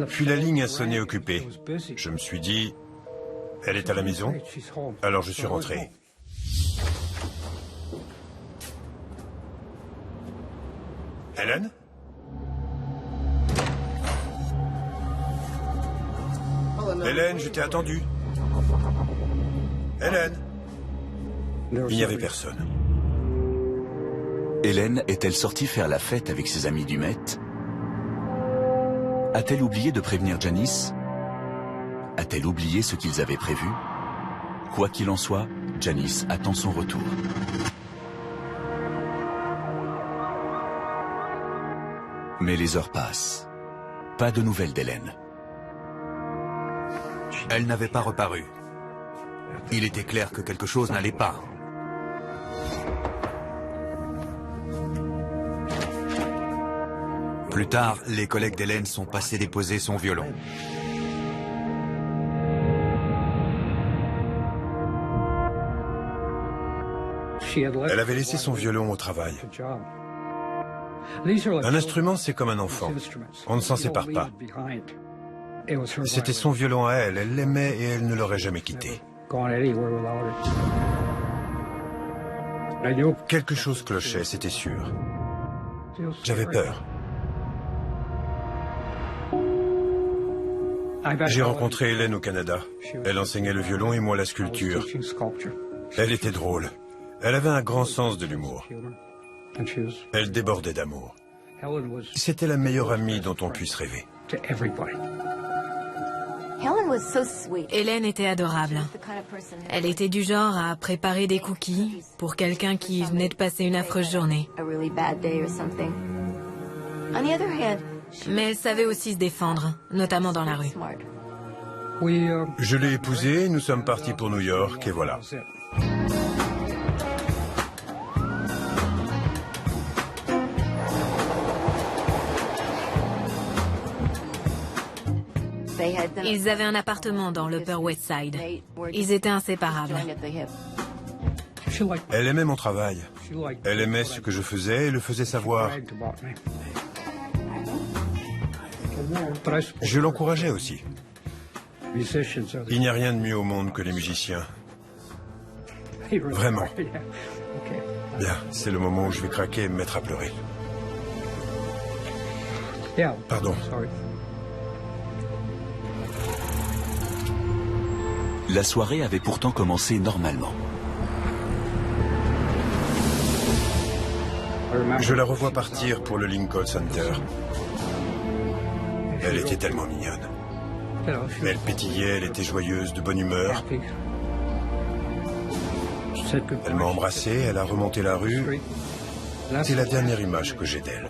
Puis la ligne a sonné occupée. Je me suis dit, elle est à la maison, alors je suis rentré. Hélène? Hélène, je t'ai attendu. Hélène? Il n'y avait personne. Hélène est-elle sortie faire la fête avec ses amis du Met? A-t-elle oublié de prévenir Janice? A-t-elle oublié ce qu'ils avaient prévu? Quoi qu'il en soit, Janice attend son retour. Mais les heures passent. Pas de nouvelles d'Hélène. Elle n'avait pas reparu. Il était clair que quelque chose n'allait pas. Plus tard, les collègues d'Hélène sont passés déposer son violon. Elle avait laissé son violon au travail. Un instrument, c'est comme un enfant. On ne s'en sépare pas. C'était son violon à elle. Elle l'aimait et elle ne l'aurait jamais quitté. Quelque chose clochait, c'était sûr. J'avais peur. J'ai rencontré Hélène au Canada. Elle enseignait le violon et moi la sculpture. Elle était drôle. Elle avait un grand sens de l'humour. Elle débordait d'amour. C'était la meilleure amie dont on puisse rêver. Hélène était adorable. Elle était du genre à préparer des cookies pour quelqu'un qui venait de passer une affreuse journée. Mais elle savait aussi se défendre, notamment dans la rue. Je l'ai épousée, nous sommes partis pour New York et voilà. Ils avaient un appartement dans l'Upper West Side. Ils étaient inséparables. Elle aimait mon travail. Elle aimait ce que je faisais et le faisait savoir. Je l'encourageais aussi. Il n'y a rien de mieux au monde que les musiciens. Vraiment. Bien, c'est le moment où je vais craquer et me mettre à pleurer. Pardon. La soirée avait pourtant commencé normalement. Je la revois partir pour le Lincoln Center. Elle était tellement mignonne. Elle pétillait, elle était joyeuse, de bonne humeur. Elle m'a embrassé, elle a remonté la rue. C'est la dernière image que j'ai d'elle.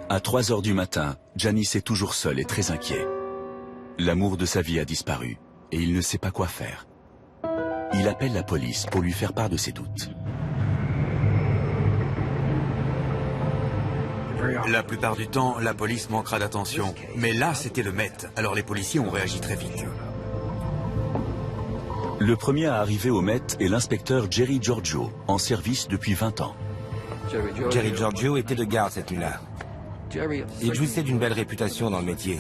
À 3 heures du matin, Janice est toujours seul et très inquiet. L'amour de sa vie a disparu et il ne sait pas quoi faire. Il appelle la police pour lui faire part de ses doutes. La plupart du temps, la police manquera d'attention. Mais là, c'était le Met, alors les policiers ont réagi très vite. Le premier à arriver au Met est l'inspecteur Jerry Giorgio, en service depuis 20 ans. Jerry Giorgio était de garde cette nuit-là. Il jouissait d'une belle réputation dans le métier.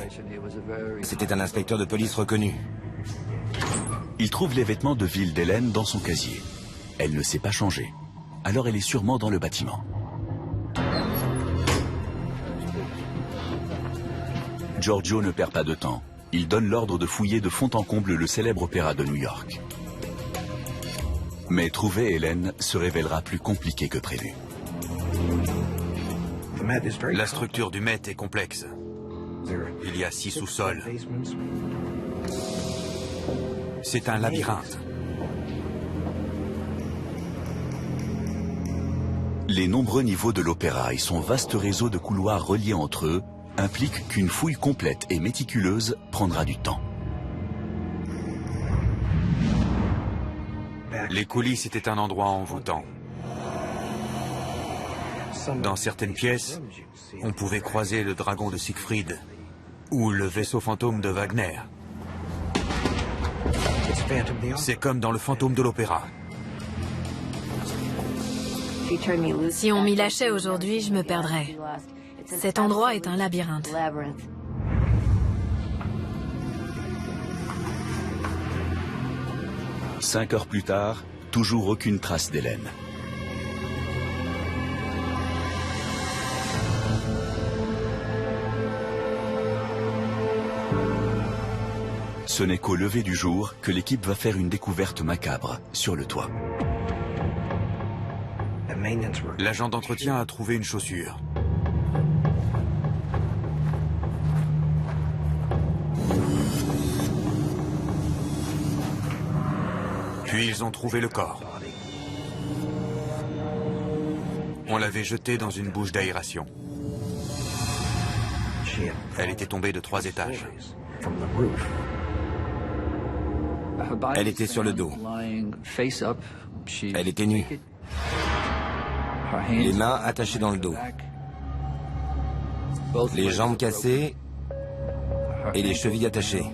C'était un inspecteur de police reconnu. Il trouve les vêtements de ville d'Hélène dans son casier. Elle ne s'est pas changée. Alors elle est sûrement dans le bâtiment. Giorgio ne perd pas de temps. Il donne l'ordre de fouiller de fond en comble le célèbre opéra de New York. Mais trouver Hélène se révélera plus compliqué que prévu. La structure du Met est complexe. Il y a 6 sous-sols. C'est un labyrinthe. Les nombreux niveaux de l'opéra et son vaste réseau de couloirs reliés entre eux impliquent qu'une fouille complète et méticuleuse prendra du temps. Les coulisses étaient un endroit envoûtant. Dans certaines pièces, on pouvait croiser le dragon de Siegfried ou le vaisseau fantôme de Wagner. C'est comme dans le fantôme de l'opéra. Si on m'y lâchait aujourd'hui, je me perdrais. Cet endroit est un labyrinthe. 5 heures plus tard, toujours aucune trace d'Hélène. Ce n'est qu'au lever du jour que l'équipe va faire une découverte macabre sur le toit. L'agent d'entretien a trouvé une chaussure. Puis ils ont trouvé le corps. On l'avait jeté dans une bouche d'aération. Elle était tombée de 3 étages. Elle était sur le dos. Elle était nue. Les mains attachées dans le dos. Les jambes cassées et les chevilles attachées.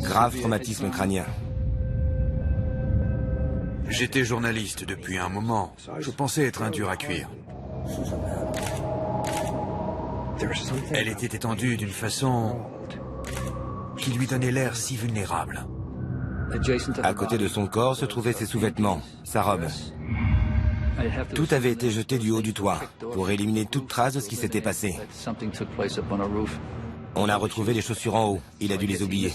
Grave traumatisme crânien. J'étais journaliste depuis un moment. Je pensais être un dur à cuire. Elle était étendue d'une façon qui lui donnait l'air si vulnérable. À côté de son corps se trouvaient ses sous-vêtements, sa robe. Tout avait été jeté du haut du toit pour éliminer toute trace de ce qui s'était passé. On a retrouvé les chaussures en haut. Il a dû les oublier.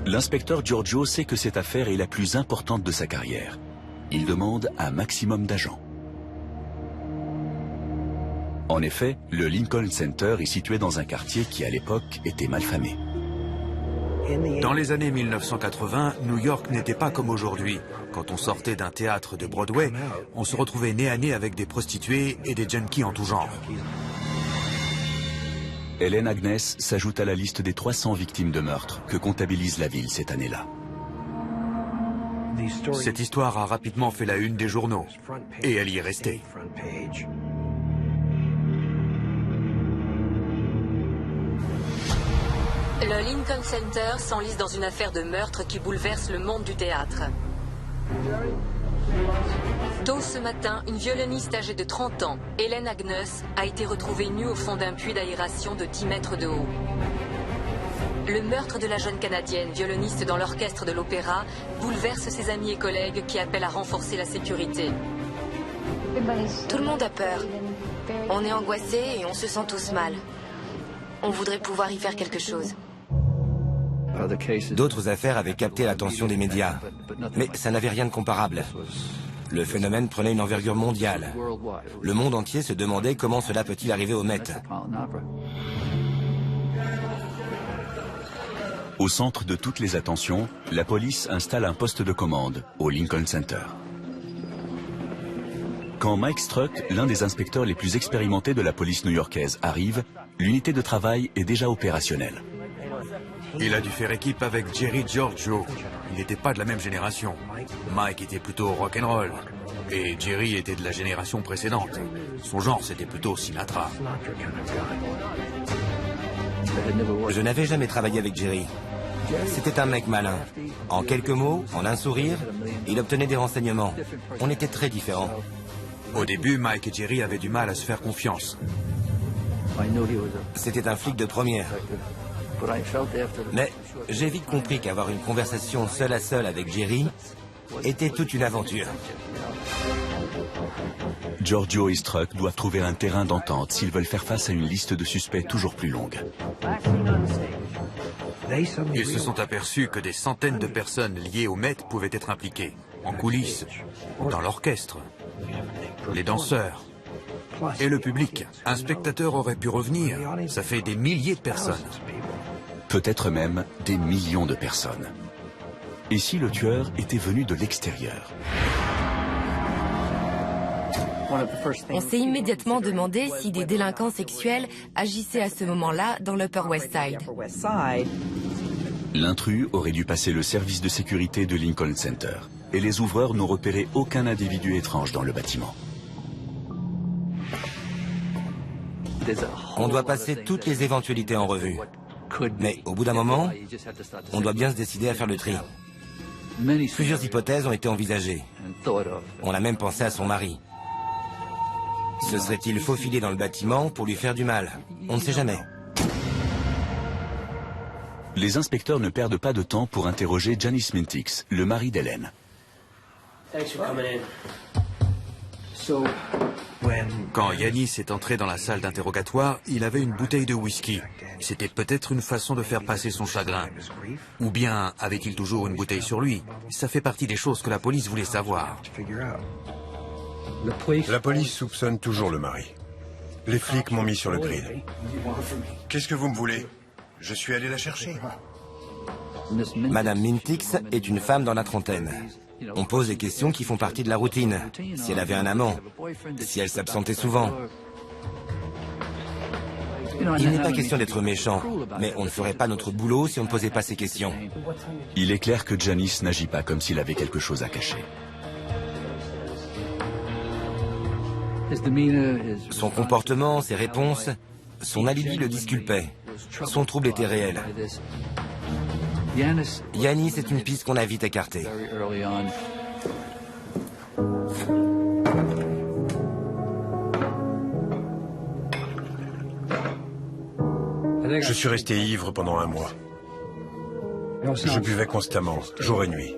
L'inspecteur Giorgio sait que cette affaire est la plus importante de sa carrière. Il demande un maximum d'agents. En effet, le Lincoln Center est situé dans un quartier qui, à l'époque, était malfamé. Dans les années 1980, New York n'était pas comme aujourd'hui. Quand on sortait d'un théâtre de Broadway, on se retrouvait nez à nez avec des prostituées et des junkies en tout genre. Hélène Agnès s'ajoute à la liste des 300 victimes de meurtre que comptabilise la ville cette année-là. Cette histoire a rapidement fait la une des journaux, et elle y est restée. Le Lincoln Center s'enlise dans une affaire de meurtre qui bouleverse le monde du théâtre. Tôt ce matin, une violoniste âgée de 30 ans, Hélène Agnès, a été retrouvée nue au fond d'un puits d'aération de 10 mètres de haut. Le meurtre de la jeune Canadienne, violoniste dans l'orchestre de l'opéra, bouleverse ses amis et collègues qui appellent à renforcer la sécurité. Tout le monde a peur. On est angoissés et on se sent tous mal. On voudrait pouvoir y faire quelque chose. D'autres affaires avaient capté l'attention des médias, mais ça n'avait rien de comparable. Le phénomène prenait une envergure mondiale. Le monde entier se demandait comment cela peut-il arriver au Met. Au centre de toutes les attentions, la police installe un poste de commande au Lincoln Center. Quand Mike Struck, l'un des inspecteurs les plus expérimentés de la police new-yorkaise, arrive, l'unité de travail est déjà opérationnelle. Il a dû faire équipe avec Jerry Giorgio. Il n'était pas de la même génération. Mike était plutôt rock'n'roll. Et Jerry était de la génération précédente. Son genre, c'était plutôt Sinatra. Je n'avais jamais travaillé avec Jerry. C'était un mec malin. En quelques mots, en un sourire, il obtenait des renseignements. On était très différents. Au début, Mike et Jerry avaient du mal à se faire confiance. C'était un flic de première. Mais j'ai vite compris qu'avoir une conversation seul à seul avec Jerry était toute une aventure. Giorgio et Struck doivent trouver un terrain d'entente s'ils veulent faire face à une liste de suspects toujours plus longue. Ils se sont aperçus que des centaines de personnes liées au Met pouvaient être impliquées, en coulisses, dans l'orchestre, les danseurs et le public. Un spectateur aurait pu revenir, ça fait des milliers de personnes. Peut-être même des millions de personnes. Et si le tueur était venu de l'extérieur? On s'est immédiatement demandé si des délinquants sexuels agissaient à ce moment-là dans l'Upper West Side. L'intrus aurait dû passer le service de sécurité de Lincoln Center. Et les ouvreurs n'ont repéré aucun individu étrange dans le bâtiment. On doit passer toutes les éventualités en revue. Mais au bout d'un moment, on doit bien se décider à faire le tri. Plusieurs hypothèses ont été envisagées. On a même pensé à son mari. Se serait-il faufilé dans le bâtiment pour lui faire du mal? On ne sait jamais. Les inspecteurs ne perdent pas de temps pour interroger Janice Mintix, le mari d'Hélène. Quand Yanis est entré dans la salle d'interrogatoire, il avait une bouteille de whisky. C'était peut-être une façon de faire passer son chagrin. Ou bien avait-il toujours une bouteille sur lui? Ça fait partie des choses que la police voulait savoir. La police soupçonne toujours le mari. Les flics m'ont mis sur le grill. Qu'est-ce que vous me voulez? Je suis allé la chercher. Madame Mintix est une femme dans la trentaine. On pose des questions qui font partie de la routine. Si elle avait un amant, si elle s'absentait souvent. Il n'est pas question d'être méchant, mais on ne ferait pas notre boulot si on ne posait pas ces questions. Il est clair que Janice n'agit pas comme s'il avait quelque chose à cacher. Son comportement, ses réponses, son alibi le disculpait. Son trouble était réel. Yanis est une piste qu'on a vite écartée. Je suis resté ivre pendant un mois. Je buvais constamment, jour et nuit.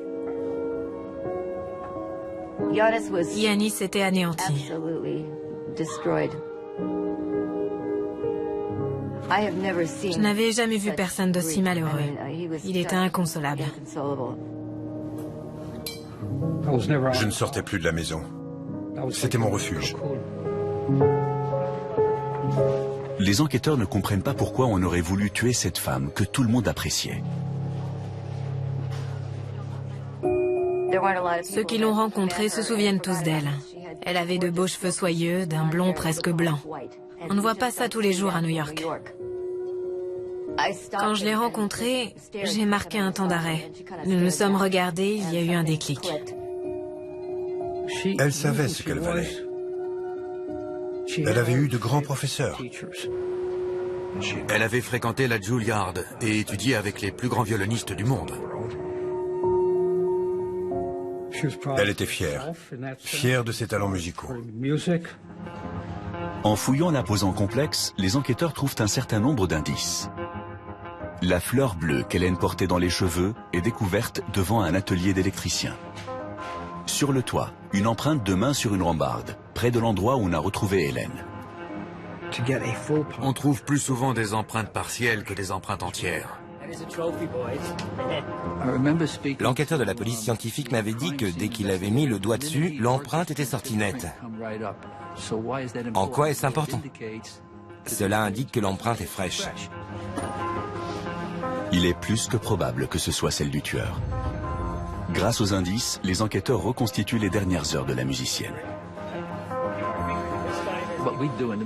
Yanis était anéanti. Je n'avais jamais vu personne d'aussi malheureux. Il était inconsolable. Je ne sortais plus de la maison. C'était mon refuge. Les enquêteurs ne comprennent pas pourquoi on aurait voulu tuer cette femme que tout le monde appréciait. Ceux qui l'ont rencontrée se souviennent tous d'elle. Elle avait de beaux cheveux soyeux, d'un blond presque blanc. On ne voit pas ça tous les jours à New York. Quand je l'ai rencontrée, j'ai marqué un temps d'arrêt. Nous nous sommes regardés, il y a eu un déclic. Elle savait ce qu'elle valait. Elle avait eu de grands professeurs. Elle avait fréquenté la Juilliard et étudié avec les plus grands violonistes du monde. Elle était fière. Fière de ses talents musicaux. En fouillant l'imposant complexe, les enquêteurs trouvent un certain nombre d'indices. La fleur bleue qu'Hélène portait dans les cheveux est découverte devant un atelier d'électricien. Sur le toit, une empreinte de main sur une rambarde, près de l'endroit où on a retrouvé Hélène. On trouve plus souvent des empreintes partielles que des empreintes entières. L'enquêteur de la police scientifique m'avait dit que dès qu'il avait mis le doigt dessus, l'empreinte était sortie nette. En quoi est-ce important? Cela indique que l'empreinte est fraîche. Il est plus que probable que ce soit celle du tueur. Grâce aux indices, les enquêteurs reconstituent les dernières heures de la musicienne.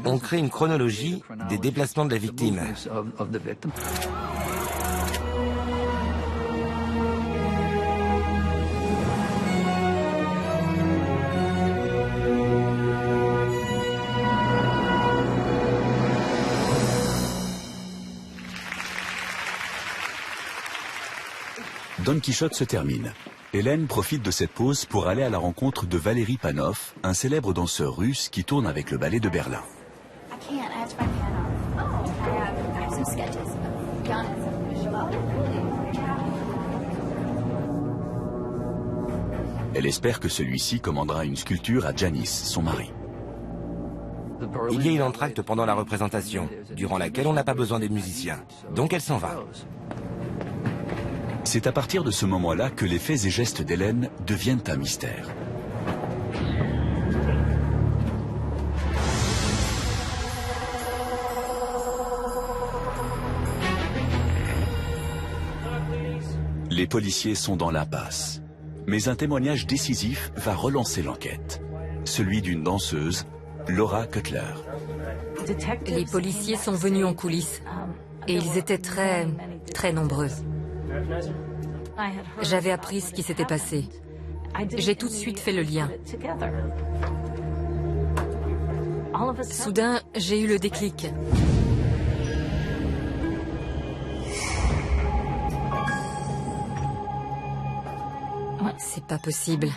On crée une chronologie des déplacements de la victime. Don Quichotte se termine. Hélène profite de cette pause pour aller à la rencontre de Valérie Panov, un célèbre danseur russe qui tourne avec le ballet de Berlin. Elle espère que celui-ci commandera une sculpture à Janice, son mari. Il y a une entracte pendant la représentation, durant laquelle on n'a pas besoin des musiciens. Donc elle s'en va. C'est à partir de ce moment-là que les faits et gestes d'Hélène deviennent un mystère. Les policiers sont dans l'impasse. Mais un témoignage décisif va relancer l'enquête. Celui d'une danseuse, Laura Cutler. Les policiers sont venus en coulisses et ils étaient très nombreux. J'avais appris ce qui s'était passé. J'ai tout de suite fait le lien. Soudain, j'ai eu le déclic. C'est pas possible.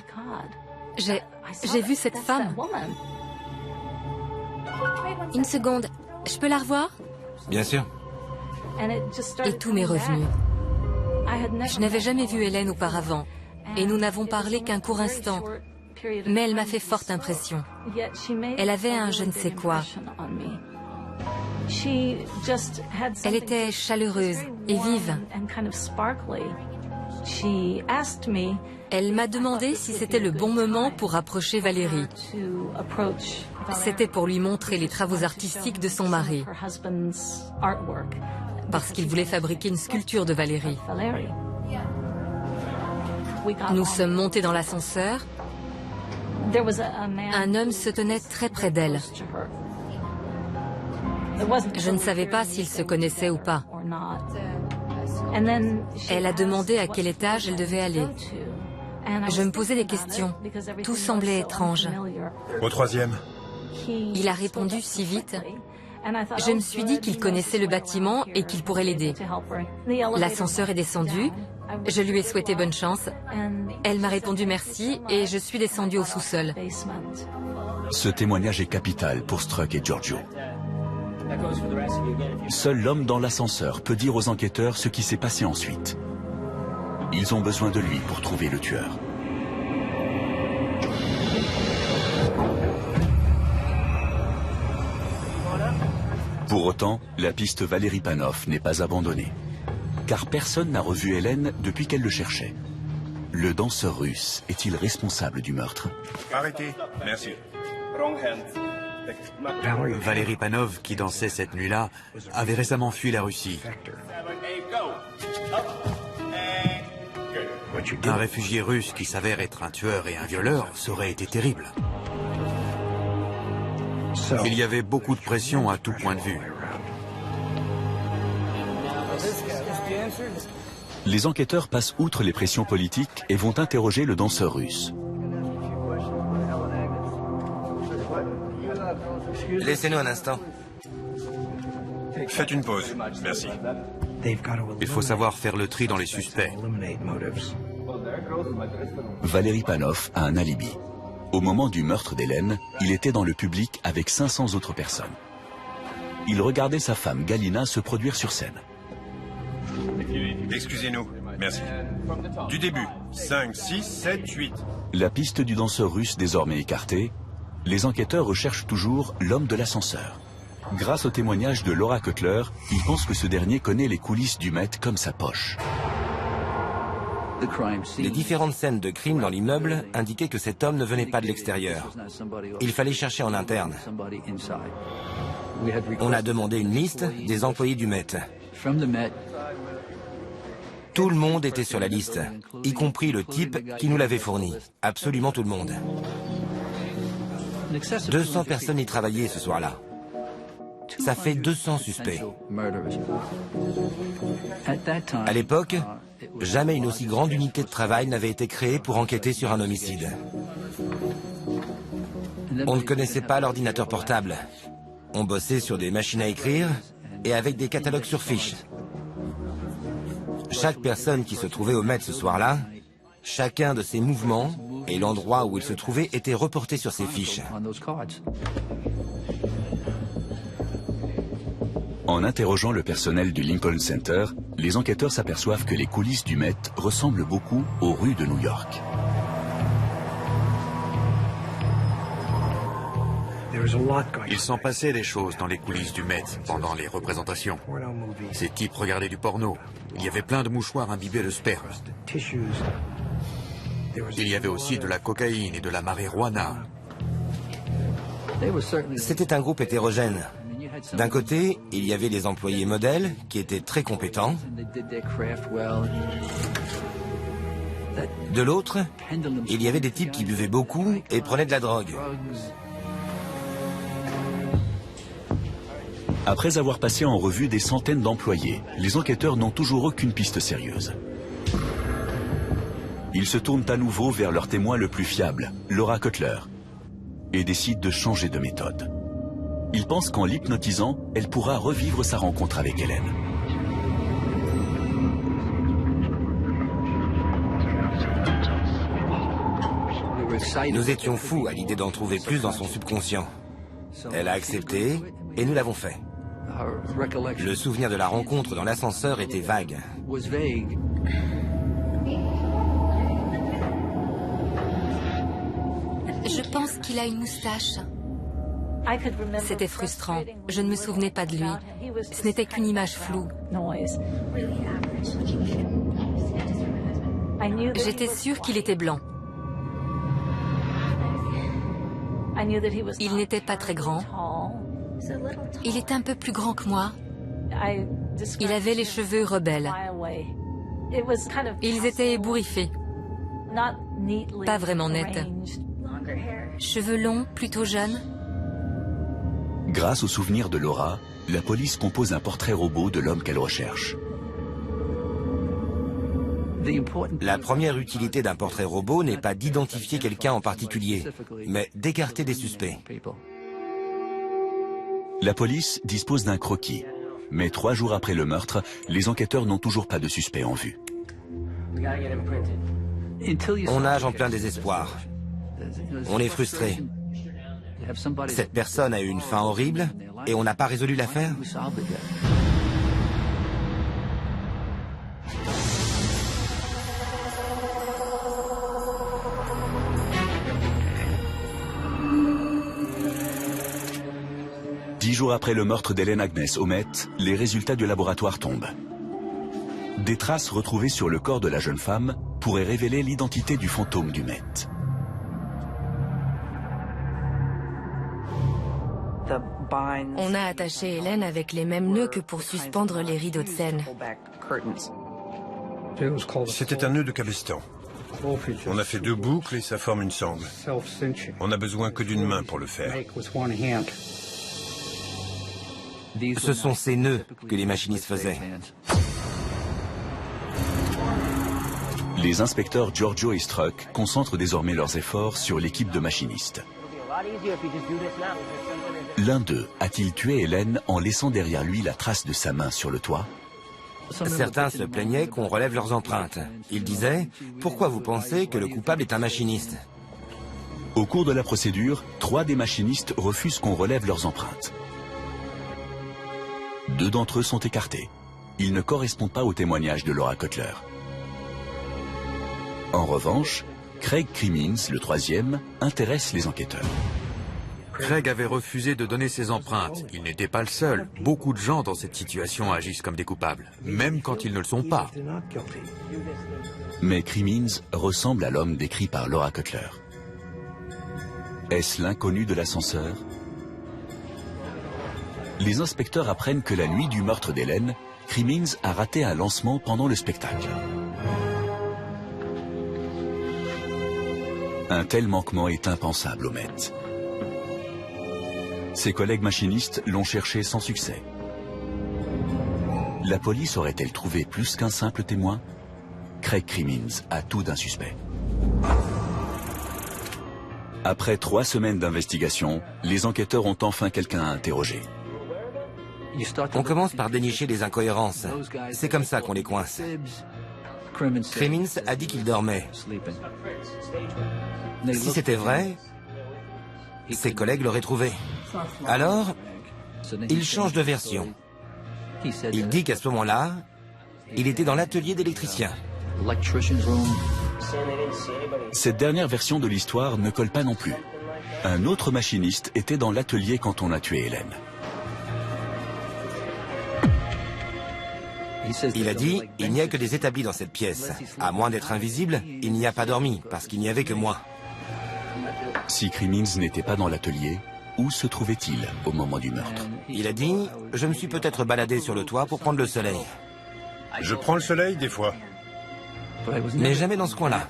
J'ai vu cette femme. Une seconde, je peux la revoir? Bien sûr. Et tout m'est revenu. Je n'avais jamais vu Hélène auparavant, et nous n'avons parlé qu'un court instant, mais elle m'a fait forte impression. Elle avait un je ne sais quoi. Elle était chaleureuse et vive. Elle m'a demandé si c'était le bon moment pour approcher Valérie. C'était pour lui montrer les travaux artistiques de son mari, parce qu'il voulait fabriquer une sculpture de Valérie. Nous sommes montés dans l'ascenseur. Un homme se tenait très près d'elle. Je ne savais pas s'ils se connaissaient ou pas. Elle a demandé à quel étage elle devait aller. Je me posais des questions. Tout semblait étrange. Au 3e. Il a répondu si vite. Je me suis dit qu'il connaissait le bâtiment et qu'il pourrait l'aider. L'ascenseur est descendu. Je lui ai souhaité bonne chance. Elle m'a répondu merci et je suis descendue au sous-sol. Ce témoignage est capital pour Struck et Giorgio. Seul l'homme dans l'ascenseur peut dire aux enquêteurs ce qui s'est passé ensuite. Ils ont besoin de lui pour trouver le tueur. Pour autant, la piste Valérie Panov n'est pas abandonnée. Car personne n'a revu Hélène depuis qu'elle le cherchait. Le danseur russe est-il responsable du meurtre? Arrêtez, merci. Valérie Panov, qui dansait cette nuit-là, avait récemment fui la Russie. Un réfugié russe qui s'avère être un tueur et un violeur, ça aurait été terrible. Il y avait beaucoup de pression à tout point de vue. Les enquêteurs passent outre les pressions politiques et vont interroger le danseur russe. Laissez-nous un instant. Faites une pause, merci. Il faut savoir faire le tri dans les suspects. Valérie Panov a un alibi. Au moment du meurtre d'Hélène, il était dans le public avec 500 autres personnes. Il regardait sa femme Galina se produire sur scène. Excusez-nous, merci. Du début, 5, 6, 7, 8. La piste du danseur russe désormais écartée, les enquêteurs recherchent toujours l'homme de l'ascenseur. Grâce au témoignage de Laura Cutler, ils pensent que ce dernier connaît les coulisses du Met comme sa poche. Les différentes scènes de crime dans l'immeuble indiquaient que cet homme ne venait pas de l'extérieur. Il fallait chercher en interne. On a demandé une liste des employés du Met. Tout le monde était sur la liste, y compris le type qui nous l'avait fourni. Absolument tout le monde. 200 personnes y travaillaient ce soir-là. Ça fait 200 suspects. À l'époque, jamais une aussi grande unité de travail n'avait été créée pour enquêter sur un homicide. On ne connaissait pas l'ordinateur portable. On bossait sur des machines à écrire et avec des catalogues sur fiches. Chaque personne qui se trouvait au Met ce soir-là, chacun de ses mouvements et l'endroit où il se trouvait étaient reportés sur ces fiches. En interrogeant le personnel du Lincoln Center, les enquêteurs s'aperçoivent que les coulisses du Met ressemblent beaucoup aux rues de New York. Il s'en passait des choses dans les coulisses du Met pendant les représentations. Ces types regardaient du porno. Il y avait plein de mouchoirs imbibés de sperme. Il y avait aussi de la cocaïne et de la marijuana. C'était un groupe hétérogène. D'un côté, il y avait les employés modèles qui étaient très compétents. De l'autre, il y avait des types qui buvaient beaucoup et prenaient de la drogue. Après avoir passé en revue des centaines d'employés, les enquêteurs n'ont toujours aucune piste sérieuse. Ils se tournent à nouveau vers leur témoin le plus fiable, Laura Cutler, et décident de changer de méthode. Ils pensent qu'en l'hypnotisant, elle pourra revivre sa rencontre avec Hélène. Nous étions fous à l'idée d'en trouver plus dans son subconscient. Elle a accepté et nous l'avons fait. Le souvenir de la rencontre dans l'ascenseur était vague. Je pense qu'il a une moustache. C'était frustrant. Je ne me souvenais pas de lui. Ce n'était qu'une image floue. J'étais sûre qu'il était blanc. Il n'était pas très grand. Il était un peu plus grand que moi. Il avait les cheveux rebelles. Ils étaient ébouriffés. Pas vraiment nets. Cheveux longs, plutôt jeunes. Grâce au souvenir de Laura, la police compose un portrait robot de l'homme qu'elle recherche. La première utilité d'un portrait robot n'est pas d'identifier quelqu'un en particulier, mais d'écarter des suspects. La police dispose d'un croquis, mais 3 jours après le meurtre, les enquêteurs n'ont toujours pas de suspect en vue. On nage en plein désespoir. On est frustré. Cette personne a eu une fin horrible et on n'a pas résolu l'affaire. Dix jours après le meurtre d'Hélène Agnès au Met, les résultats du laboratoire tombent. Des traces retrouvées sur le corps de la jeune femme pourraient révéler l'identité du fantôme du Met. On a attaché Hélène avec les mêmes nœuds que pour suspendre les rideaux de scène. C'était un nœud de cabestan. On a fait 2 boucles et ça forme une sangle. On n'a besoin que d'une main pour le faire. Ce sont ces nœuds que les machinistes faisaient. Les inspecteurs Giorgio et Struck concentrent désormais leurs efforts sur l'équipe de machinistes. L'un d'eux a-t-il tué Hélène en laissant derrière lui la trace de sa main sur le toit? Certains se plaignaient qu'on relève leurs empreintes. Ils disaient « Pourquoi vous pensez que le coupable est un machiniste ?» Au cours de la procédure, 3 des machinistes refusent qu'on relève leurs empreintes. 2 d'entre eux sont écartés. Ils ne correspondent pas au témoignage de Laura Cutler. En revanche, Craig Crimmins, le 3e, intéresse les enquêteurs. Craig avait refusé de donner ses empreintes. Il n'était pas le seul. Beaucoup de gens dans cette situation agissent comme des coupables, même quand ils ne le sont pas. Mais Crimmins ressemble à l'homme décrit par Laura Cutler. Est-ce l'inconnu de l'ascenseur? Les inspecteurs apprennent que la nuit du meurtre d'Hélène, Crimmins a raté un lancement pendant le spectacle. Un tel manquement est impensable au Met. Ses collègues machinistes l'ont cherché sans succès. La police aurait-elle trouvé plus qu'un simple témoin? Craig Crimmins a tout d'un suspect. Après 3 semaines d'investigation, les enquêteurs ont enfin quelqu'un à interroger. On commence par dénicher des incohérences. C'est comme ça qu'on les coince. Crimmins a dit qu'il dormait. Si c'était vrai, ses collègues l'auraient trouvé. Alors, il change de version. Il dit qu'à ce moment-là, il était dans l'atelier d'électricien. Cette dernière version de l'histoire ne colle pas non plus. Un autre machiniste était dans l'atelier quand on a tué Hélène. Il a dit, il n'y a que des établis dans cette pièce. À moins d'être invisible, il n'y a pas dormi, parce qu'il n'y avait que moi. Si Crimmins n'était pas dans l'atelier, où se trouvait-il au moment du meurtre? Il a dit, je me suis peut-être baladé sur le toit pour prendre le soleil. Je prends le soleil des fois. Mais jamais dans ce coin-là.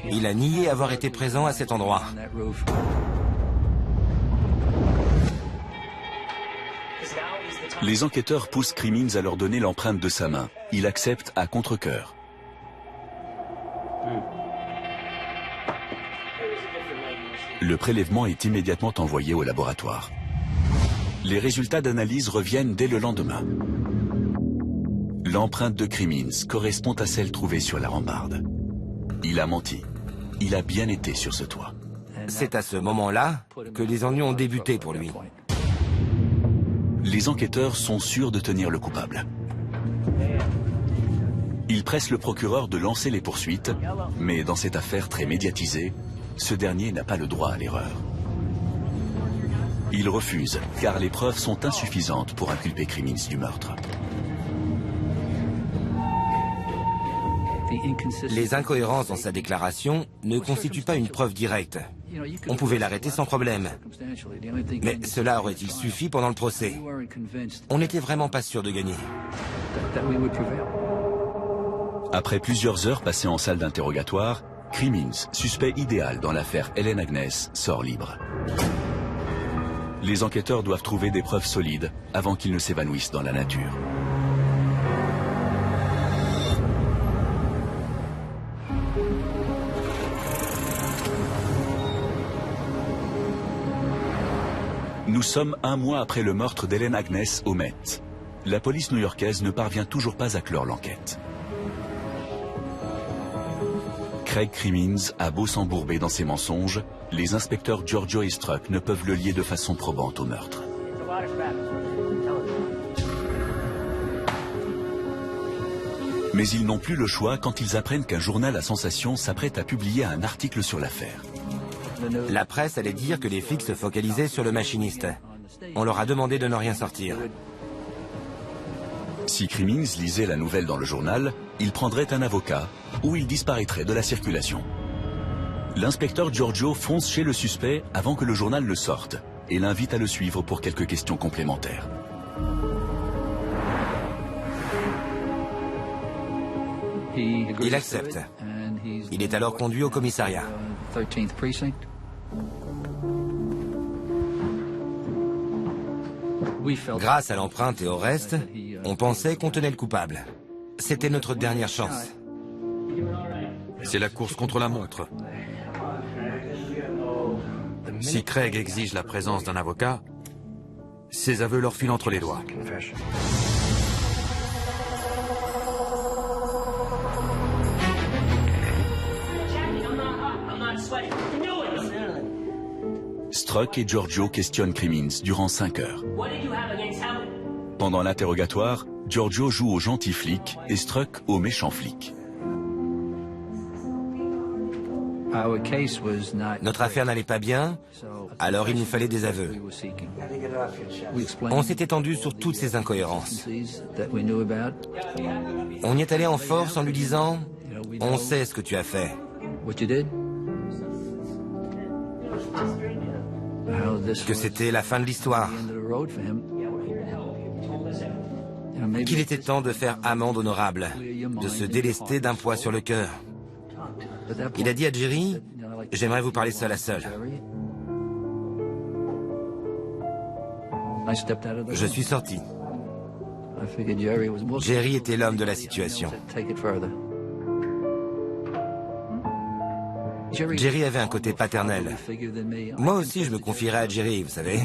Il a nié avoir été présent à cet endroit. Les enquêteurs poussent Crimmins à leur donner l'empreinte de sa main. Il accepte à contre-cœur. Le prélèvement est immédiatement envoyé au laboratoire. Les résultats d'analyse reviennent dès le lendemain. L'empreinte de Crimmins correspond à celle trouvée sur la rambarde. Il a menti. Il a bien été sur ce toit. C'est à ce moment-là que les ennuis ont débuté pour lui. Les enquêteurs sont sûrs de tenir le coupable. Ils pressent le procureur de lancer les poursuites, mais dans cette affaire très médiatisée, ce dernier n'a pas le droit à l'erreur. Il refuse, car les preuves sont insuffisantes pour inculper Crimmins du meurtre. Les incohérences dans sa déclaration ne constituent pas une preuve directe. On pouvait l'arrêter sans problème. Mais cela aurait-il suffi pendant le procès? On n'était vraiment pas sûr de gagner. Après plusieurs heures passées en salle d'interrogatoire, Crimmins, suspect idéal dans l'affaire Hélène Agnès, sort libre. Les enquêteurs doivent trouver des preuves solides avant qu'ils ne s'évanouissent dans la nature. Nous sommes un mois après le meurtre d'Hélène Agnès au Met. La police new-yorkaise ne parvient toujours pas à clore l'enquête. Craig Crimmins a beau s'embourber dans ses mensonges, les inspecteurs Giorgio et Struck ne peuvent le lier de façon probante au meurtre. Mais ils n'ont plus le choix quand ils apprennent qu'un journal à sensation s'apprête à publier un article sur l'affaire. La presse allait dire que les flics se focalisaient sur le machiniste. On leur a demandé de ne rien sortir. Si Crimmins lisait la nouvelle dans le journal, il prendrait un avocat ou il disparaîtrait de la circulation. L'inspecteur Giorgio fonce chez le suspect avant que le journal ne sorte et l'invite à le suivre pour quelques questions complémentaires. Il accepte. Il est alors conduit au commissariat. Grâce à l'empreinte et au reste, on pensait qu'on tenait le coupable. C'était notre dernière chance. C'est la course contre la montre. Si Craig exige la présence d'un avocat, ses aveux leur filent entre les doigts. Struck et Giorgio questionnent Crimmins durant 5 heures. Pendant l'interrogatoire, Giorgio joue au gentil flic et Struck au méchant flic. Notre affaire n'allait pas bien, alors il nous fallait des aveux. On s'est étendu sur toutes ces incohérences. On y est allé en force en lui disant « On sait ce que tu as fait ». Que c'était la fin de l'histoire. Qu'il était temps de faire amende honorable, de se délester d'un poids sur le cœur. Il a dit à Jerry, « J'aimerais vous parler seul à seul ». Je suis sorti. Jerry était l'homme de la situation. Jerry avait un côté paternel. Moi aussi, je me confierais à Jerry, vous savez.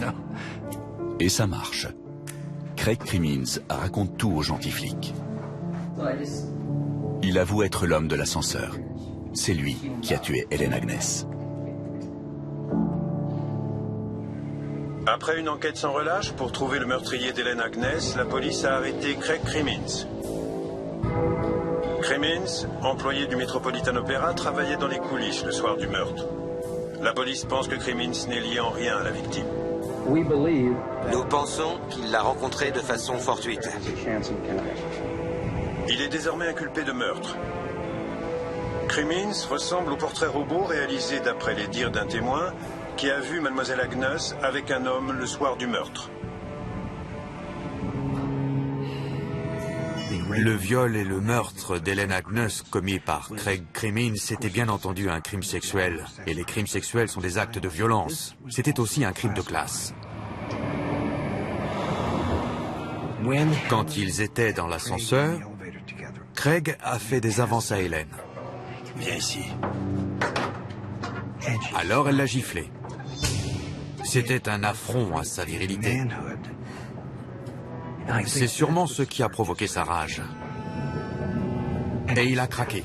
Et ça marche. Craig Crimmins raconte tout au gentil flic. Il avoue être l'homme de l'ascenseur. C'est lui qui a tué Hélène Agnès. Après une enquête sans relâche pour trouver le meurtrier d'Hélène Agnès, la police a arrêté Craig Crimmins. Crimmins, employé du Metropolitan Opera, travaillait dans les coulisses le soir du meurtre. La police pense que Crimmins n'est lié en rien à la victime. Nous pensons qu'il l'a rencontrée de façon fortuite. Il est désormais inculpé de meurtre. Crimmins ressemble au portrait robot réalisé d'après les dires d'un témoin qui a vu Mademoiselle Agnès avec un homme le soir du meurtre. Le viol et le meurtre d'Hélène Agnès commis par Craig Crimmins, c'était bien entendu un crime sexuel. Et les crimes sexuels sont des actes de violence. C'était aussi un crime de classe. Quand ils étaient dans l'ascenseur, Craig a fait des avances à Hélène. Viens ici. Alors elle l'a giflé. C'était un affront à sa virilité. C'est sûrement ce qui a provoqué sa rage. Et il a craqué.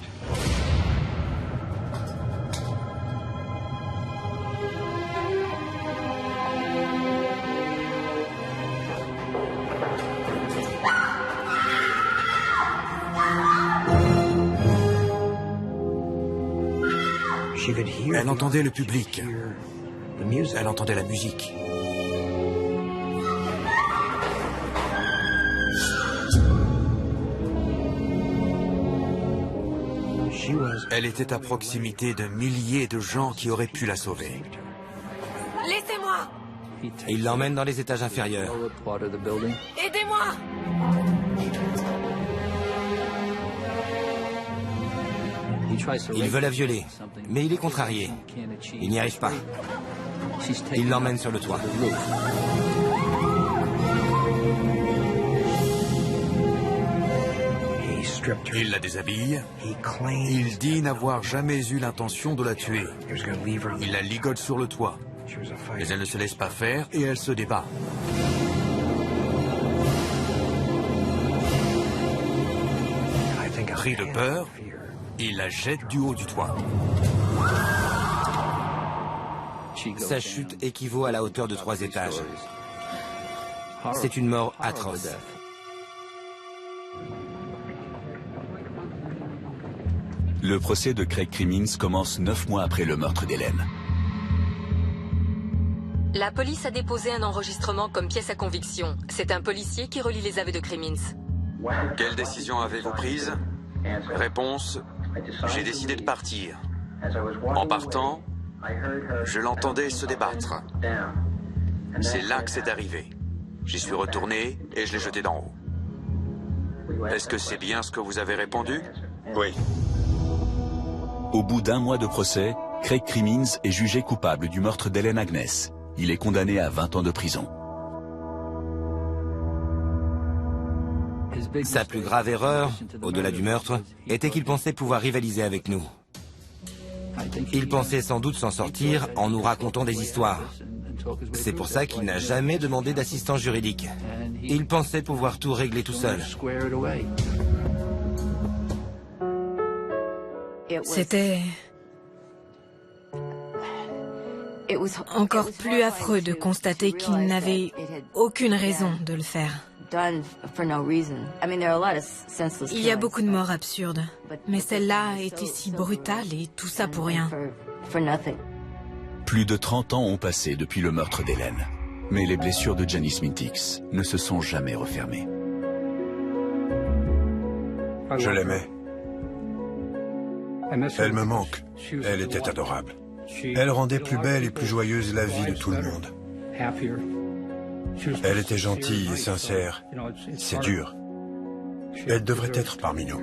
Elle entendait le public. Elle entendait la musique. Elle était à proximité de milliers de gens qui auraient pu la sauver. Laissez-moi! Il l'emmène dans les étages inférieurs. Aidez-moi! Il veut la violer, mais il est contrarié. Il n'y arrive pas. Il l'emmène sur le toit. Il la déshabille. Il dit n'avoir jamais eu l'intention de la tuer. Il la ligote sur le toit. Mais elle ne se laisse pas faire et elle se débat. Pris de peur, il la jette du haut du toit. Sa chute équivaut à la hauteur de 3 étages. C'est une mort atroce. Le procès de Craig Crimmins commence 9 mois après le meurtre d'Hélène. La police a déposé un enregistrement comme pièce à conviction. C'est un policier qui relie les aveux de Crimmins. Quelle décision avez-vous prise? Réponse, j'ai décidé de partir. En partant, je l'entendais se débattre. C'est là que c'est arrivé. J'y suis retourné et je l'ai jeté d'en haut. Est-ce que c'est bien ce que vous avez répondu? Oui. Au bout d'1 mois de procès, Craig Crimmins est jugé coupable du meurtre d'Hélène Agnès. Il est condamné à 20 ans de prison. Sa plus grave erreur, au-delà du meurtre, était qu'il pensait pouvoir rivaliser avec nous. Il pensait sans doute s'en sortir en nous racontant des histoires. C'est pour ça qu'il n'a jamais demandé d'assistance juridique. Il pensait pouvoir tout régler tout seul. C'était encore plus affreux de constater qu'il n'avait aucune raison de le faire. Il y a beaucoup de morts absurdes, mais celle-là était si brutale et tout ça pour rien. Plus de 30 ans ont passé depuis le meurtre d'Hélène. Mais les blessures de Janice Mintix ne se sont jamais refermées. Je l'aimais. Elle me manque. Elle était adorable. Elle rendait plus belle et plus joyeuse la vie de tout le monde. Elle était gentille et sincère. C'est dur. Elle devrait être parmi nous.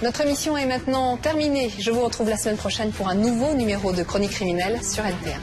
Notre émission est maintenant terminée. Je vous retrouve la semaine prochaine pour un nouveau numéro de Chronique criminelle sur NTR.